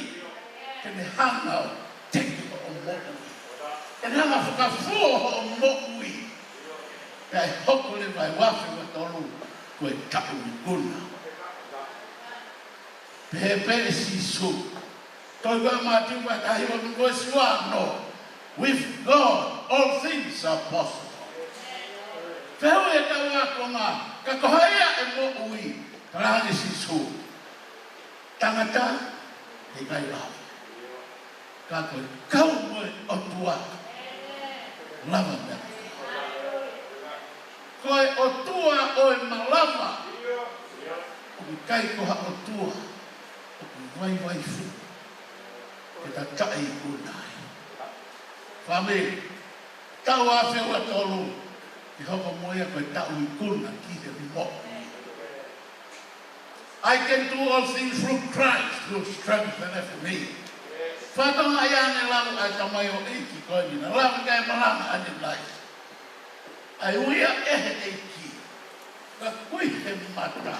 Ke ne hangau teki o mo'ui. Ke ne hanga whakafua o mo'ui. Kai hokole mai wafe ua tolu. Koe tau i kuna. Pepe sisu. Toi koe mātiu mai tahi o koe suano. With God, all things are possible. Whehu e tau akonga. Ka kohaia e mo ui. Karangi sisu. Tangata. He kai lava. Ka koe kau moe o tua. Lava mea. Koe o tua o e malama. O kai koha o tua. Vai fu. Ke ta tai kunai. Whame. Tau a whewa tolu. Ki hoko moia koe tau I kuna ki he mo. I can do all things through Christ who strengtheneth me. Whatonga iane lau ai tamai o eiki koe nina. Lau kai malanga ane lai. Ai uia ehe eiki. ka kui he mata.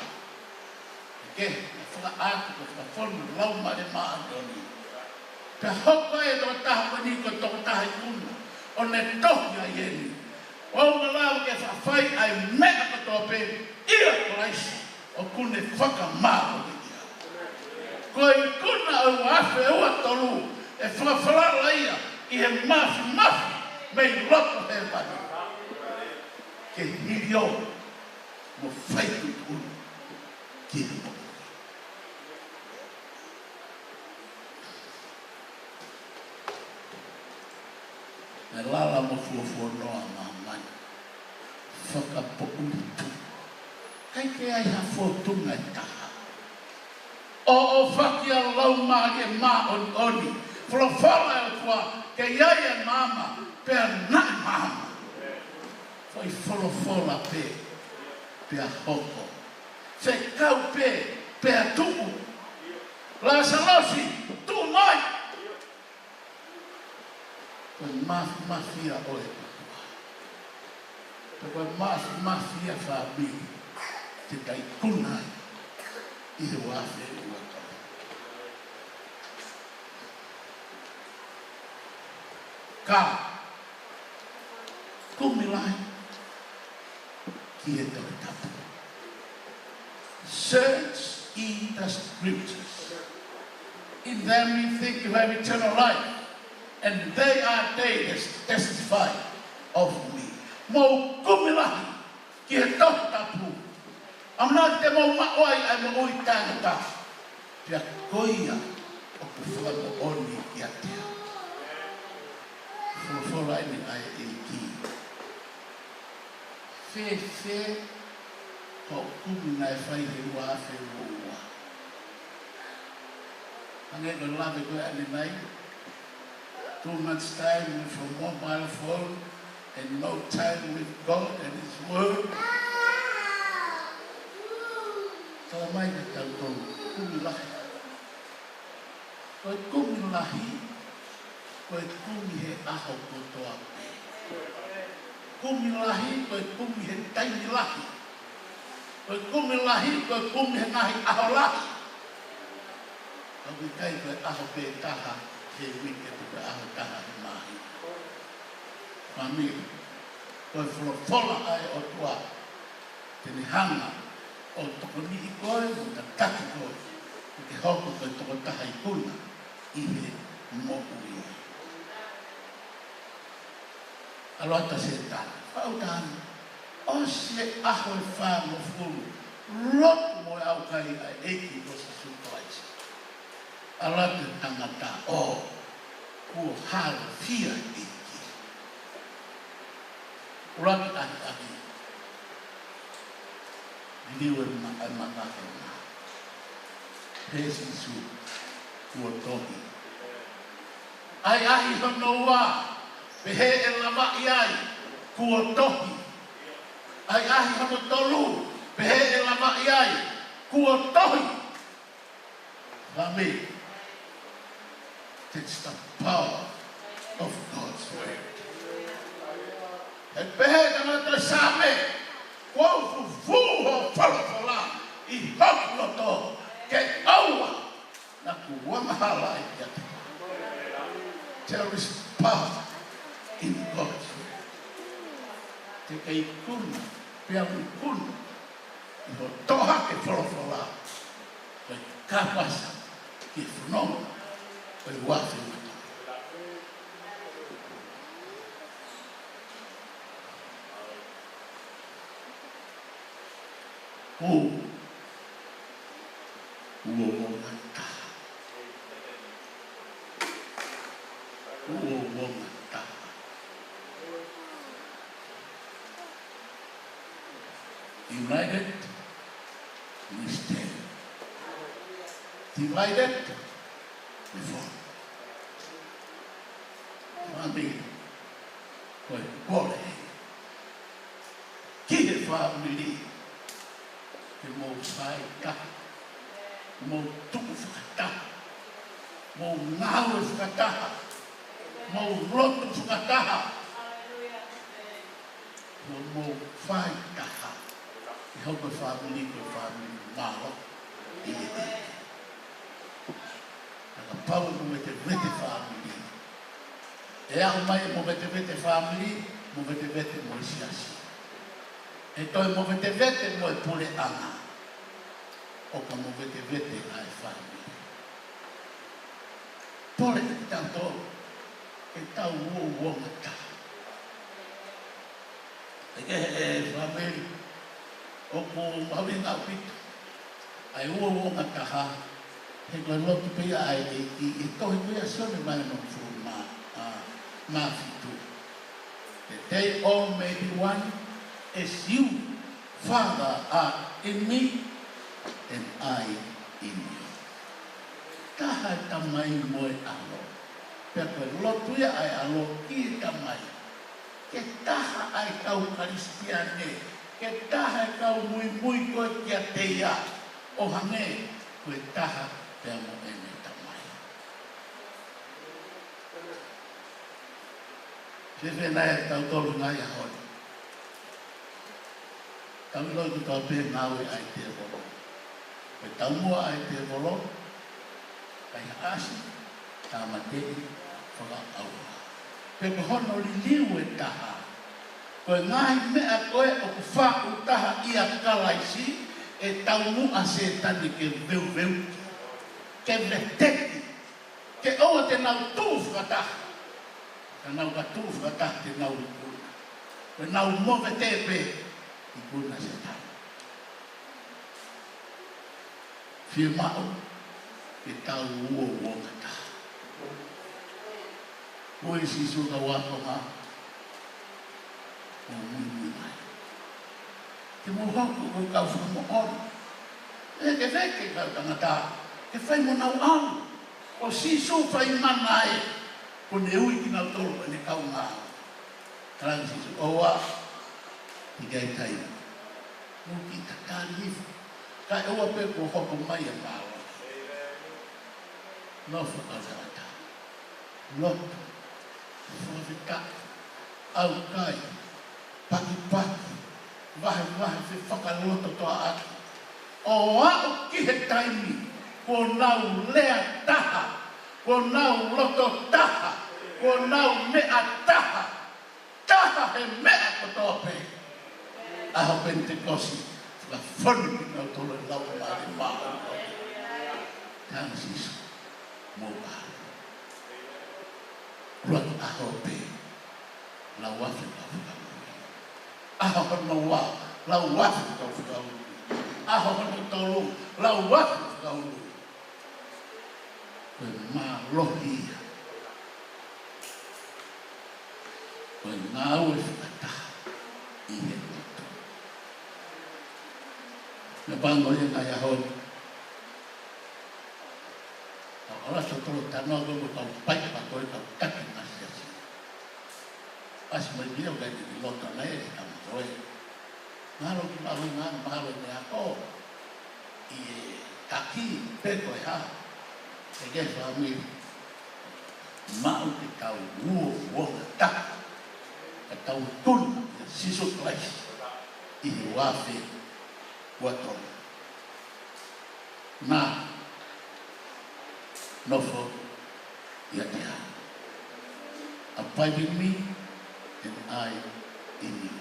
Ke, whaka āku ko whaka whonu lau ma le maa doni. Te hoko e tō taha mani ko tō taha i kuna. O ne tohi a ieni. O ma lau ke whawhai ai mea ka tō pe. Ia Kalaisi. O kune whaka maa o ia. Ko i kuna au awhe ua tolu. E whawharala ia. I he mafi. Mei loto he mani. Ke hiri o. Mo whaitu unu. Ki he mo. E lala mo fuafua noa mamai. Whakapo utu. Kai ke ai ha fuatunga e taha. O whakia lau maa e maa oni. Whalawhala e kua ke iai e mama. Pea nai mama. Whai whalawhala pe. Pea hoko. Se kau pe. Pea tuku. La Siaosi. Tu mai. Koe mafia oe patua. Koe mafia whabi. Te kai kunai. I he wafe ua kau. Ka. Kumilai. Ki e tau tapu. Search in the scriptures. In them you think you have eternal life. And they are they that testify of me. Mo kumilahi ki he tau tapu. Amna te mo maoi ai mo oi tangata. Pia koia o kuwha mo oni ki a tea. Fuafola ini ai e ki. Fe ho kumi nai whai he ua fe ua. Ange ko lawe koe ane nai. Too much time with a mobile phone and no time with God and His Word. Kala mai ka tau kumilahi. Koe kumilahi, koe kumi he aho kotoa pe. Kumilahi, koe kumi he taimilahi. Koe kumilahi, koe kumi he ngahi aho lahi. Koe kai koe aho pe taha. He wike tuka aho taha he mahi. Mami, koe wholofola ai o tua. Tene hanga o toko ni i koe, o ta taki koe. O ke hoko koe toko taha i kuna. I he moku i. Alota se tana. Whautana. O se aho e wha mo fulu. Lotu mo e au kai ai eki o se Kalaisi. Alata tangata o kua hara fia eki. Raki aki. Niwe manake na. Pesi su kua tohi. Ai ahi hono wa. Pehe e lama iai kua tohi. Ai ahi hono tolu. Pehe e lama iai kua tohi. Mami. It's the power of God's word. And behe na to same, ko fu ho fala I hoklo to ke aua na ku wamahala ya. There is power in God's word. Te kai kun, pia kun. I ho toha ke fala. Ko kapasa ki funo. Ko wafi. United, we stand. Divided, we fall. Mami, koi kore. Kihe family. Ke mo sai ka. Mo tuku whakata. Mo ngāwe whakataha. Mo roto whakataha. Mo whai taha. hau koe whamili mālo. Naka pau mo me te vete whamili. E au mai mo me te vete whamili, mo me te vete mo i Siaosi. E toi mo me te vete mo e pule anga. O ka mo vete vete ai whamili. Pole e tau tō, e tau uonga tā. E whamili, o ko mawinga Pita. Ai uonga tā ha, he koe lotu pia ai i tohi pia sone mai no furu ma fitu. They all may be one, as you, Father, are in me, and I in you. Taha tamai moe alo. Pea koe lotu ia ai alo ki tamai. Ke taha ai kau karistiane. Ke taha ai kau mui koe kia teia. O hange koe taha pea mo ene tamai. Whiwhi nai e tau tolu ngai a hoi. Tau loi ku tau pē ngawe ai te volo. Koe tau mua ai te volo. Kai asi, tāma tei, whakaaua. Koe kohono li liu e taha. Koe ngahi mea koe o ku whaku taha ia Kalaisi e tau mua se tani ke veu. Ke veteki. Ke oa te nau tū whakataha. Ka nau ka tū whakataha te nau i kuna. Koe nau move tepe i kuna se tau. Whia mao. Ke tau uonga tā. Koe si suka wakonga o mui mai. Ke mo hoko ko kau whamo ono. E ke veke kau tangata. Ke whai mo nau au. O si su whai mana e. Ko ne ui ki nau tolo e ne kau ngā. Karang si su oa. Ki gai tai. Mo ki takari hifu. Kai oa pe ko hoko mai e māo. No whakazarata. Lotu. Whawhika. Au kai. Paki. Wahe whi whakaloto toa aki. O au ki he taimi. Ko nau lea taha. Ko nau loto taha. Ko nau mea taha. Taha he mea kotope. Aho Pentekosi. Whakawhonu ki nau tolo lau maari maa. Tang sisu. Moa. Ruat aho pe. La wafu kau whakauri. Aho hono wa. La wafu kau whakauri. Aho hono tolu. La wafu whakauri. Koe mā lohia. Koe ngāu e whakataha. I he moto. Me pango e ngai ahoni. Ora so tolo tano go ko pai pa ko ka taki na Siaosi. As mai dia ga ni lota na e ta mo e. Ngaro ki ma lo ne ako. I taki pe ko ha. E ke fa mi ma u ki tau wo ta. Ka tau tun si so Kalaisi. I wa fe wa to. Na nofo ia te ha. Abide in me and I in you.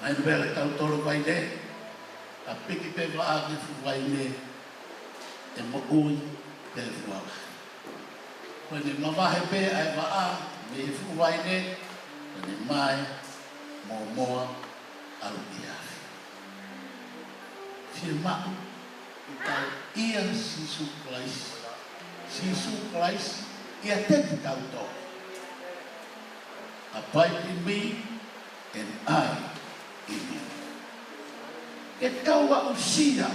Ai vele tau tolo vai ne. A piki pe wa a ki vai ne. E mo ui te fuala. Koe ne mawahe pe ai wa a me fu vai ne. Koe ne mai moa alu ia. Fie mau. Tau ia sisu Kalaisi. Sisu Kalaisi ia teki tau tō. Abide in me and I in you. Ke tau a usia.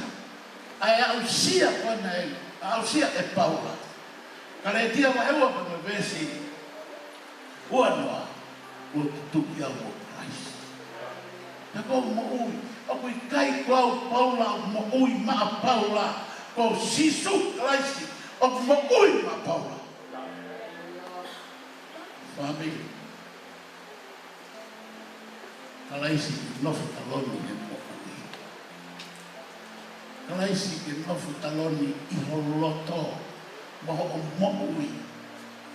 Ai a usia kona e. A usia e Paula. Ka le tia wa ewa pa me vesi. Ua noa. Ua tutuki au o Kalaisi. Na kou mo ui. Ako i kai klau Paula o mo ui maa Paula. Ko sisu Kalaisi o mo ui maa Paula. Family. Kalaisi ke nofu taloni ne mokui. Kalaisi ke nofu taloni I holoto moho o mokui.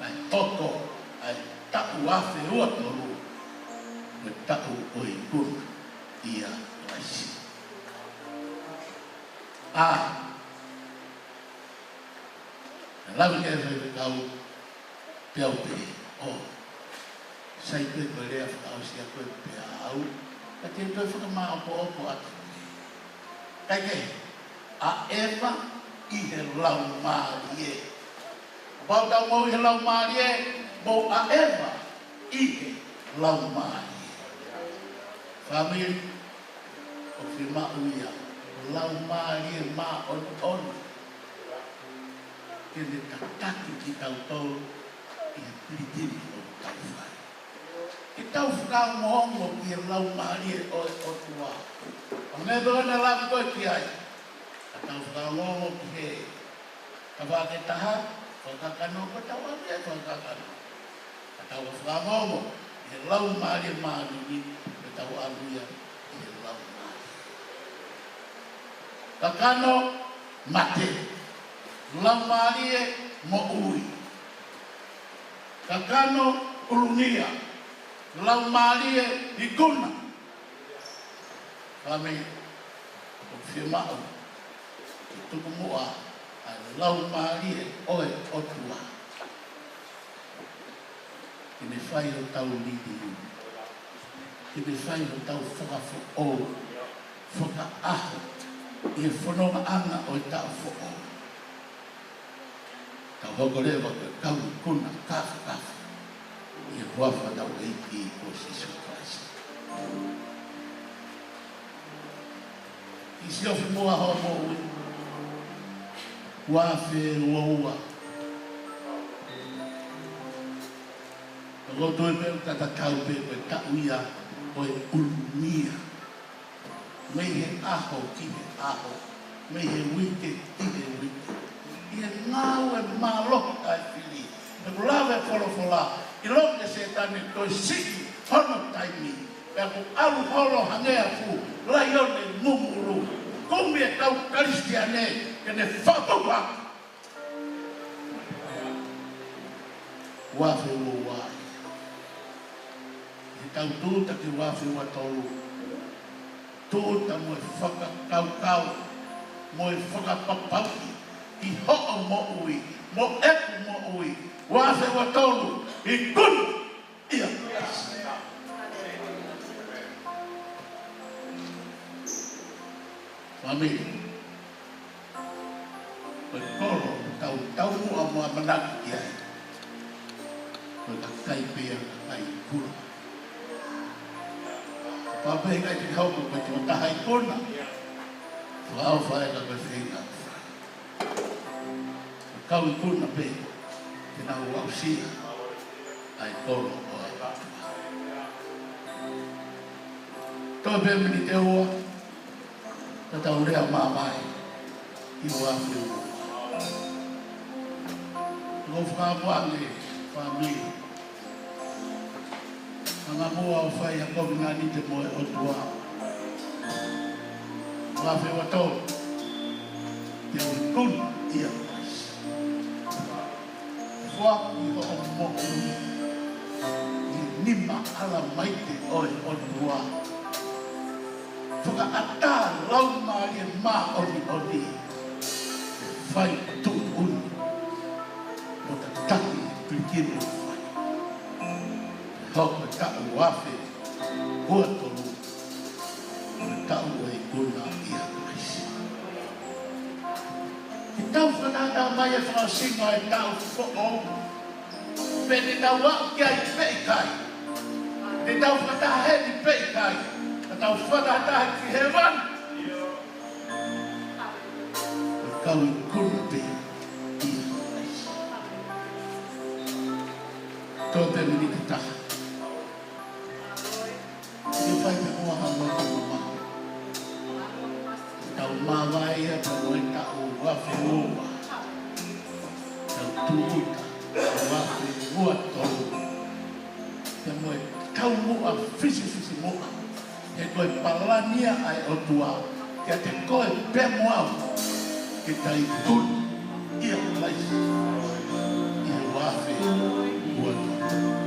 Ai toko ai taku afe ua toru. Me taku oi kuna ia Kalaisi. Lalu ke Faifekau piau pe sai koe koe rea whakaosia koe piau ka te koe whakamā opo atu kai kei a ewa I he lau maari e bau tau mau I he lau maari e bau a ewa I he lau maari e whamiri o whima uia lau maari e mā onu kene tataki ki tau tau I he piritiri o tau whai. Ki tau whakau mohongo ki he lau maari e o tua. O me dōna lawi koe ki ai. Ka tau whakau mohongo ki he ka whake taha, whakakano ko tau api e whakakano. Ka tau whakau mohongo ki he lau maari e maari ni ka tau aluia ki he lau maari. Kakano mate. Lau maari e mo ui. Kakano ulunia. Lau maari e I kuna. Kami o whimau. Ki tuku mua. Lau maari e oe otua. Kine whai o tau lidi. Kine whai o tau whakafo o. Whakaaho. I whanonga anga o tau whao. Tau hoko rewa ke kau kuna kafu. I huafa tau eiki o Sisu Kraisi. I siofi mua hoa mo ui. Wafe ua. Ko toi pe tata kau pe ta uia o e ulumia. Me he aho ki he aho. Me he wike ki he wike. I ngau e maloko tai whiri. E kulawe wholofola. I loke se tani toi siki hono taimi. E ku alu holo hangea fu. Lai one mumuru. Kumi e tau karistiane. Kene whapapa. Wafe ua wai. I tau tūta ki wafe ua tolu. Tūta mo e whakakau. Mo e whakapapauki. I ho'o mo ui, mo eku mo ui, wafe wa tolu, I kunu, ia. Famili, koe koro, tau mua mua manaki ki ai. Koe ka kai pia, ka kai kura. Papai kai te hauko, koe te matahai kuna. Whao whae ka koe whina. Kau I kuna pe, te nau ausia, ai koro o ai atua. Toi pe mini te ua, ta tau rea mamai, I wafi ua. Ngo whakapuange, whamiri. Anga mua o whai a kovi ngani te moe o tua. Wafi ua tō, te ui kuna ia. Waku I o moku I nima ala maite oe o tua. Whaka ata lau maari e mā oni. Whai tu uni. Mo ta taki prikini whai. Hoko tau wafe. Hua tolu. Tau e kuna ia Kalaisi. I tau whanata mai e whakasinga e tau who'o. Pene tau wau ki ai peikai. Te tau whatahe ni peikai. Ka tau whatahe ki he wan. Ko kau I kuna pe ia Kalaisi. Tō te mini te taha. Te whai te mua hama kua maha. Tau mawai e tau e tau wafe ua. Tau tuuta, wafe ua tolu. Te moe tau mua, fisi mua. e koe palania ai o tua, ke te koe pe moau, ke tai tun, ia laisi, ia wafe, uatu.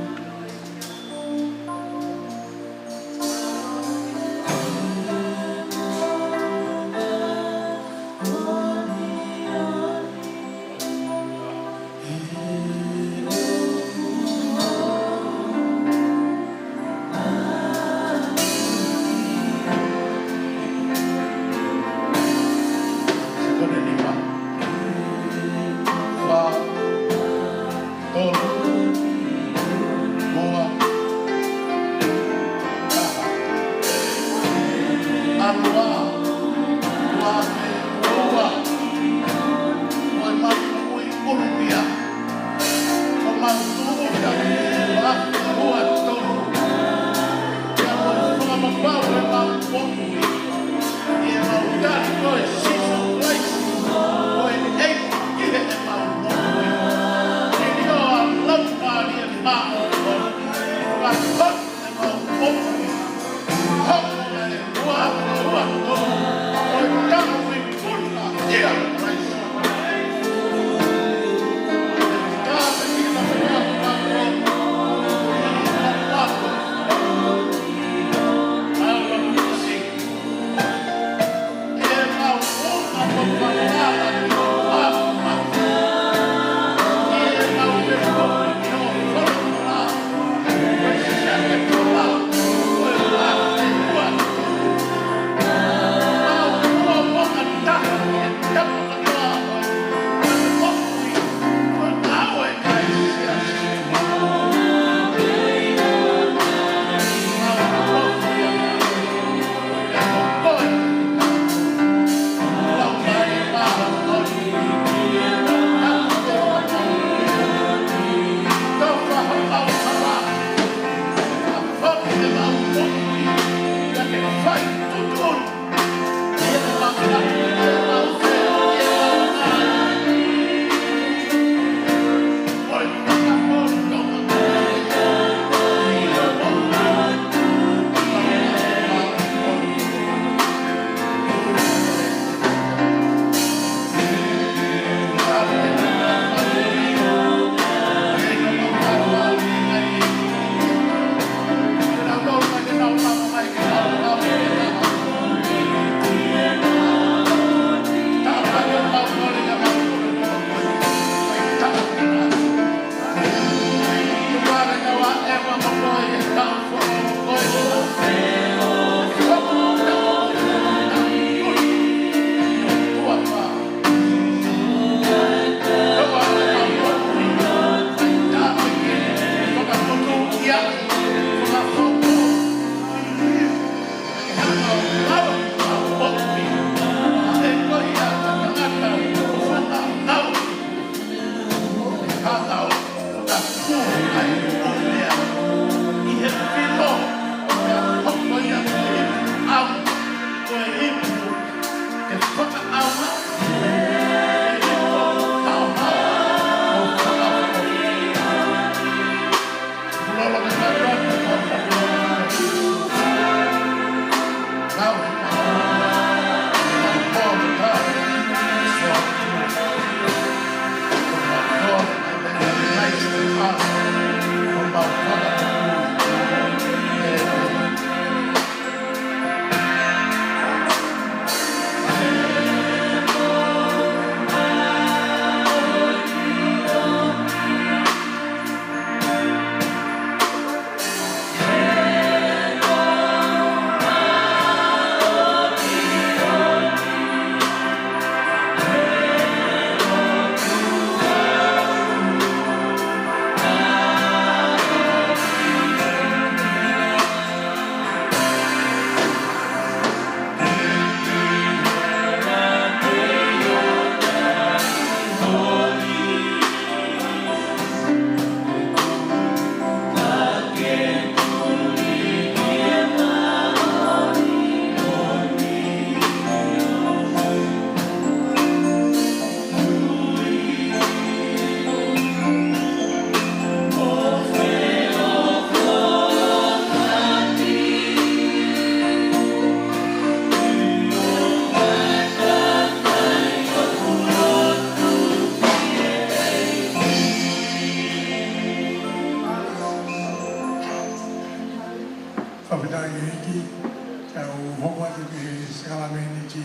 atu ke Solomone ki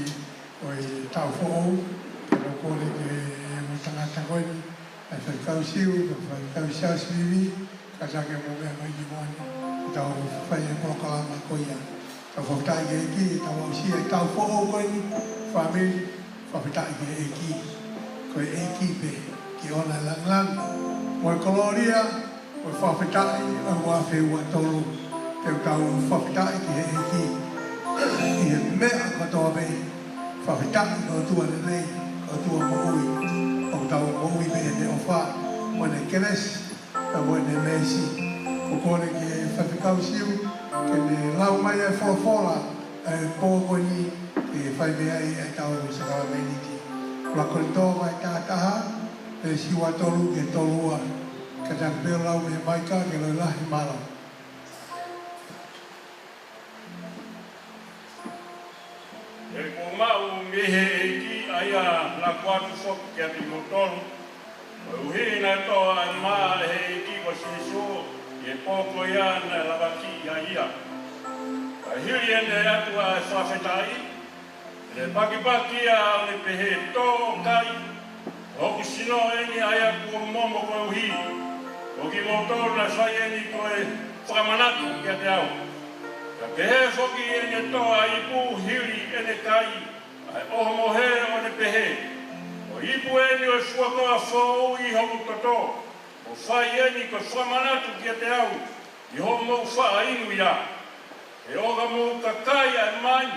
o i tau fo'ou, ke mo kore ke mo tangata koini, ai Faifekau siu, Faifekau Siaosi Vivi, ka take mo mea mai ki moani, tau whai e prokalama koia. Tau whawhitai ke eki, tau ausi ai tau fo'ou koini, whamiri, whawhitai ke eki, koe eki pe, ki ona lang. Moe koloria, moe whawhitai, au wafe ua tolu, teu tau whawhitai ki he eki. I he mea katoa pe, whawhitai o tua lelei, o tua moui, o tau moui pe ne o wha, moe ne keres, moe ne mesi, o kore ki he Faifekau siu, ke ne lau mai e whawhora, pōkoni, ke whaimeai e tau Solomone ti. Kula koritoa mai tātaha, e siwa tolu ke tolua, ka tak peo lau me maika ke loi lahi mara. E ko mau mehe e ki aia la kuatu sok ki ati motolu. O uhina toa e maa he e ki ko siso, e poko ia na lavaki ia ia. A hiri ene atu a whawhetai, e paki a o ne pehe tō kai, hoku sino eni aia kua momo koe uhi, o ki motolu na whai eni koe whakamanatu ki ate au. Ka pehe whoki ene toa ipu hiri ene kai, ai oho mohe o ne pehe. O ipu eni o suakoa whou i hoku toto, o whai eni ko whamanatu ki ate au, i ho mou wha inu ia. E oga mou kakai ai mai,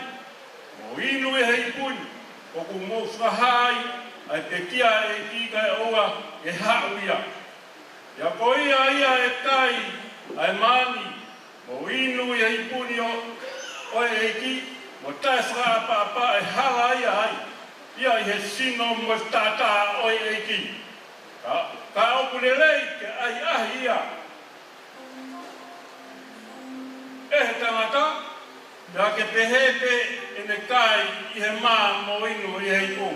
o inu e hei puni, o ku mou whahai, ai te kia e kika e oa e hau ia. Ia ko ia e kai, ai mani, o inu e hei puni o e ki, mo tae whaapapa e hala ia ai, ia i he sino mo tata o e ki. Ka oku lelei ke ai ahi ia. E he tangata, ia ke pehepe e ne kai i he maa mo inu i hei pu.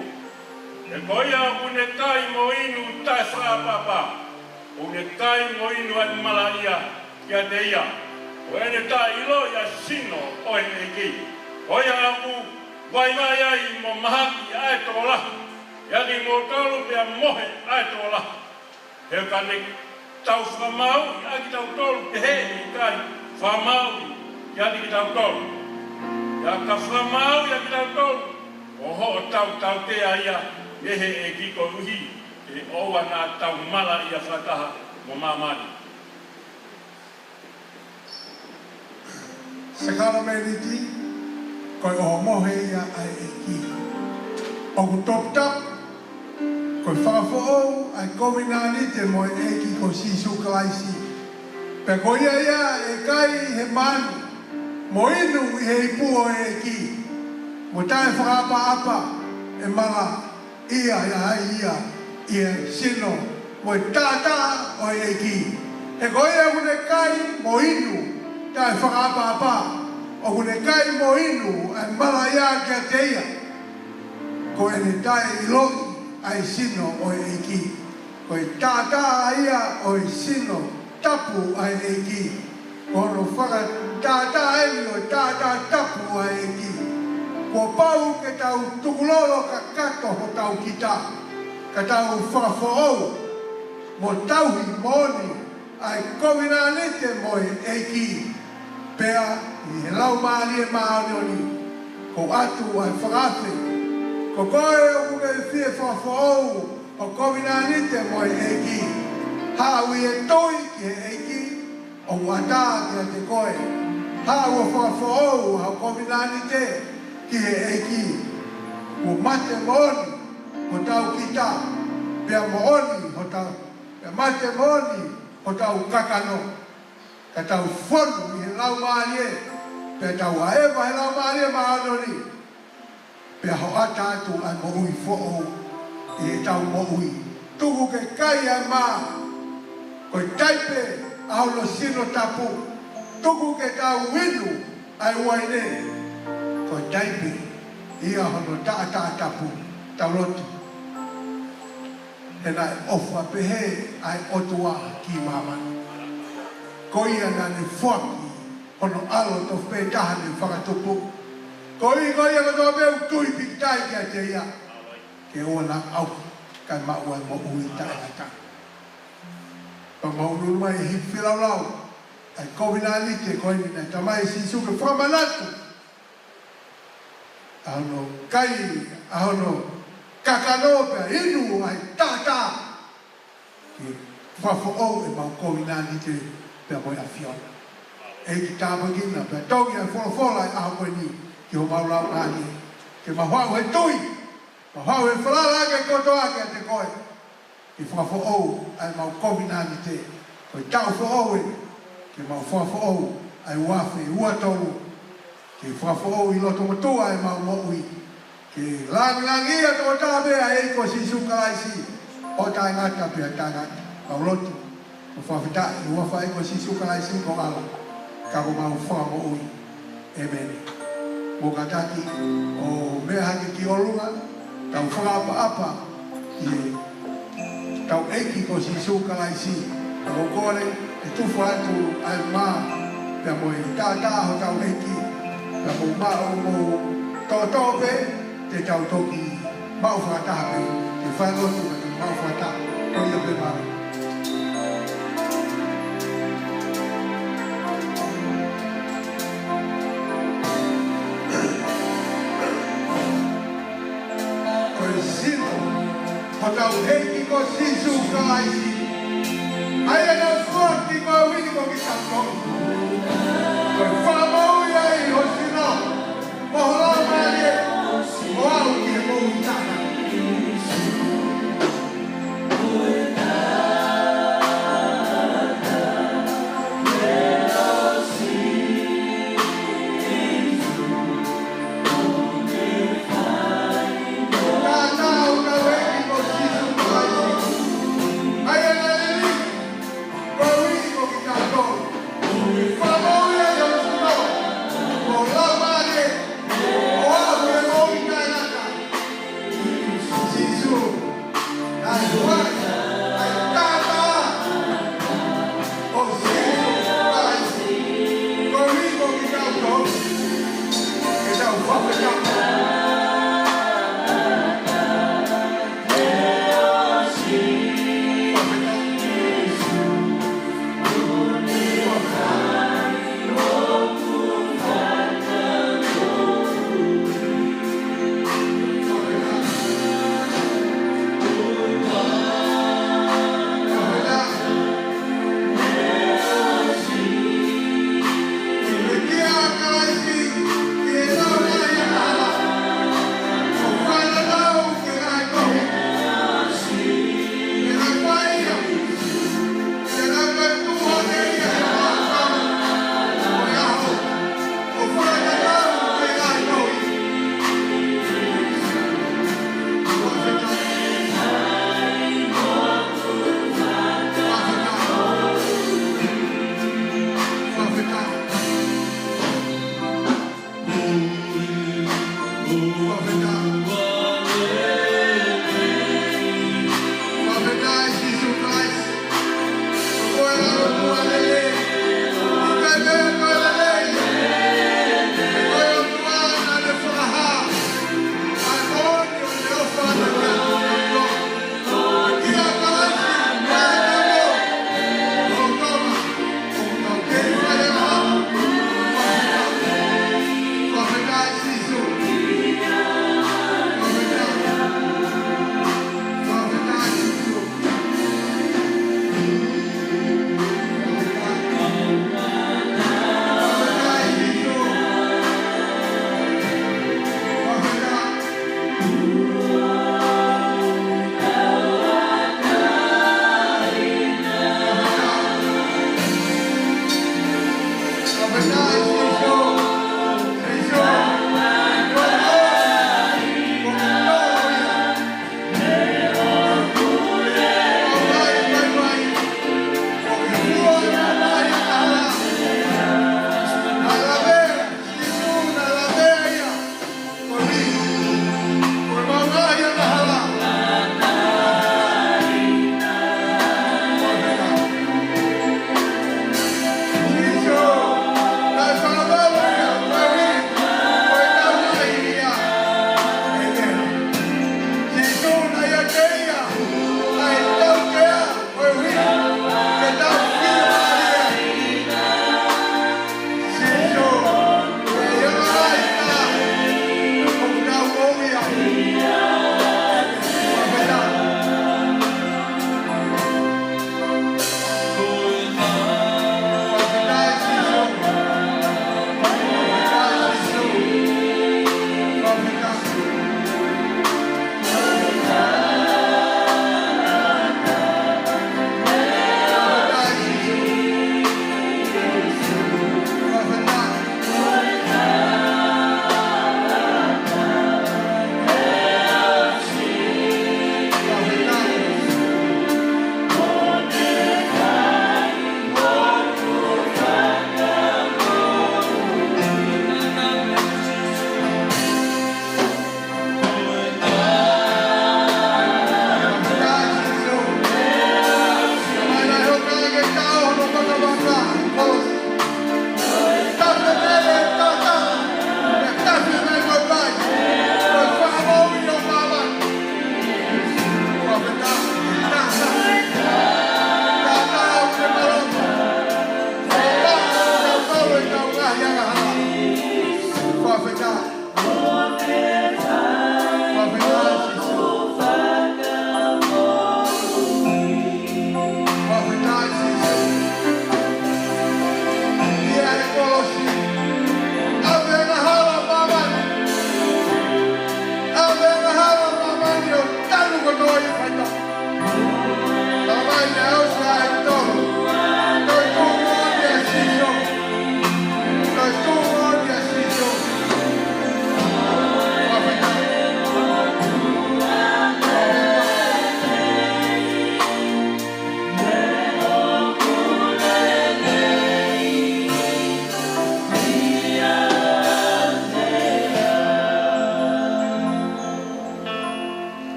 E koia o ne kai mo inu tae whaapapa, o ne kai mo inu ai mala ia kia te ia. O ene tā ilo ia sino o e ki. Koia aku vai mai ai mo mahaki ai tō lahu. Ia ki mo tolu pia mohe ai tō lahu. He ka ne tau whamau, ia ki tau tolu te he i kai whamau, ia ki tau tolu. Ia ka whamau, ia ki tau tolu. O ho tau te ia, ehe e ki ko uhi, e oua nā tau mala ia whataha mo mamani. Solomone ti, koe o mohe ia ai e ki. O ku top tap, koe whakafo'ou ai kominani te moe e ki ko sisu Kalaisi. Pe ko ia e kai he manu, mo inu i he ipu o e ki. Mo tae whakapa e mala ia ia i e sino, mo e tata o e ki. E ko ia kune kai mo inu, tae whakapapa, o kune kai mo inu ai mala ia kia te ia. Ko ene tae iloi ai sino o e ki. Ko e tata ia o e sino tapu ai e ki. Ko no whaka tata eni o tata tapu ai e ki. Ko pau ke tau tukulolo ka kato ho tau kita. Ka tau whakafo'ou mo tauhi moni ai kominanite mo e ki. Pea i he lau maali e maarioni, ko atu ai whakate, ko koe o kune e whie whawhau o kominanite mo e ki. Hau i e toi ki he e ki, o wata ki a te koe. Hau o whawhau o kominanite ki he e ki. Ko mate mooni o tau kita, pea mooni o tau, pea mate mooni o tau kakano. Ka tau whonu i he lau maari e, pe tau aewa he lau maari e maanori. Pe ho ata atu ai mo ui who'ou i he tau mo ui. Tuku ke kai ai maa, koe taipe aulo sino tapu. Tuku ke tau winu ai uaine, koe taipe ia hono taa tapu, tau lotu. E nai ofa pehe ai otua ki mamani. Ko ia na ni whaki, hono alo to whetaha ni whakatupu. Koi ko to be tui pitai ke te ia. Ke ona au kai ma ua mo ui ta ta. Pa mau nu mai hi filau lau. Ai kovinali te koi ni na tamai si su ke fa malatu. Ano kai ano kakano pe inu ai ta. Ke fa fo o e mau kovinali te pe mo ia fiona. E ki tāpakina, pe tongi e whola a koe ni, ki ho maulau nani, ke mahau he tui, mahau he whalala ke kotoa ke te koe, ki whafo ou, ai mau komi nani te, koe tau fo ou e, ke mau whafo ou, ai wafe, ua tolu, ke whafo ou I loto matua ai mau moui, ke langi a tō tāpea e ko sisu Kalaisi, o tā ngata pia tā ngata, mau lotu, o whawhitai, ua whae ko sisu Kalaisi ko ala. Kako mau whamo ui, e mene. Mo kataki, o mea hake ki olunga, tau whakapa apa, tau eiki ko si su Kalaisi, o kore, e tufu atu ai mā, pia mo e tātā ho tau eiki, pia mo mā o mo tōtōpe, te tau toki mau whakatape, te whailotu me te mau whakatape, o ia pe mā. Tau heki ko sisu Kalaisi. Ai no forti ko wini ko ki tanto. Ko famo ia I hosino. Mohola mare. O au ki mo utana.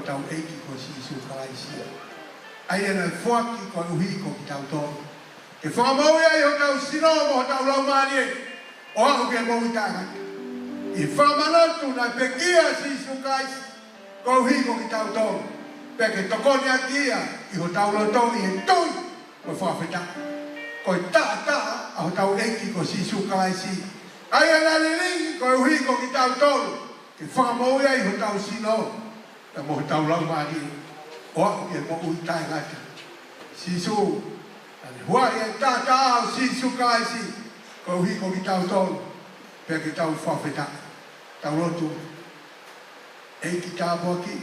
tau eiki ko sisu Kalaisi. Ai ana fuaki ko uhi ko ki tau tonu. Ke whamau ia i ho tau sino mo tau lau mani e. O ako ke mau tanga. I whamanotu na pekia sisu Kalaisi. Ko uhi ko ki tau tonu. Peke tokoni aki ia i ho tau lau tonu i he tui. Ko whawhetaka. Ko i taa a ho tau eiki ko sisu Kalaisi. Ai ana lilingi ko uhi ko ki tau tonu. Ke whamau ia i ho tau sino. Ta mo tau lau mani e. O ako ke mau tai ngata. Sisu. Hua e tata au sisu Kalaisi. Ko uhi ko ki tau tonu. Pea ki tau whawhetaka. Tau lotu. Eiki tāpua ki.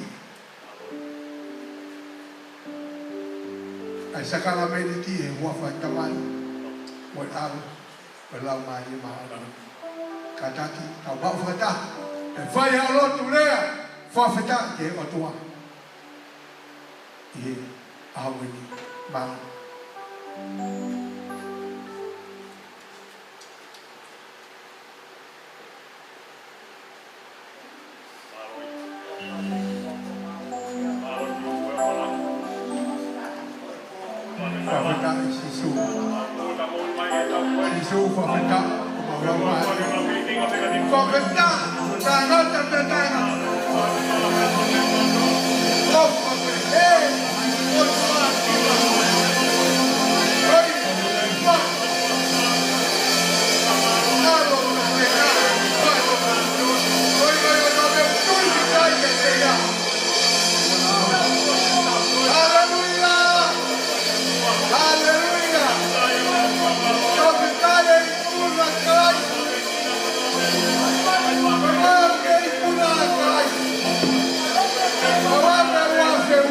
Ai sakala Meredith e hua whai tamai. Moi aru. Ko lau mai e maara. Kataki. Tau bau whakata. E whai au lotu lea. Whawhetaka ke o tua. I awini Manu. Fakahekeheka sisu. Sisu fakahekeheka. Fakahekeheka. Tangan tangan. Oh fakahekeheka.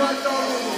What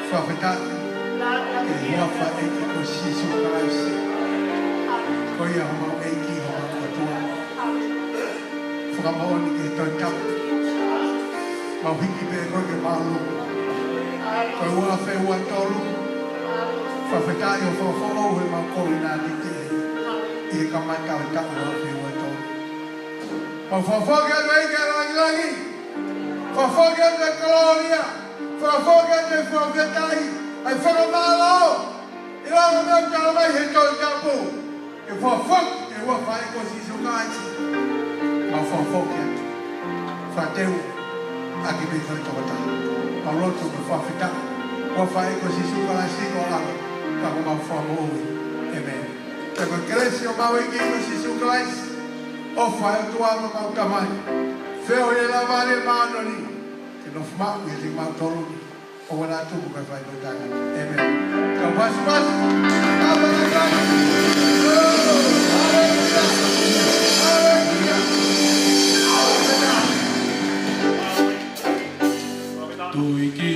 Fakahekeheka, Fakahekeheka, ia hoa eiki hoa katua. Whakamoani ke toi tau. Mau hiki pe koe ke malu. Koe ua whewua tolu. Whawhetai o whawhau he mau kori nā ni te. I ka mai tau tau ua whewua tolu. Mau whawhau ke atu eike rangirangi. Whawhau ke atu e kolonia. Whawhau ke atu e whawhetai. Ai whakamalo. I rāna mea tala mai he toi tapu. E whawhau e ua whae ko si sukaiti. Mau whawhau ke atu. Whateu. Aki me koe tō tā. Mau roto me whawhita. Wa whae ko si Kalaisi ko ala. Ka ko mau whamoui. Amen. Te koe keresi o mau eki ko si Kalaisi. O whae tuama mau tamai. Wheo e la vare maanoni. Ke no whamau e li mau toluni. O wana tuku kai whae koe tanga. Amen. Ka pasu pasu. Kapana kama. Hallelujah. Hallelujah. Tui ki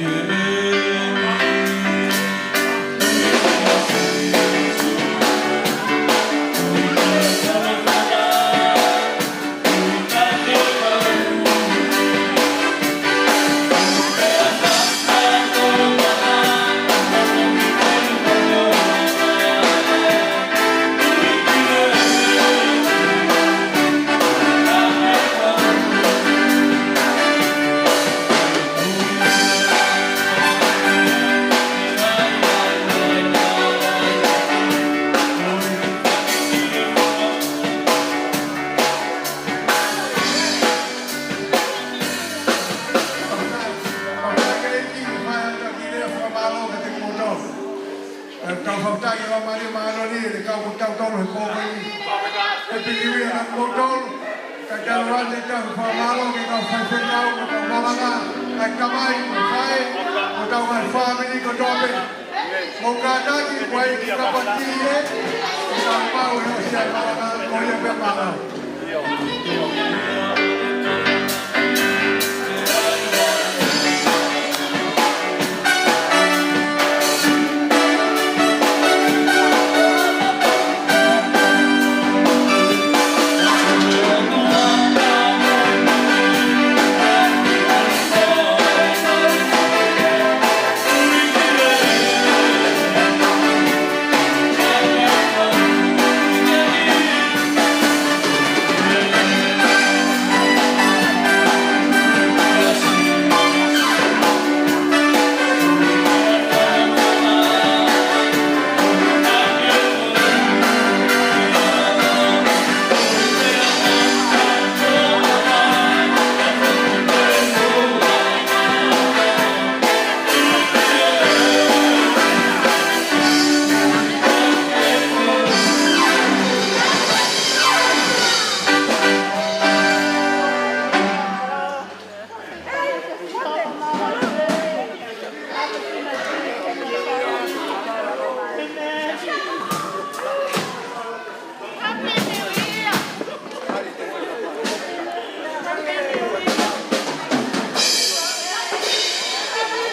Malanga